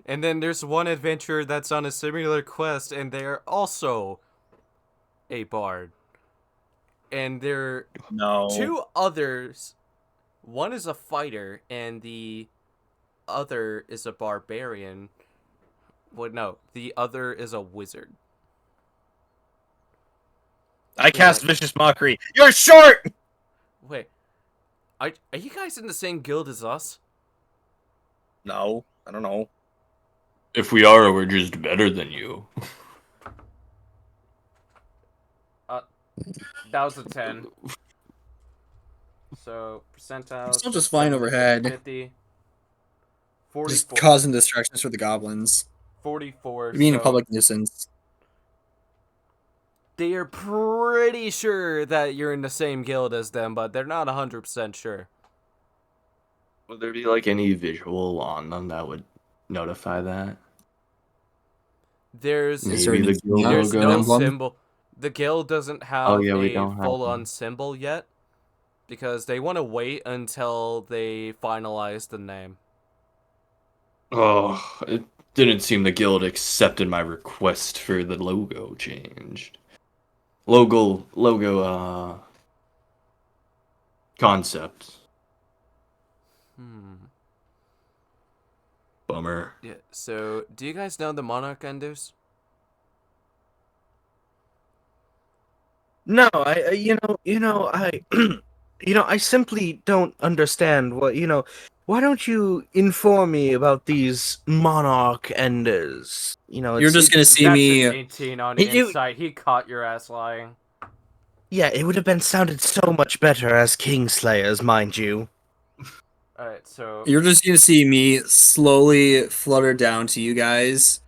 there's one adventurer that's on a similar quest, and they're also a bard. And there No. are 2 others. One is a fighter, and the other is a barbarian. Well, no, the other is a wizard. I cast Vicious Mockery. You're short! Wait, are you guys in the same guild as us? No, I don't know. If we are, we're just better than you. That was a 10. So, percentiles. Still just flying 70, overhead. 50. 44. Just causing distractions for the goblins. 44. Being a so public nuisance. they are pretty sure that you're in the same guild as them, but they're not 100% sure. Would there be like any visual on them that would notify that? There's Is there Maybe any the guild there's logo? no emblem? symbol. The guild doesn't have Oh, yeah, we a don't have full-on one. symbol yet because they want to wait until they finalize the name. Oh, it didn't seem the guild accepted my request for the logo changed. Logo, concept. Bummer. Yeah. So, do you guys know the Monarch Enders? No, I simply don't understand why don't you inform me about these monarch enders? You're just gonna see That's me. an 18 on You- insight. He caught your ass lying. Yeah, it would have been sounded so much better as Kingslayers, mind you. Alright, so You're just gonna see me slowly flutter down to you guys.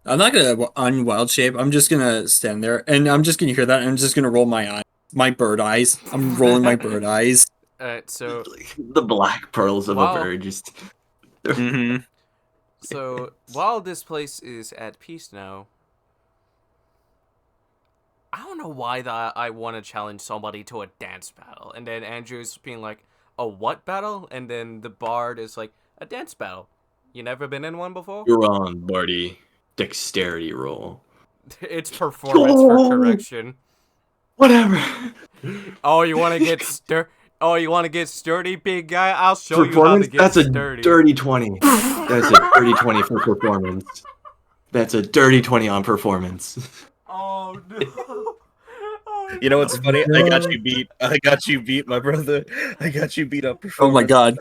I'm not gonna unwild shape. I'm just gonna stand there, and I'm just gonna hear that. And I'm just gonna roll my bird eyes. I'm rolling my bird eyes. alright, so The black pearls of Wow. a bird just. Mm-hmm. so while this place is at peace now, I don't know why I want to challenge somebody to a dance battle, and then Andrew's being like, "A what battle?" And then the bard is like, "A dance battle. You never been in one before?" You're wrong, Barty. Dexterity roll. It's performance for correction. Whatever. Oh, you want to get sturdy, big guy? I'll show you how to Performance? get That's a sturdy. dirty 20. That's a dirty 20 for performance. That's a dirty 20 on performance. Oh no. Oh, You know what's no. funny? I got you beat. I got you beat, my brother. I got you beat up. Oh my god.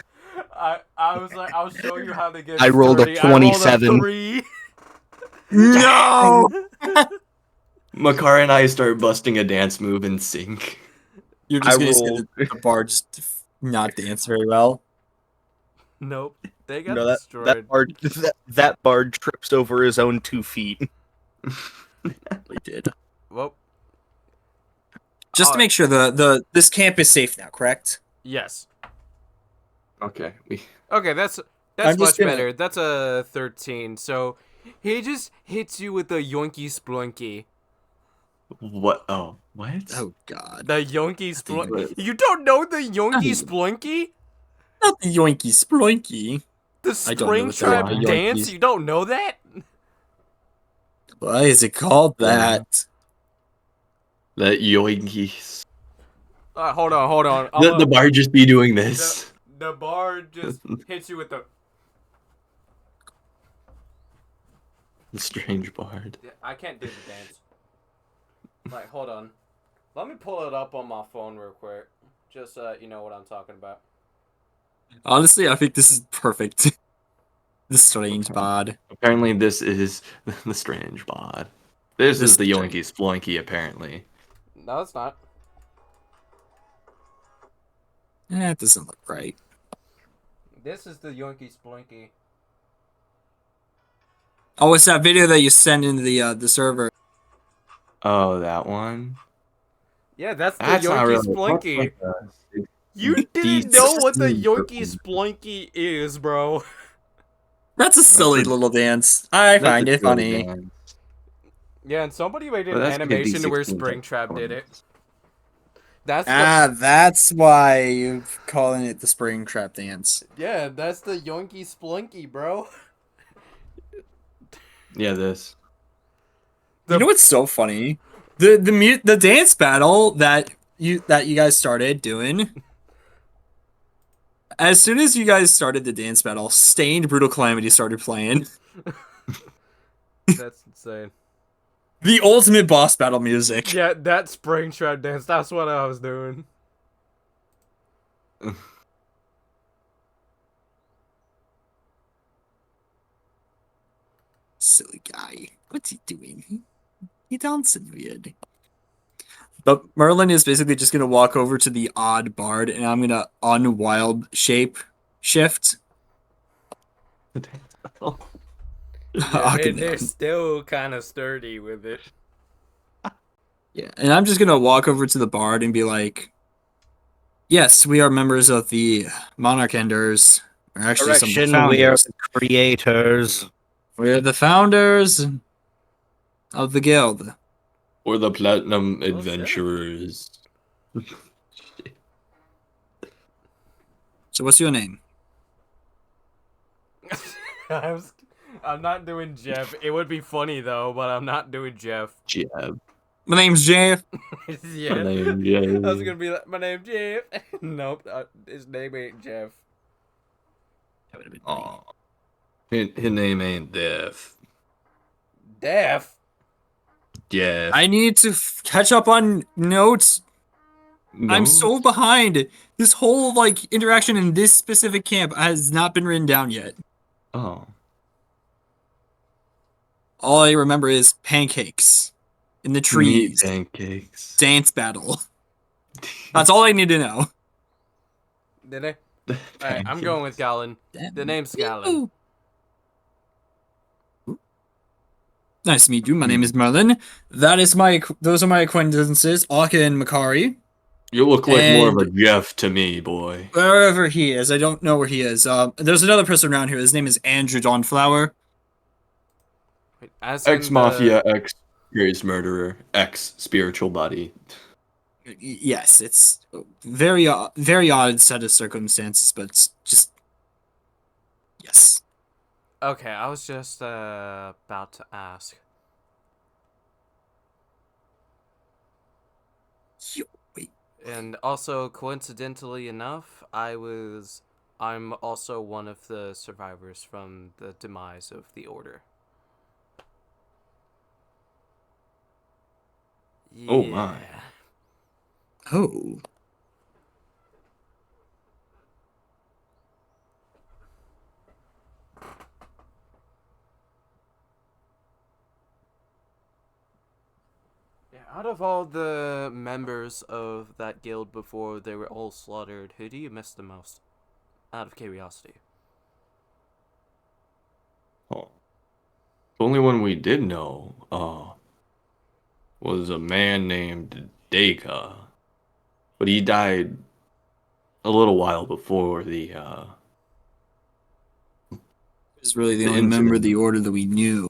I was like, I'll show you how to get I rolled a sturdy. I rolled 27. 3. No. Makar and I start busting a dance move in sync. You're just I gonna see rolled. the bard just not dance very well. Nope. They got No, destroyed. that bard trips over his own 2 feet. They did. Well, Just to make sure this camp is safe now, correct? yes. Okay. Okay, that's I'm much just gonna- better. That's a 13. So he just hits you with the yoinky splunky. What? Oh, what? Oh god. The yoinky What? splunky. You don't know the yoinky splunky? Not the yoinky sploinky. The I don't know string what they are, trap the dance? Yoinkies. You don't know that? Why is it called that? That yoinkies. Hold on. The bar just be doing this. The bar just hits you with the. The strange bard. I can't do the dance. Like, hold on. Let me pull it up on my phone real quick. Just so you know what I'm talking about. Honestly, I think this is perfect. The strange bod. Apparently, this is the strange bard. This The is the strange- yoinky sploinky, apparently. No, it's not. It doesn't look right. This is the Yoinky Splinky. Oh, it's that video that you send into the server. Oh, that one? Yeah, that's the That's not Yoinky really. Splinky. That's like You didn't decent know what the scene Yoinky for- Splinky is, bro. That's a silly a- little dance. I that's find a it good funny. dance. Yeah, and somebody made But an that's like a animation where D16 Springtrap did it. performance. That's That's why you're calling it the spring trap dance. yeah, that's the Yoinky Splinky, bro. Yeah, this. You know what's so funny? The dance battle that you guys started doing. As soon as you guys started the dance battle, Stained Brutal Calamity started playing. That's insane. The ultimate boss battle music. Yeah, that Springtrap dance, that's what I was doing. Silly guy. What's he doing? He dancing weird. But Merlin is basically just gonna walk over to the odd bard, and I'm gonna unwild shape shift. The dance battle. And they're still kind of sturdy with it. Yeah, and I'm just gonna walk over to the bard and be like, "Yes, we are members of the Monarch Enders. We're actually some of the Correction, we are founders. the creators. We're the founders of the guild." Or the Platinum shit. Adventurers. So, what's your name? I'm not doing Jeff. It would be funny though, but I'm not doing Jeff. Jeb. My name's Jeff. Yeah. My name I was Jeb. gonna be like, my name's Jeff. Nope, his name ain't Jeff. That would have been Aw. His name ain't Def. Deaf. Jeff. I need to catch up on notes. I'm No? so behind. This whole like interaction in this specific camp has not been written down yet. Oh. All I remember is pancakes in the Meat trees, pancakes. dance battle. That's all I need to know. Did I? Alright, I'm going with Galen. The name's Galen. Ooh. Nice to meet you. My name is Merlin. Those are my acquaintances, Aka and Makari. You look like more of a And- Jeff to me, boy. Wherever he is, I don't know where he is. There's another person around here. His name is Andrew Dawnflower. Wait, as in Ex mafia, ex serious murderer, ex spiritual body. Yes, it's very very odd set of circumstances, but it's just yes. Okay, I was just about to ask. Wait, And also, coincidentally enough, I'm also one of the survivors from the demise of the Order. Oh, my. Yeah. oh, Yeah, out of all the members of that guild before they were all slaughtered, who do you miss the most? Out of curiosity. Oh. The only one we did know, was a man named Deka. But he died a little while before the, he's really the The only member of incident. the order that we knew.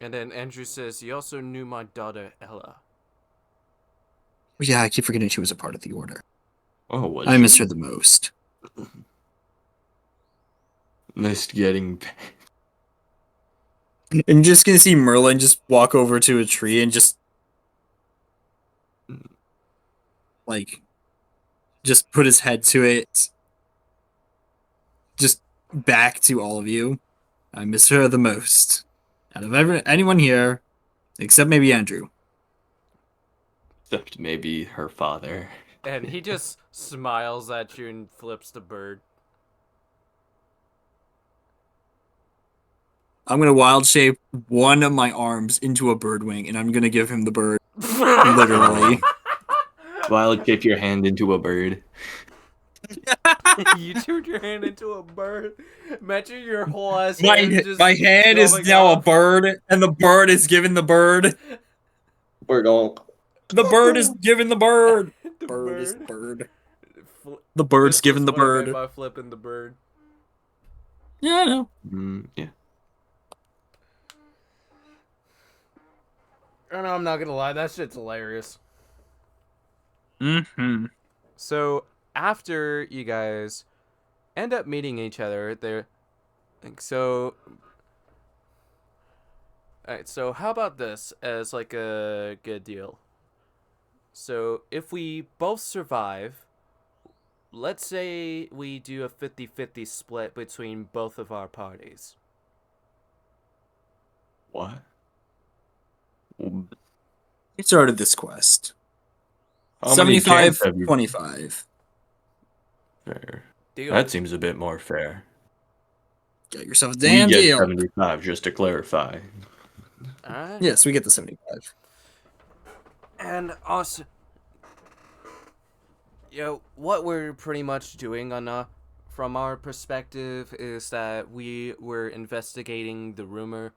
And then Andrew says, he also knew my daughter, Ella. Yeah, I keep forgetting she was a part of the order. oh, was I miss she? her the most. Missed getting And you're just gonna see Merlin just walk over to a tree and just like just put his head to it. Just back to all of you. I miss her the most. Out of anyone here, except maybe Andrew. Except maybe her father. And he just smiles at you and flips the bird. I'm gonna wild shape one of my arms into a bird wing, and I'm gonna give him the bird. Literally. Wild shape your hand into a bird. You turned your hand into a bird. Imagine your whole ass My hand just hand is going now a off. bird, and the bird is given the bird. Bird on. The bird is given the bird. The Bird is bird. bird. Fl- The bird's this given is the what I meant bird. by flipping the bird. Yeah, I know. Yeah. I know, I'm not gonna lie, that shit's hilarious. Mm-hmm. So after you guys end up meeting each other, so. Alright, so how about this as like a good deal? So if we both survive, let's say we do a 50-50 split between both of our parties. What? We started this quest. How many 75, camps have you? 25. Fair. Deal. That seems a bit more fair. Get yourself a We damn get deal. 75, just to clarify. Alright. Yes, we get the 75. And also, what we're pretty much doing from our perspective is that we were investigating the rumor.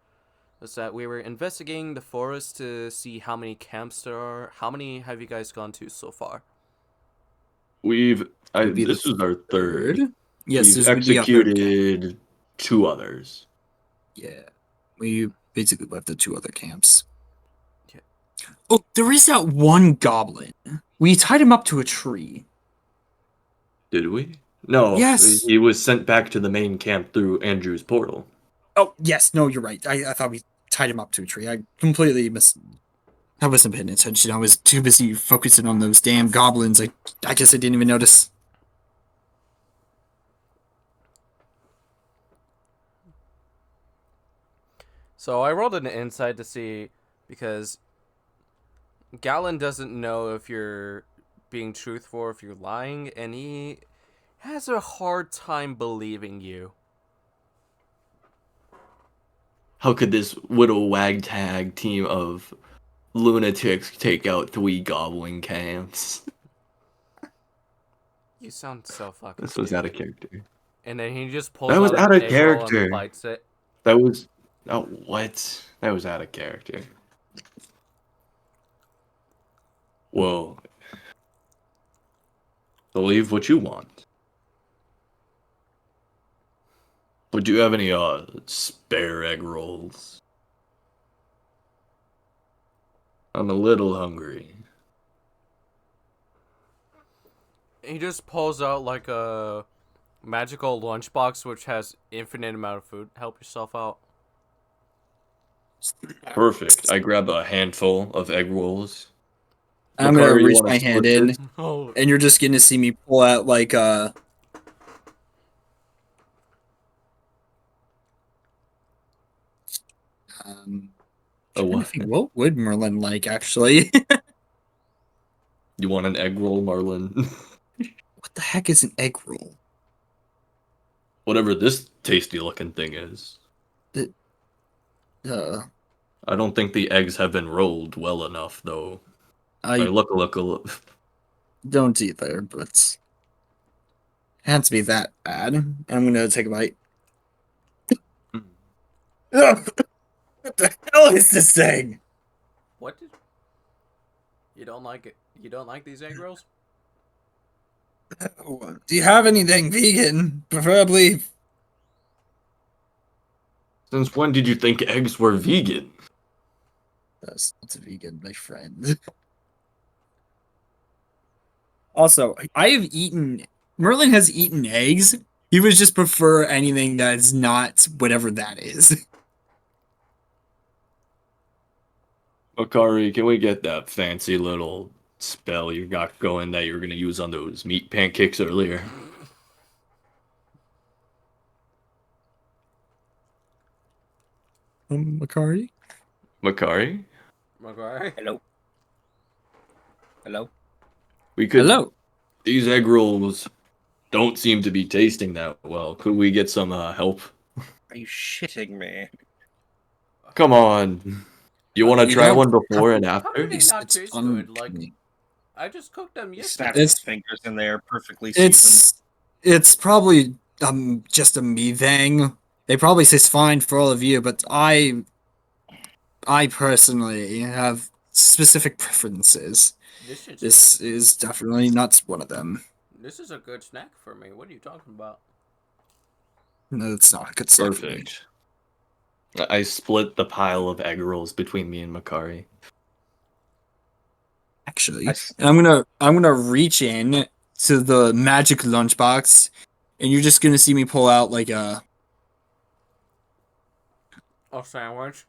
Is that we were investigating the forest to see how many camps there are. How many have you guys gone to so far? We've. Would be This the is our third. Yes, We've this would be our third camp. executed 2 others. Yeah. We basically left the 2 other camps. Yeah. Oh, there is that one goblin. We tied him up to a tree. Did we? No. Yes. He was sent back to the main camp through Andrew's portal. Oh, yes. No, you're right. I thought we tied him up to a tree. I completely missed. I wasn't paying attention. I was too busy focusing on those damn goblins. I guess I didn't even notice. So I rolled an insight to see, because Galen doesn't know if you're being truthful or if you're lying, and he has a hard time believing you. How could this little wagtag team of lunatics take out 3 goblin camps? You sound so fucking This was out of stupid. character. And then he just pulls That was out out an of egg roll character. and bites it. That was. Oh, what? That was out of character. Whoa. Believe what you want. Would you have any spare egg rolls? I'm a little hungry. He just pulls out like a magical lunchbox which has infinite amount of food. Help yourself out. Perfect. I grab a handful of egg rolls. I'm gonna Makari, you reach wanna my split hand in, this? Oh, and you're just gonna see me pull out like trying to what? think, what would Merlin like actually? You want an egg roll, Marlin? What the heck is an egg roll? Whatever this tasty looking thing is. Uh, I don't think the eggs have been rolled well enough, though. I Look. don't either, but can't be that bad. I'm gonna take a bite. Ugh! What the hell is this thing? what did... You don't like it? You don't like these egg rolls? Do you have anything vegan, preferably? Since when did you think eggs were vegan? That's not a vegan, my friend. Also, I have eaten. Merlin has eaten eggs. He would just prefer anything that's not whatever that is. Makari, can we get that fancy little spell you got going that you were gonna use on those meat pancakes earlier? Makari? Makari? Okay. Hello. Hello. We could. Hello. These egg rolls don't seem to be tasting that well. Could we get some help? Are you shitting me? Come on. You want to You try don't one before and How do after? they not taste good? Like, uncoming. I just cooked them He yesterday. snaps his fingers and they are perfectly seasoned. It's probably just a me thing. They probably taste fine for all of you, but I personally have specific preferences. This is definitely not one of them. This is a good snack for me. What are you talking about? No, it's not a good snack for me. Perfect. I split the pile of egg rolls between me and Makari. Actually, I and I'm gonna reach in to the magic lunchbox, and you're just gonna see me pull out like a A sandwich.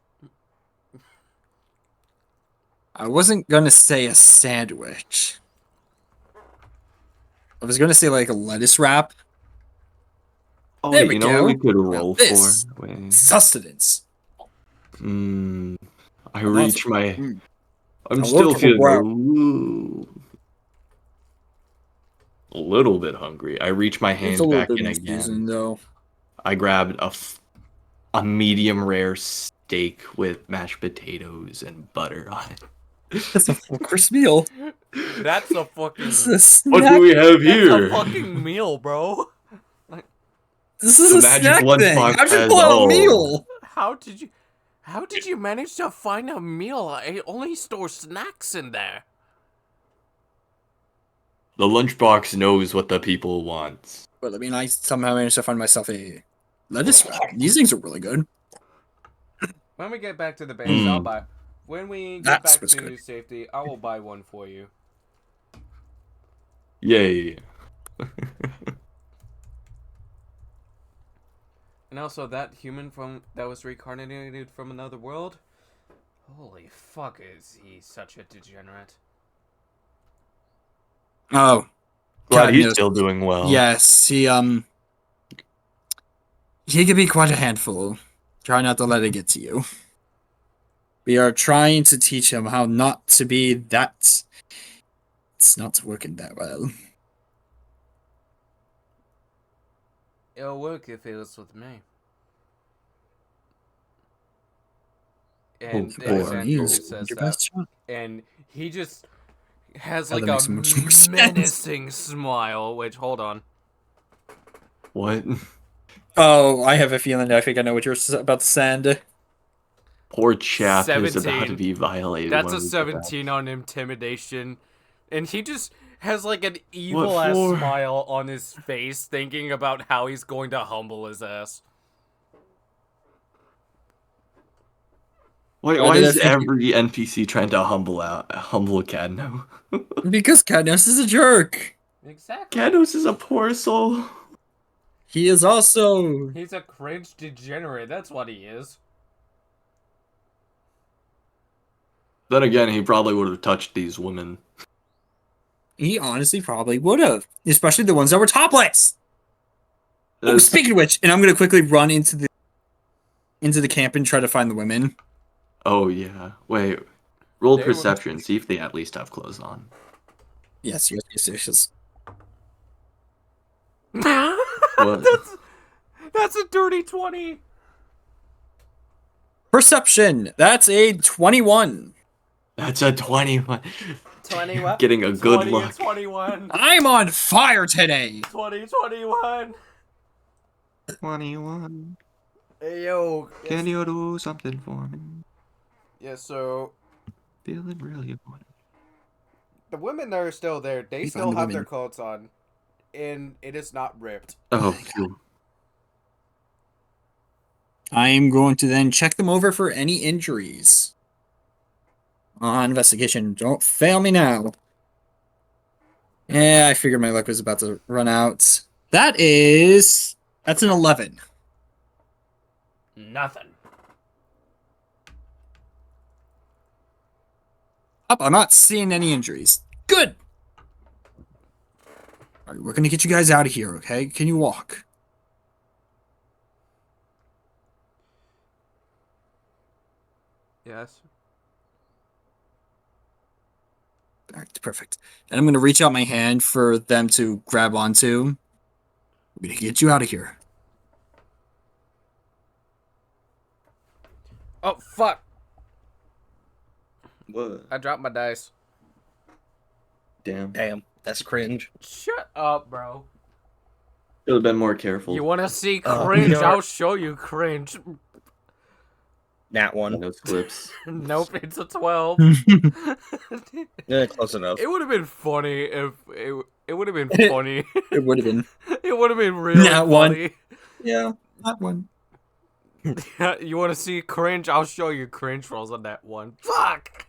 I wasn't gonna say a sandwich. I was gonna say like a lettuce wrap. Oh, There wait, we you know what we go. could Now roll for? this Wait. sustenance. I I'm reach also- my. mm. I'm I still love to feeling grab. a little bit hungry. I reach my It's hands a little back bit in in again. season though. I grabbed a medium rare steak with mashed potatoes and butter on it. That's a full course meal. That's a fucking. This is a What do snack. we have That's here? a fucking meal, bro. This is The a magic snack thing. lunchbox How'd you has pull out a all. meal? How did you? How did you manage to find a meal? I only store snacks in there. The lunchbox knows what the people want. But I mean, I somehow managed to find myself a lettuce wrap. These things are really good. When we get back to the base, I'll Mm. buy. When we get That's back what's to good. safety, I will buy one for you. Yay. And also, that human that was reincarnated from another world. Holy fuck, is he such a degenerate? Oh, Glad God he's knows. still doing well. Yes, he can be quite a handful. Try not to let it get to you. We are trying to teach him how not to be that. It's not working that well. It'll work if it was with me. And Oh, boy. Alexander just says Your that. best shot. And he just has Oh, like that a makes so much more sense. menacing smile, which, hold on. What? Oh, I have a feeling. I think I know what you're about to send. Poor chap is about 17. to be violated. That's when a we get back. 17 on intimidation. And he just has like an What evil ass for? smile on his face, thinking about how he's going to humble his ass. Why Why did I is think every NPC trying to humble Cadno? Because Cadnos is a jerk. Exactly. Cadnos is a poor soul. He is also. He's a cringe degenerate, that's what he is. Then again, he probably would have touched these women. He honestly probably would have, especially the ones that were topless. Oh, That's- speaking of which, and I'm gonna quickly run into the camp and try to find the women. Oh yeah. Wait. Roll They were- perception. See if they at least have clothes on. Yes. What? That's a dirty 20. Perception. That's a 21. That's a 21. 20 what? Getting a good 20 luck. 21. I'm on fire today. 2021. 21. Hey, yo. Can you do something for me? Yeah, so Feeling really good. the women that are still there, they We still found the have their women. clothes on. And it is not ripped. Oh, phew. I am going to then check them over for any injuries. On investigation. Don't fail me now. Yeah, I figured my luck was about to run out. That's an 11. Nothing. I'm not seeing any injuries. Good. All right, we're gonna get you guys out of here, okay? Can you walk? Yes. All right, perfect. And I'm gonna reach out my hand for them to grab onto. We're gonna get you out of here. Oh fuck! What? I dropped my dice. Damn. Damn, that's cringe. Shut up, bro. Should have been more careful. You want to see Oh, cringe? no. I'll show you cringe. Nat one. No slips. Nope, it's a 12. Yeah, close enough. It would have been funny if it would have been funny. It would have been. It would have been really Nat one. funny. Yeah, that one. You want to see cringe? I'll show you cringe rolls on that one. Fuck.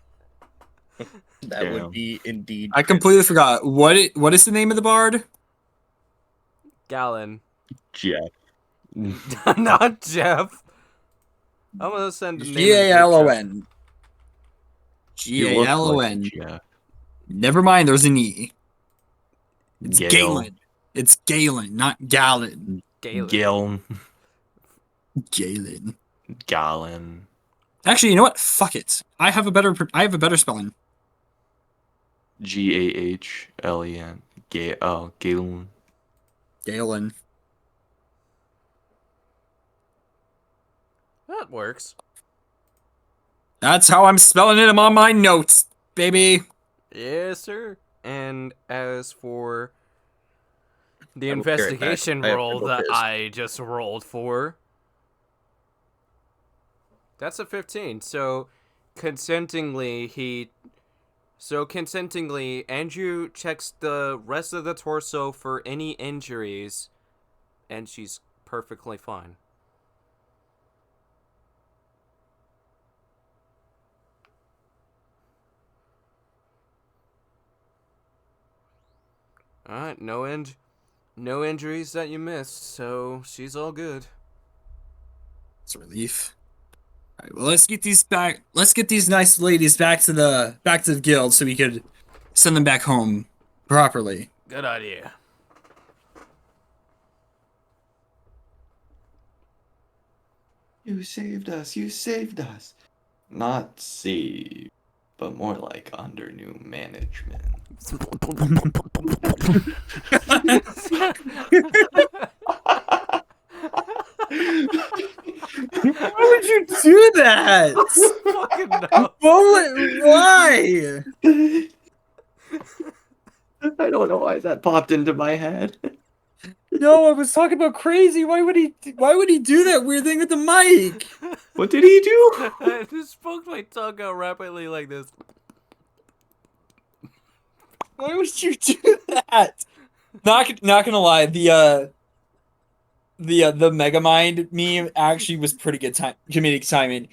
That Damn. would be indeed. I completely forgot. What is the name of the bard? Gallon. Jeff. Not Jeff. I'm gonna send the name. Galon. You look like Galon. Jeff. Never mind, there's an E. It's Gale. Galen. It's Galen, not Gallon. Galen. Gale. Galen. Gallon. Actually, you know what? Fuck it. I have a better spelling. Gahlen. Galen. Galen. That works. That's how I'm spelling it on my notes, baby. Yes, sir. And as for the I will carry it back. investigation I have roll to that piss. I just rolled for, that's a 15. So consentingly, Andrew checks the rest of the torso for any injuries, and she's perfectly fine. Alright, no injuries that you missed, so she's all good. It's a relief. All right, well, let's get these back. Let's get these nice ladies back to the guild so we could send them back home properly. Good idea. You saved us. You saved us. Not saved, but more like under new management. Why would you do that? Fucking no. Why? I don't know why that popped into my head. No, I was talking about crazy. Why would he do that weird thing with the mic? What did he do? I just spoke my tongue out rapidly like this. Why would you do that? Not gonna lie, the Megamind meme actually was pretty good comedic timing.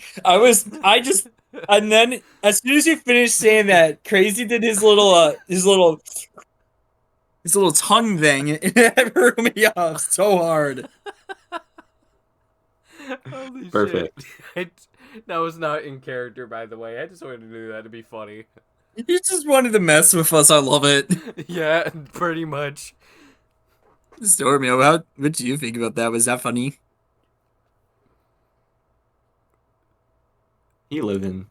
And then as soon as you finished saying that, Crazy did his little tongue thing. It threw me off so hard. Holy Perfect. shit. That was not in character, by the way. I just wanted to do that to be funny. You just wanted to mess with us. I love it. Yeah, pretty much. Stormy, what do you think about that? Was that funny? He living.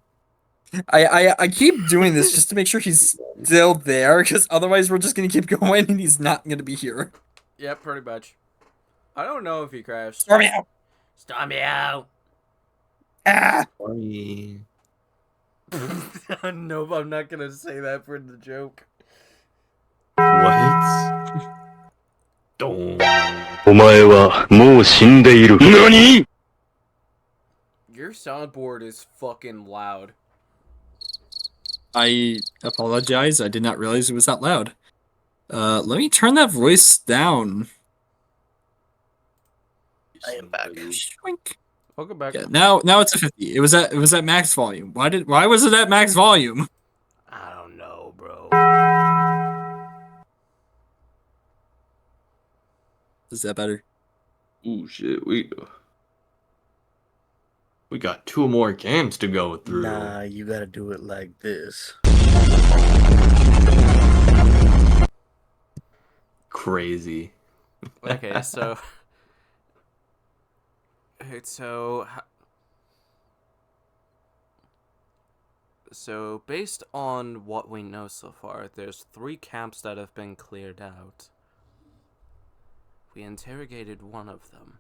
I keep doing this just to make sure he's still there, because otherwise we're just gonna keep going and he's not gonna be here. Yeah, pretty much. I don't know if he crashed. Stormy out! Stormy out! Ah! Funny. Nope, I'm not gonna say that for the joke. What? Don't. お前はもう死んでいる。何？ Your soundboard is fucking loud. I apologize. I did not realize it was that loud. Let me turn that voice down. I am back. Shwink. Welcome back. Yeah, now it's a 50. It was at max volume. Why was it at max volume? I don't know, bro. Is that better? Ooh, shit. We got 2 more games to go through. Nah, you gotta do it like this. crazy. Okay, so so so based on what we know so far, there's 3 camps that have been cleared out. We interrogated one of them.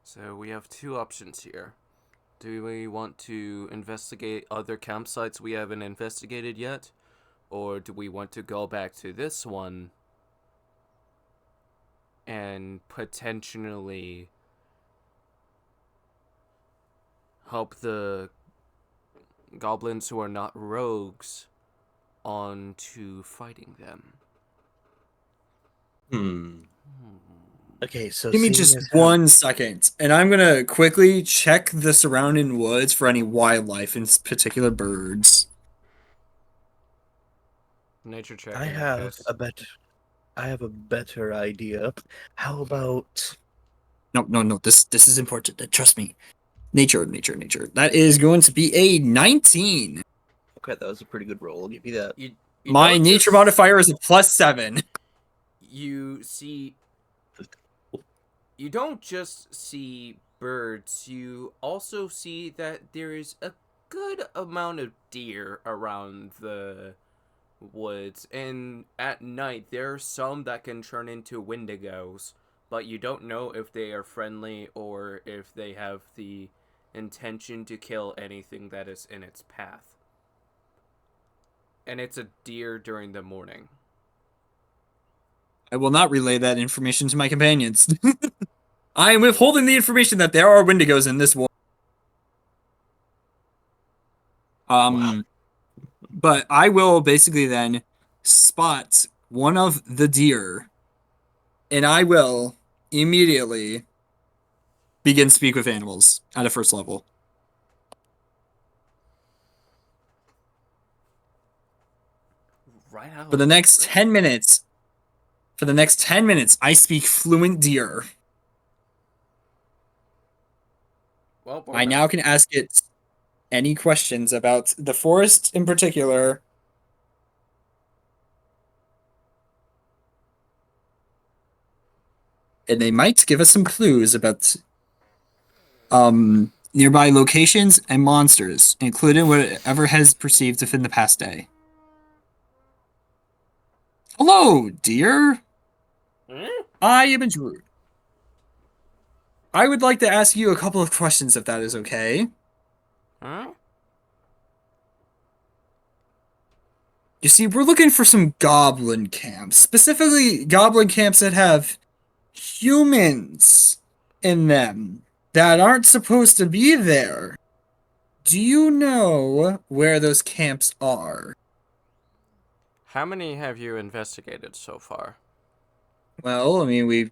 So we have 2 options here. Do we want to investigate other campsites we haven't investigated yet? Or do we want to go back to this one and potentially help the goblins who are not rogues on to fighting them? Okay, so Give me seeing just as how- 1 second, and I'm gonna quickly check the surrounding woods for any wildlife, in particular birds. Nature check. I in that have case. I have a better idea. How about No. This is important. Trust me. Nature. That is going to be a 19. okay, that was a pretty good roll. I'll give you that. You My don't nature just- modifier is a +7. You don't just see birds, you also see that there is a good amount of deer around the woods, and at night there are some that can turn into wendigos, but you don't know if they are friendly or if they have the intention to kill anything that is in its path. And it's a deer during the morning. I will not relay that information to my companions. I am withholding the information that there are wendigos in this war. Wow. But I will basically then spot one of the deer, and I will immediately begin speak with animals at a first level. Right out For the of next rip. 10 minutes, I speak fluent deer. Well, I now can ask it any questions about the forest in particular. And they might give us some clues about nearby locations and monsters, including whatever has perceived within the past day. Hello, dear. I am Drew. I would like to ask you a couple of questions if that is okay. Huh? You see, we're looking for some goblin camps, specifically goblin camps that have humans in them that aren't supposed to be there. Do you know where those camps are? How many have you investigated so far? Well, I mean,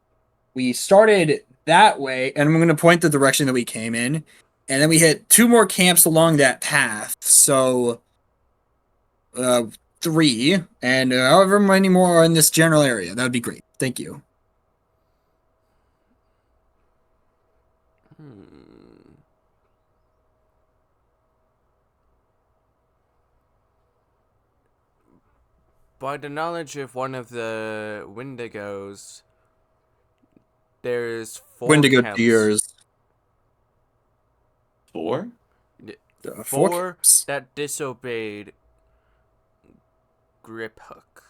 we started that way, and I'm going to point the direction that we came in, and then we hit 2 more camps along that path. So, 3, and however many more are in this general area. That would be great. Thank you. By the knowledge of one of the Wendigos, there's 4 Wendigo camps. deers. 4? 4 camps. that disobeyed Grip Hook.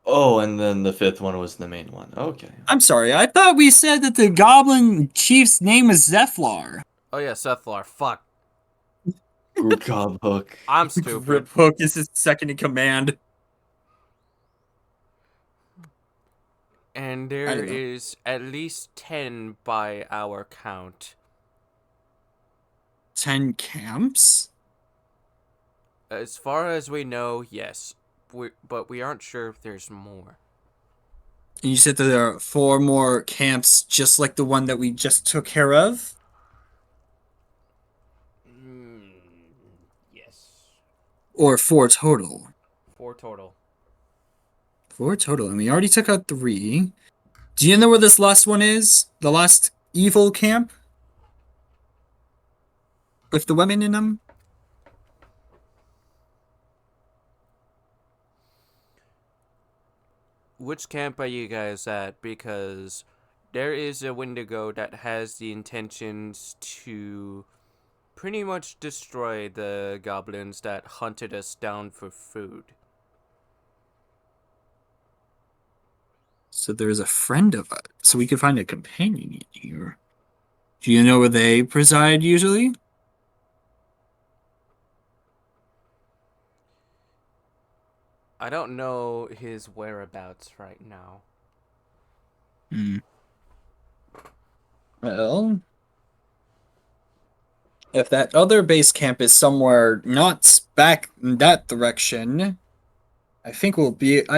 Oh, and then the 5th one was the main one. Okay. I'm sorry, I thought we said that the goblin chief's name was Zephyr. Oh yeah, Sethlar. Fuck. Cobb Hook. I'm stupid. Grip Hook is his second in command. And I there don't know. is at least 10 by our count. 10 camps? As far as we know, yes. But we aren't sure if there's more. And you said that there are 4 more camps just like the one that we just took care of? Yes. Or 4 total? 4 total. 4 total, and we already took out 3. Do you know where this last one is? The last evil camp? With the women in them? which camp are you guys at? Because there is a Wendigo that has the intentions to pretty much destroy the goblins that hunted us down for food. So there's a friend of us. So we could find a companion here. Do you know where they preside usually? I don't know his whereabouts right now. Well, if that other base camp is somewhere not back in that direction, I think we'll keep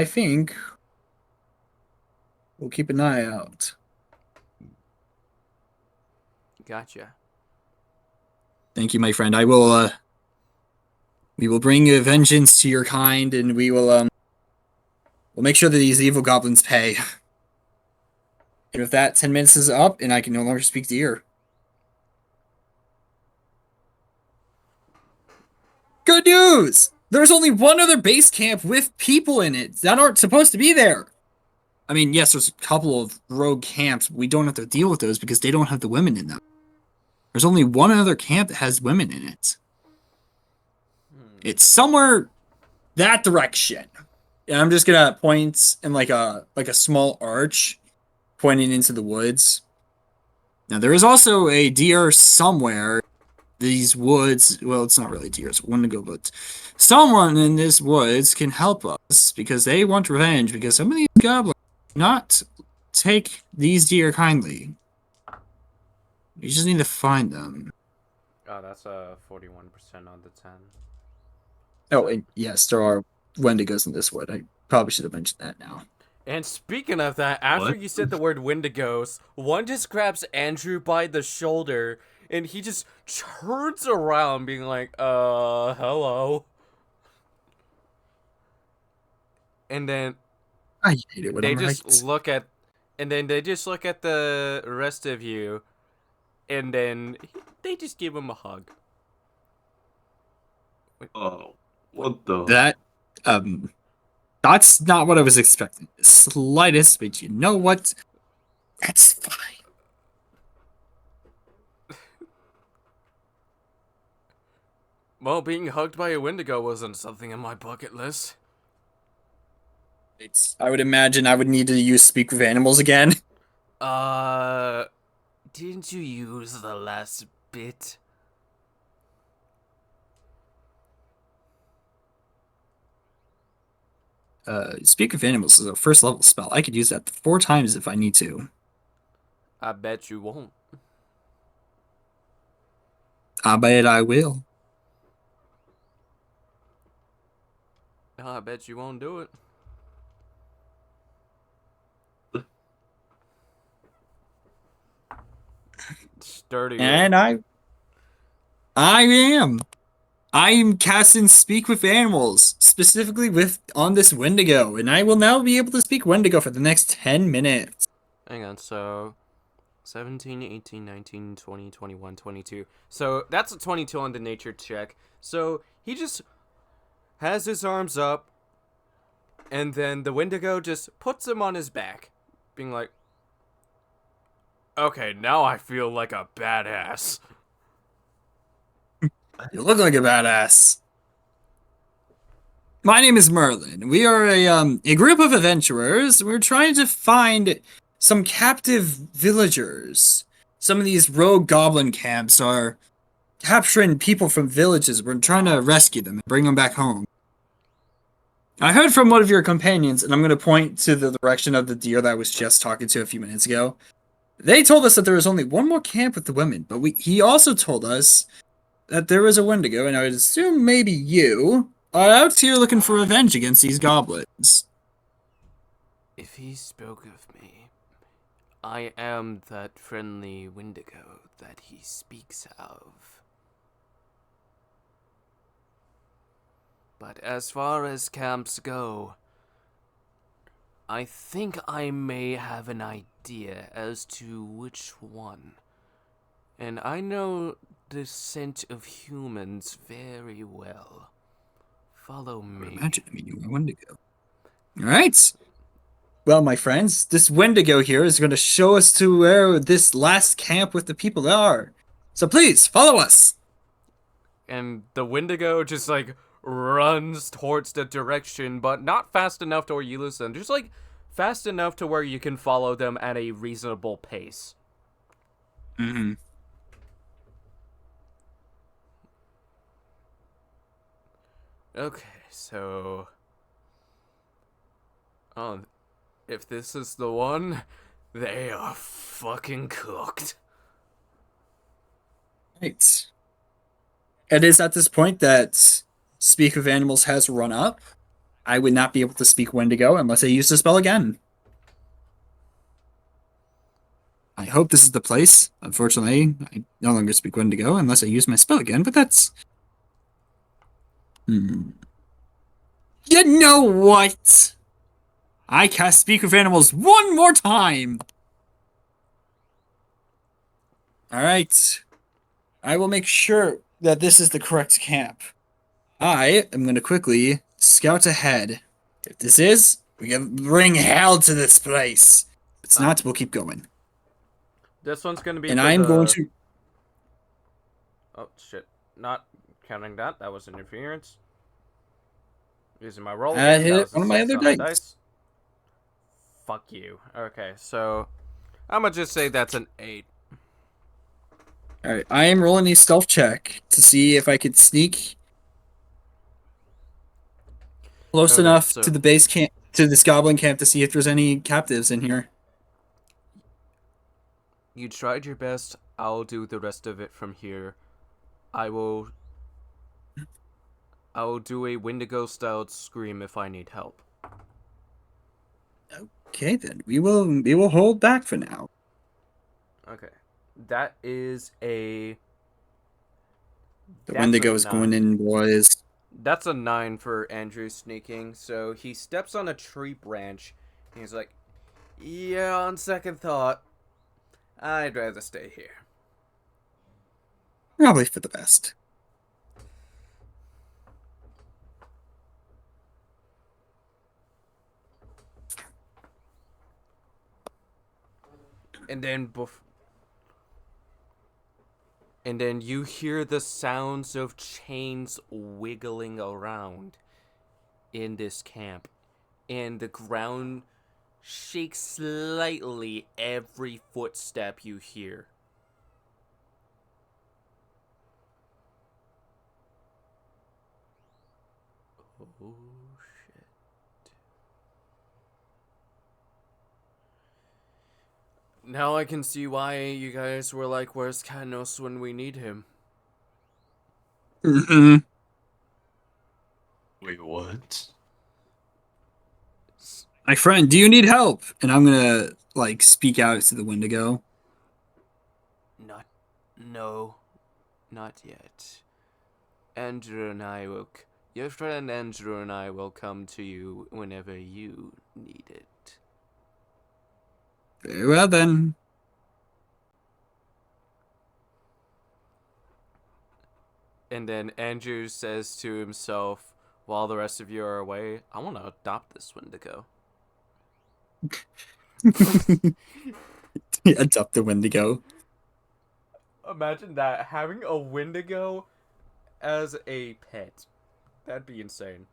an eye out. Gotcha. Thank you, my friend. We will bring vengeance to your kind, and we'll make sure that these evil goblins pay. And if that 10 minutes is up, and I can no longer speak to ear. Good news! There's only one other base camp with people in it that aren't supposed to be there. I mean, yes, there's a couple of rogue camps. We don't have to deal with those because they don't have the women in them. There's only one other camp that has women in it. It's somewhere that direction. And I'm just gonna point in like a small arch pointing into the woods. Now there is also a deer somewhere. These woods, well, it's not really deer, it's Wendigo, but someone in this woods can help us because they want revenge because some of these goblins do not take these deer kindly. We just need to find them. Oh, that's a 41% on the 10. Oh, and yes, there are Wendigos in this wood. I probably should have mentioned that now. And speaking of that, after What? you said the word Wendigos, one just grabs Andrew by the shoulder and he just turns around being like, hello. And then I hate it when they I'm just right. look at the rest of you and then they just give him a hug. Oh, what the? That, that's not what I was expecting. The slightest, but you know what? That's fine. Well, being hugged by a Wendigo wasn't something on my bucket list. I would imagine I would need to use Speak with Animals again. Didn't you use the last bit? Speak with Animals is a first level spell. I could use that 4 times if I need to. I bet you won't. I bet I will. No, I bet you won't do it. Sturdy. And I am. I am casting Speak with Animals, specifically on this Wendigo, and I will now be able to speak Wendigo for the next 10 minutes. Hang on, so 17, 18, 19, 20, 21, 22. So that's a 22 on the nature check. So he just has his arms up, and then the Wendigo just puts him on his back, being like, okay, now I feel like a badass. You look like a badass. My name is Merlin. We are a group of adventurers. We're trying to find some captive villagers. Some of these rogue goblin camps are capturing people from villages. We're trying to rescue them and bring them back home. I heard from one of your companions, and I'm going to point to the direction of the deer that I was just talking to a few minutes ago. They told us that there was only one more camp with the women, but he also told us that there was a Wendigo, and I would assume maybe you are out here looking for revenge against these goblins. If he spoke of me, I am that friendly Wendigo that he speaks of. But as far as camps go, I think I may have an idea as to which one. And I know the scent of humans very well. Follow me. Imagine, you were a Wendigo. Alright. Well, my friends, this Wendigo here is going to show us to where this last camp with the people are. So please, follow us. And the Wendigo just like runs towards the direction, but not fast enough to where you lose them. Just like fast enough to where you can follow them at a reasonable pace. Mm-hmm. Okay, so if this is the one, they are fucking cooked. Right. It is at this point that Speak of Animals has run up. I would not be able to speak Wendigo unless I use the spell again. I hope this is the place. Unfortunately, I no longer speak Wendigo unless I use my spell again, but that's... You know what? I cast Speak of Animals one more time! Alright. I will make sure that this is the correct camp. I am going to quickly scout ahead. If this is, we can bring hell to this place. If it's not, we'll keep going. This one's gonna be And for I'm the... going to... Oh shit! Not counting that. That was interference. Using my roll. I Again. hit That was a one of my 6 other on the dice. Fuck you. Okay, so I'm gonna just say that's an 8. Alright, I am rolling a stealth check to see if I could sneak close Okay, enough so- to the base camp, to this goblin camp, to see if there's any captives in here. You tried your best. I'll do the rest of it from here. I will do a Wendigo-styled scream if I need help. Okay, then we will hold back for now. Okay, that is a. The That's Wendigo a is going 9. in, boys. That's a 9 for Andrew sneaking. So he steps on a tree branch. And he's like, "Yeah, on second thought, I'd rather stay here." Probably for the best. And then you hear the sounds of chains wiggling around in this camp. And the ground shakes slightly every footstep you hear. Oh shit. Now I can see why you guys were like, "Where's Kanos when we need him?" Mm-hmm. Wait, what? My friend, do you need help? And I'm gonna like speak out to the Wendigo. No, not yet. Andrew and I will, your friend Andrew and I will come to you whenever you need it. Very well then. And then Andrew says to himself, while the rest of you are away, "I want to adopt this Wendigo." Adopt the Wendigo. Imagine that, having a Wendigo as a pet. That'd be insane.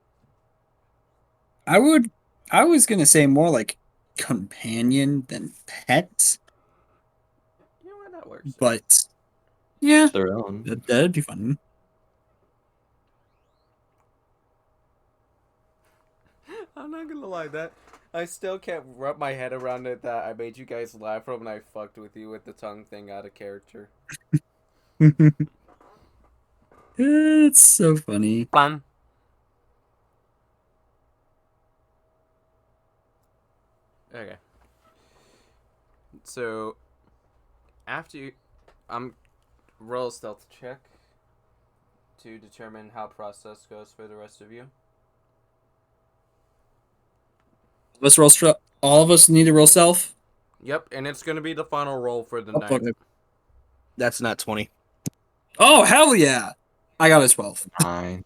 I was gonna say more like companion than pet, You know what, that works. but yeah, Their own. that'd be fun. I'm not gonna lie, that I still can't wrap my head around it that I made you guys laugh when I fucked with you with the tongue thing out of character. It's so funny. Fun. Okay. So, after you, roll a stealth check to determine how process goes for the rest of you. Let's roll. All of us need to roll self. Yep, and it's gonna be the final roll for the Oh, night. okay. That's not 20. Oh hell yeah! I got a 12. Fine.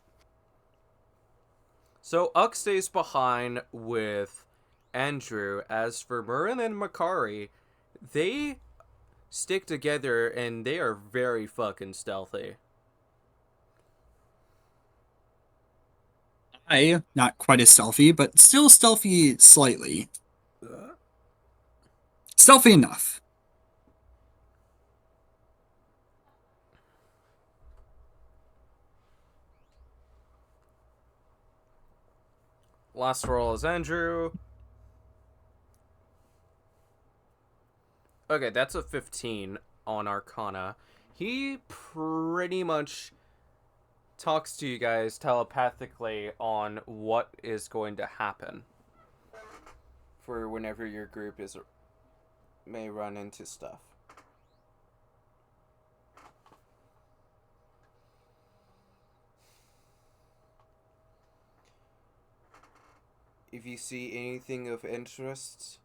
So Uck stays behind with Andrew. As for Marin and Makari, they stick together and they are very fucking stealthy. I not quite as stealthy, but still stealthy slightly. Stealthy enough. Last roll is Andrew. Okay, that's a 15 on Arcana. He pretty much talks to you guys telepathically on what is going to happen for whenever your group may run into stuff. If you see anything of interest,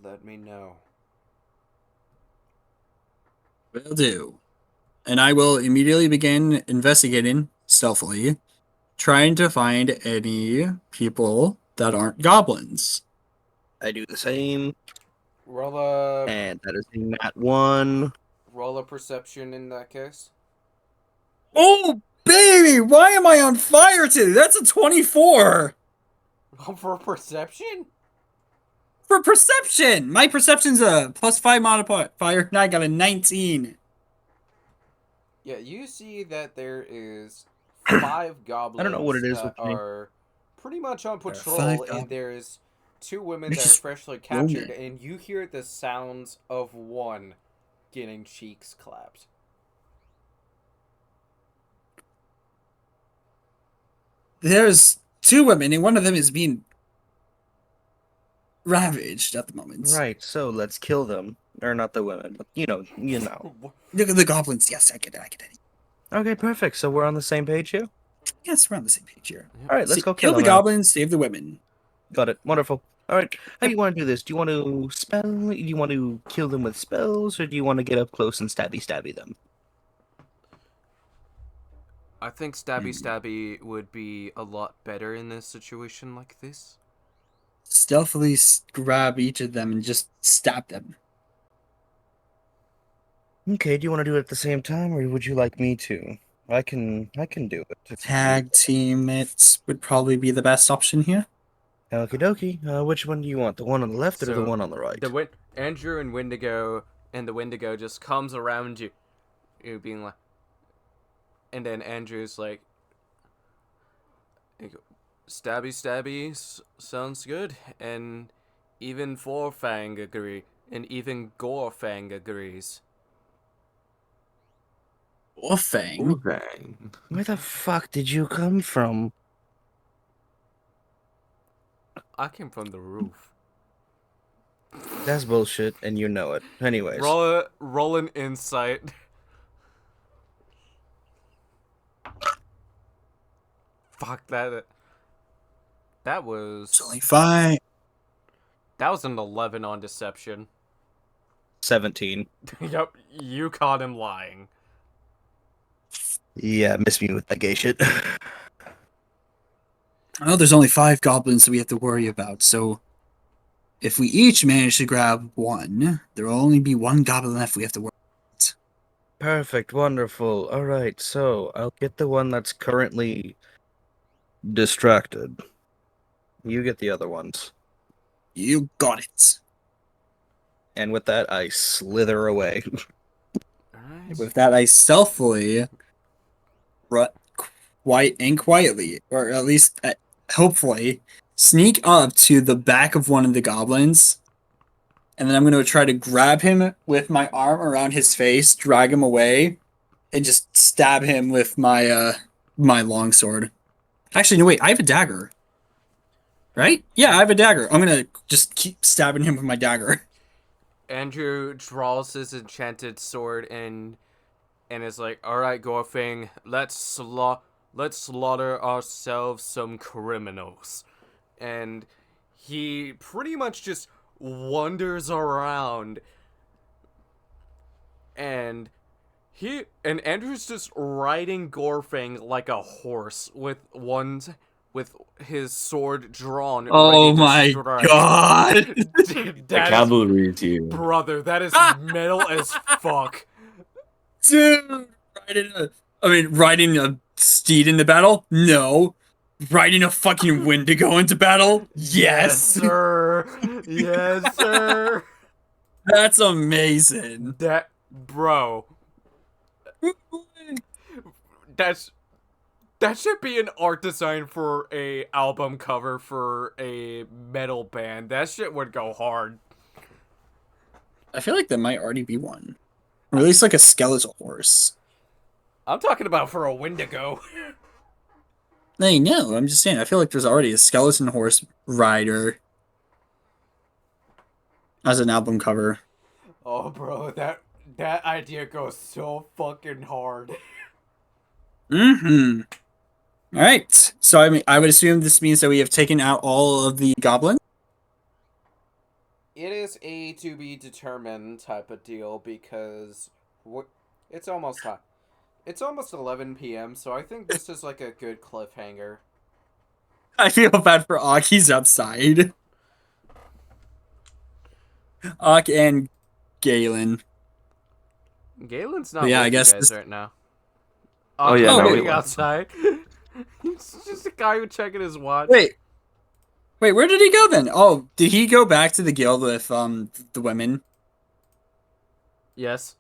let me know. Will do. And I will immediately begin investigating stealthily, trying to find any people that aren't goblins. I do the same, Roll a and that is a nat 1. roll a perception in that case. Oh, baby! Why am I on fire today? That's a 24! For perception? For perception! My perception's a +5 modifier, and I got a 19. Yeah, you see that there is 5 goblins I don't know what it is that with me. are pretty much on There are 5 patrol, and goblins. there's 2 women They're that are just freshly roaming. captured, and you hear the sounds of one getting cheeks clapped. There's 2 women, and one of them is being ravaged at the moment. Right, so let's kill them. Or not the women, but you know. Look at the goblins. Yes, I get it. Okay, perfect. So we're on the same page here? Yes, we're on the same page here. All right, let's go kill kill the them now. goblins, save the women. Got it. Wonderful. All right, how do you want to do this? Do you want to spell? Do you want to kill them with spells, or do you want to get up close and stabby them? I think stabby would be a lot better in a situation like this. Stealthily grab each of them and just stab them. Okay, do you want to do it at the same time, or would you like me to? I can do it. if you- Tag teammates would probably be the best option here. Okie dokie. Which one do you want? The one on the left or the So, one on the right? Andrew and the Wendigo just comes around you, being like, and then Andrew's like, stabby, sounds good, and even Forfang agree, and even Gorefang agrees. Wolfang. Bang. Where the fuck did you come from? I came from the roof. That's bullshit, and you know it. Anyways. Roll an insight. Fuck that. That was It's only 5. that was an 11 on deception. 17. Yep, you caught him lying. Yeah, miss me with that gay shit. Oh, there's only 5 goblins that we have to worry about, so if we each manage to grab one, there will only be 1 goblin left we have to worry about. Perfect, wonderful. Alright, so I'll get the one that's currently distracted. You get the other ones. You got it. And with that, I slither away. Alright. With that, I stealthily, quietly, or at least hopefully, sneak up to the back of one of the goblins, and then I'm going to try to grab him with my arm around his face, drag him away, and just stab him with my my longsword. Actually, no, wait, I have a dagger. Right? Yeah, I have a dagger. I'm going to just keep stabbing him with my dagger. Andrew draws his enchanted sword and is like, "Alright, Gorfang, let's slaughter ourselves some criminals." And he pretty much just wanders around, and Andrew's just riding Gorfang like a horse with his sword drawn, Oh ready to my strike. god! Dude, The that is, cavalry is here. brother, that is metal as fuck. Dude, riding a steed into battle? No. Riding a fucking Wendigo into battle? Yes. sir. Yes, sir. That's amazing. That, bro, that should be an art design for a album cover for a metal band. That shit would go hard. I feel like there might already be one. Or at least like a skeletal horse. I'm talking about for a Wendigo. Hey, no, I'm just saying, I feel like there's already a skeleton horse rider as an album cover. Oh, bro, that idea goes so fucking hard. Mm-hmm. Alright. So I would assume this means that we have taken out all of the goblins. It is a to be determined type of deal because it's almost time. It's almost 11 p.m., so I think this is like a good cliffhanger. I feel bad for Ak, he's outside. Ak and Galen. Galen's not Yeah, with I guess you guys this- right now. Oh, yeah, no, waiting we- outside. He's just a guy who checking his watch. Wait, where did he go then? Oh, did he go back to the guild with the women? Yes.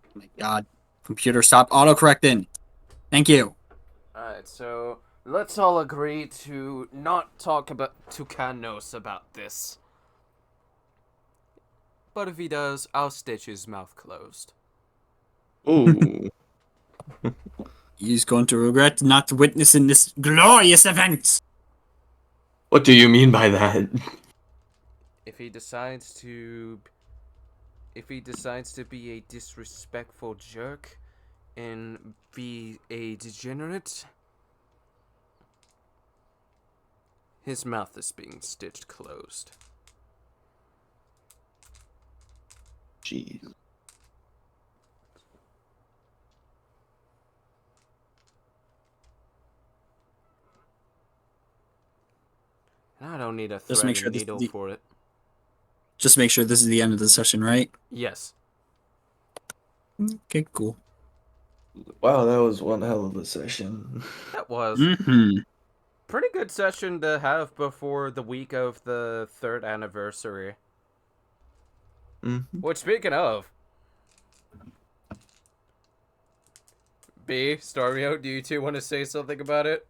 Oh my god. Computer, stop autocorrecting. Thank you. Alright, so let's all agree to not talk about to Kanos about this. But if he does, I'll stitch his mouth closed. Ooh. He's going to regret not witnessing this glorious event. What do you mean by that? If he decides to be a disrespectful jerk and be a degenerate, his mouth is being stitched closed. Jeez. And I don't need a Just make threading sure this- needle the- for it. Just make sure this is the end of the session, right? Yes. Okay, cool. Wow, that was one hell of a session. That was Mm-hmm. pretty good session to have before the week of the 3rd anniversary. Mm-hmm. Which, speaking of, B, Stario, do you two want to say something about it?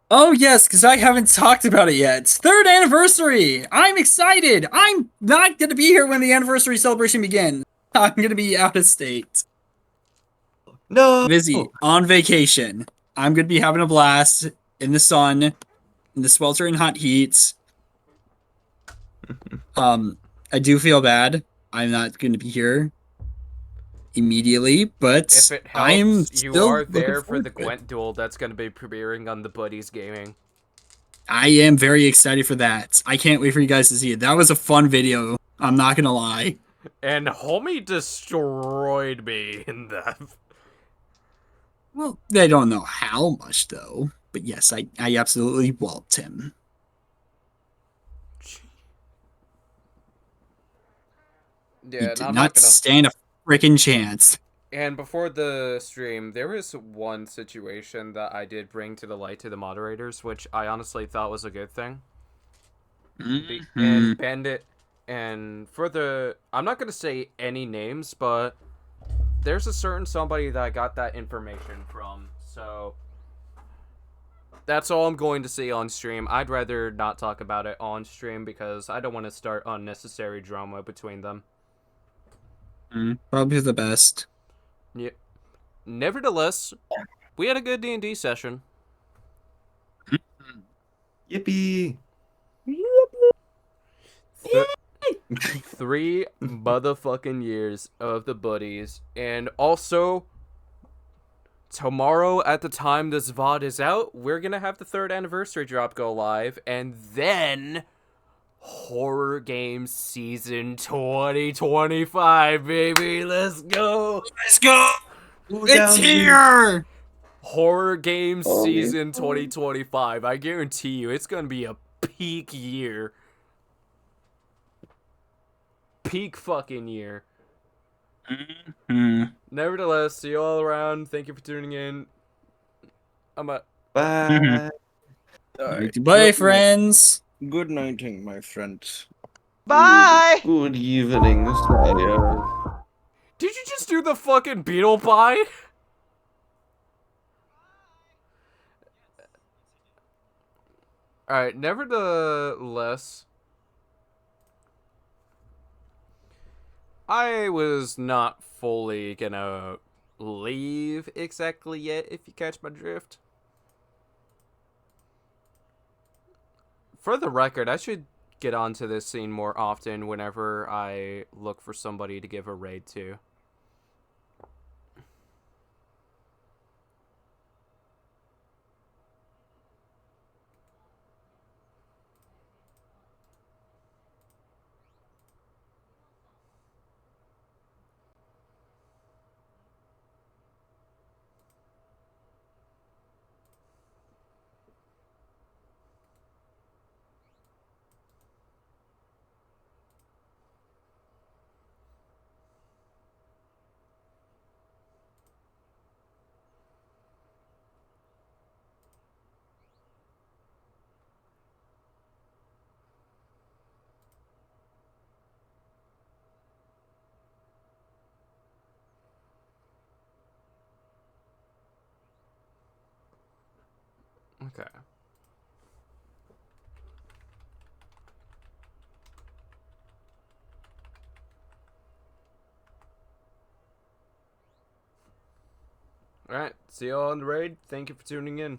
Oh yes, because I haven't talked about it yet. It's 3rd anniversary! I'm excited! I'm not gonna be here when the anniversary celebration begins. I'm gonna be out of state. No! Busy, on vacation. I'm gonna be having a blast in the sun, in the sweltering hot heat. I do feel bad. I'm not gonna be here immediately, but If it I'm helps, you still are looking there for forward the to it. Gwent duel that's going to be premiering on the Buddies Gaming. I am very excited for that. I can't wait for you guys to see it. That was a fun video. I'm not gonna lie. And homie destroyed me in that. Well, they don't know how much though. But yes, I absolutely walloped him. Yeah, He and did I'm not not gonna. stand a freaking chance. And before the stream, there was one situation that I did bring to the light to the moderators, which I honestly thought was a good thing. Mhm. And Bandit, and for the, I'm not gonna say any names, but there's a certain somebody that I got that information from, so that's all I'm going to say on stream. I'd rather not talk about it on stream because I don't want to start unnecessary drama between them. Probably the best. Yeah. Nevertheless, we had a good D&D session. Yippee! 3 motherfucking years of the buddies, and also tomorrow at the time this VOD is out, we're gonna have the 3rd anniversary drop go live, and then Horror Games Season 2025, baby. Let's go. Let's go! Who It's down here! Horror Games Oh, man. Season 2025. I guarantee you, it's gonna be a peak year. Peak fucking year. Nevertheless, see you all around. Thank you for tuning in. I'm a. Bye. Alright. Goodbye, friends. Good nighting, my friends. Bye! Good evening, sire. Did you just do the fucking beetle pie? Alright, nevertheless, I was not fully gonna leave exactly yet, if you catch my drift. For the record, I should get onto this scene more often whenever I look for somebody to give a raid to. Okay. Alright, see you all on the raid. Thank you for tuning in.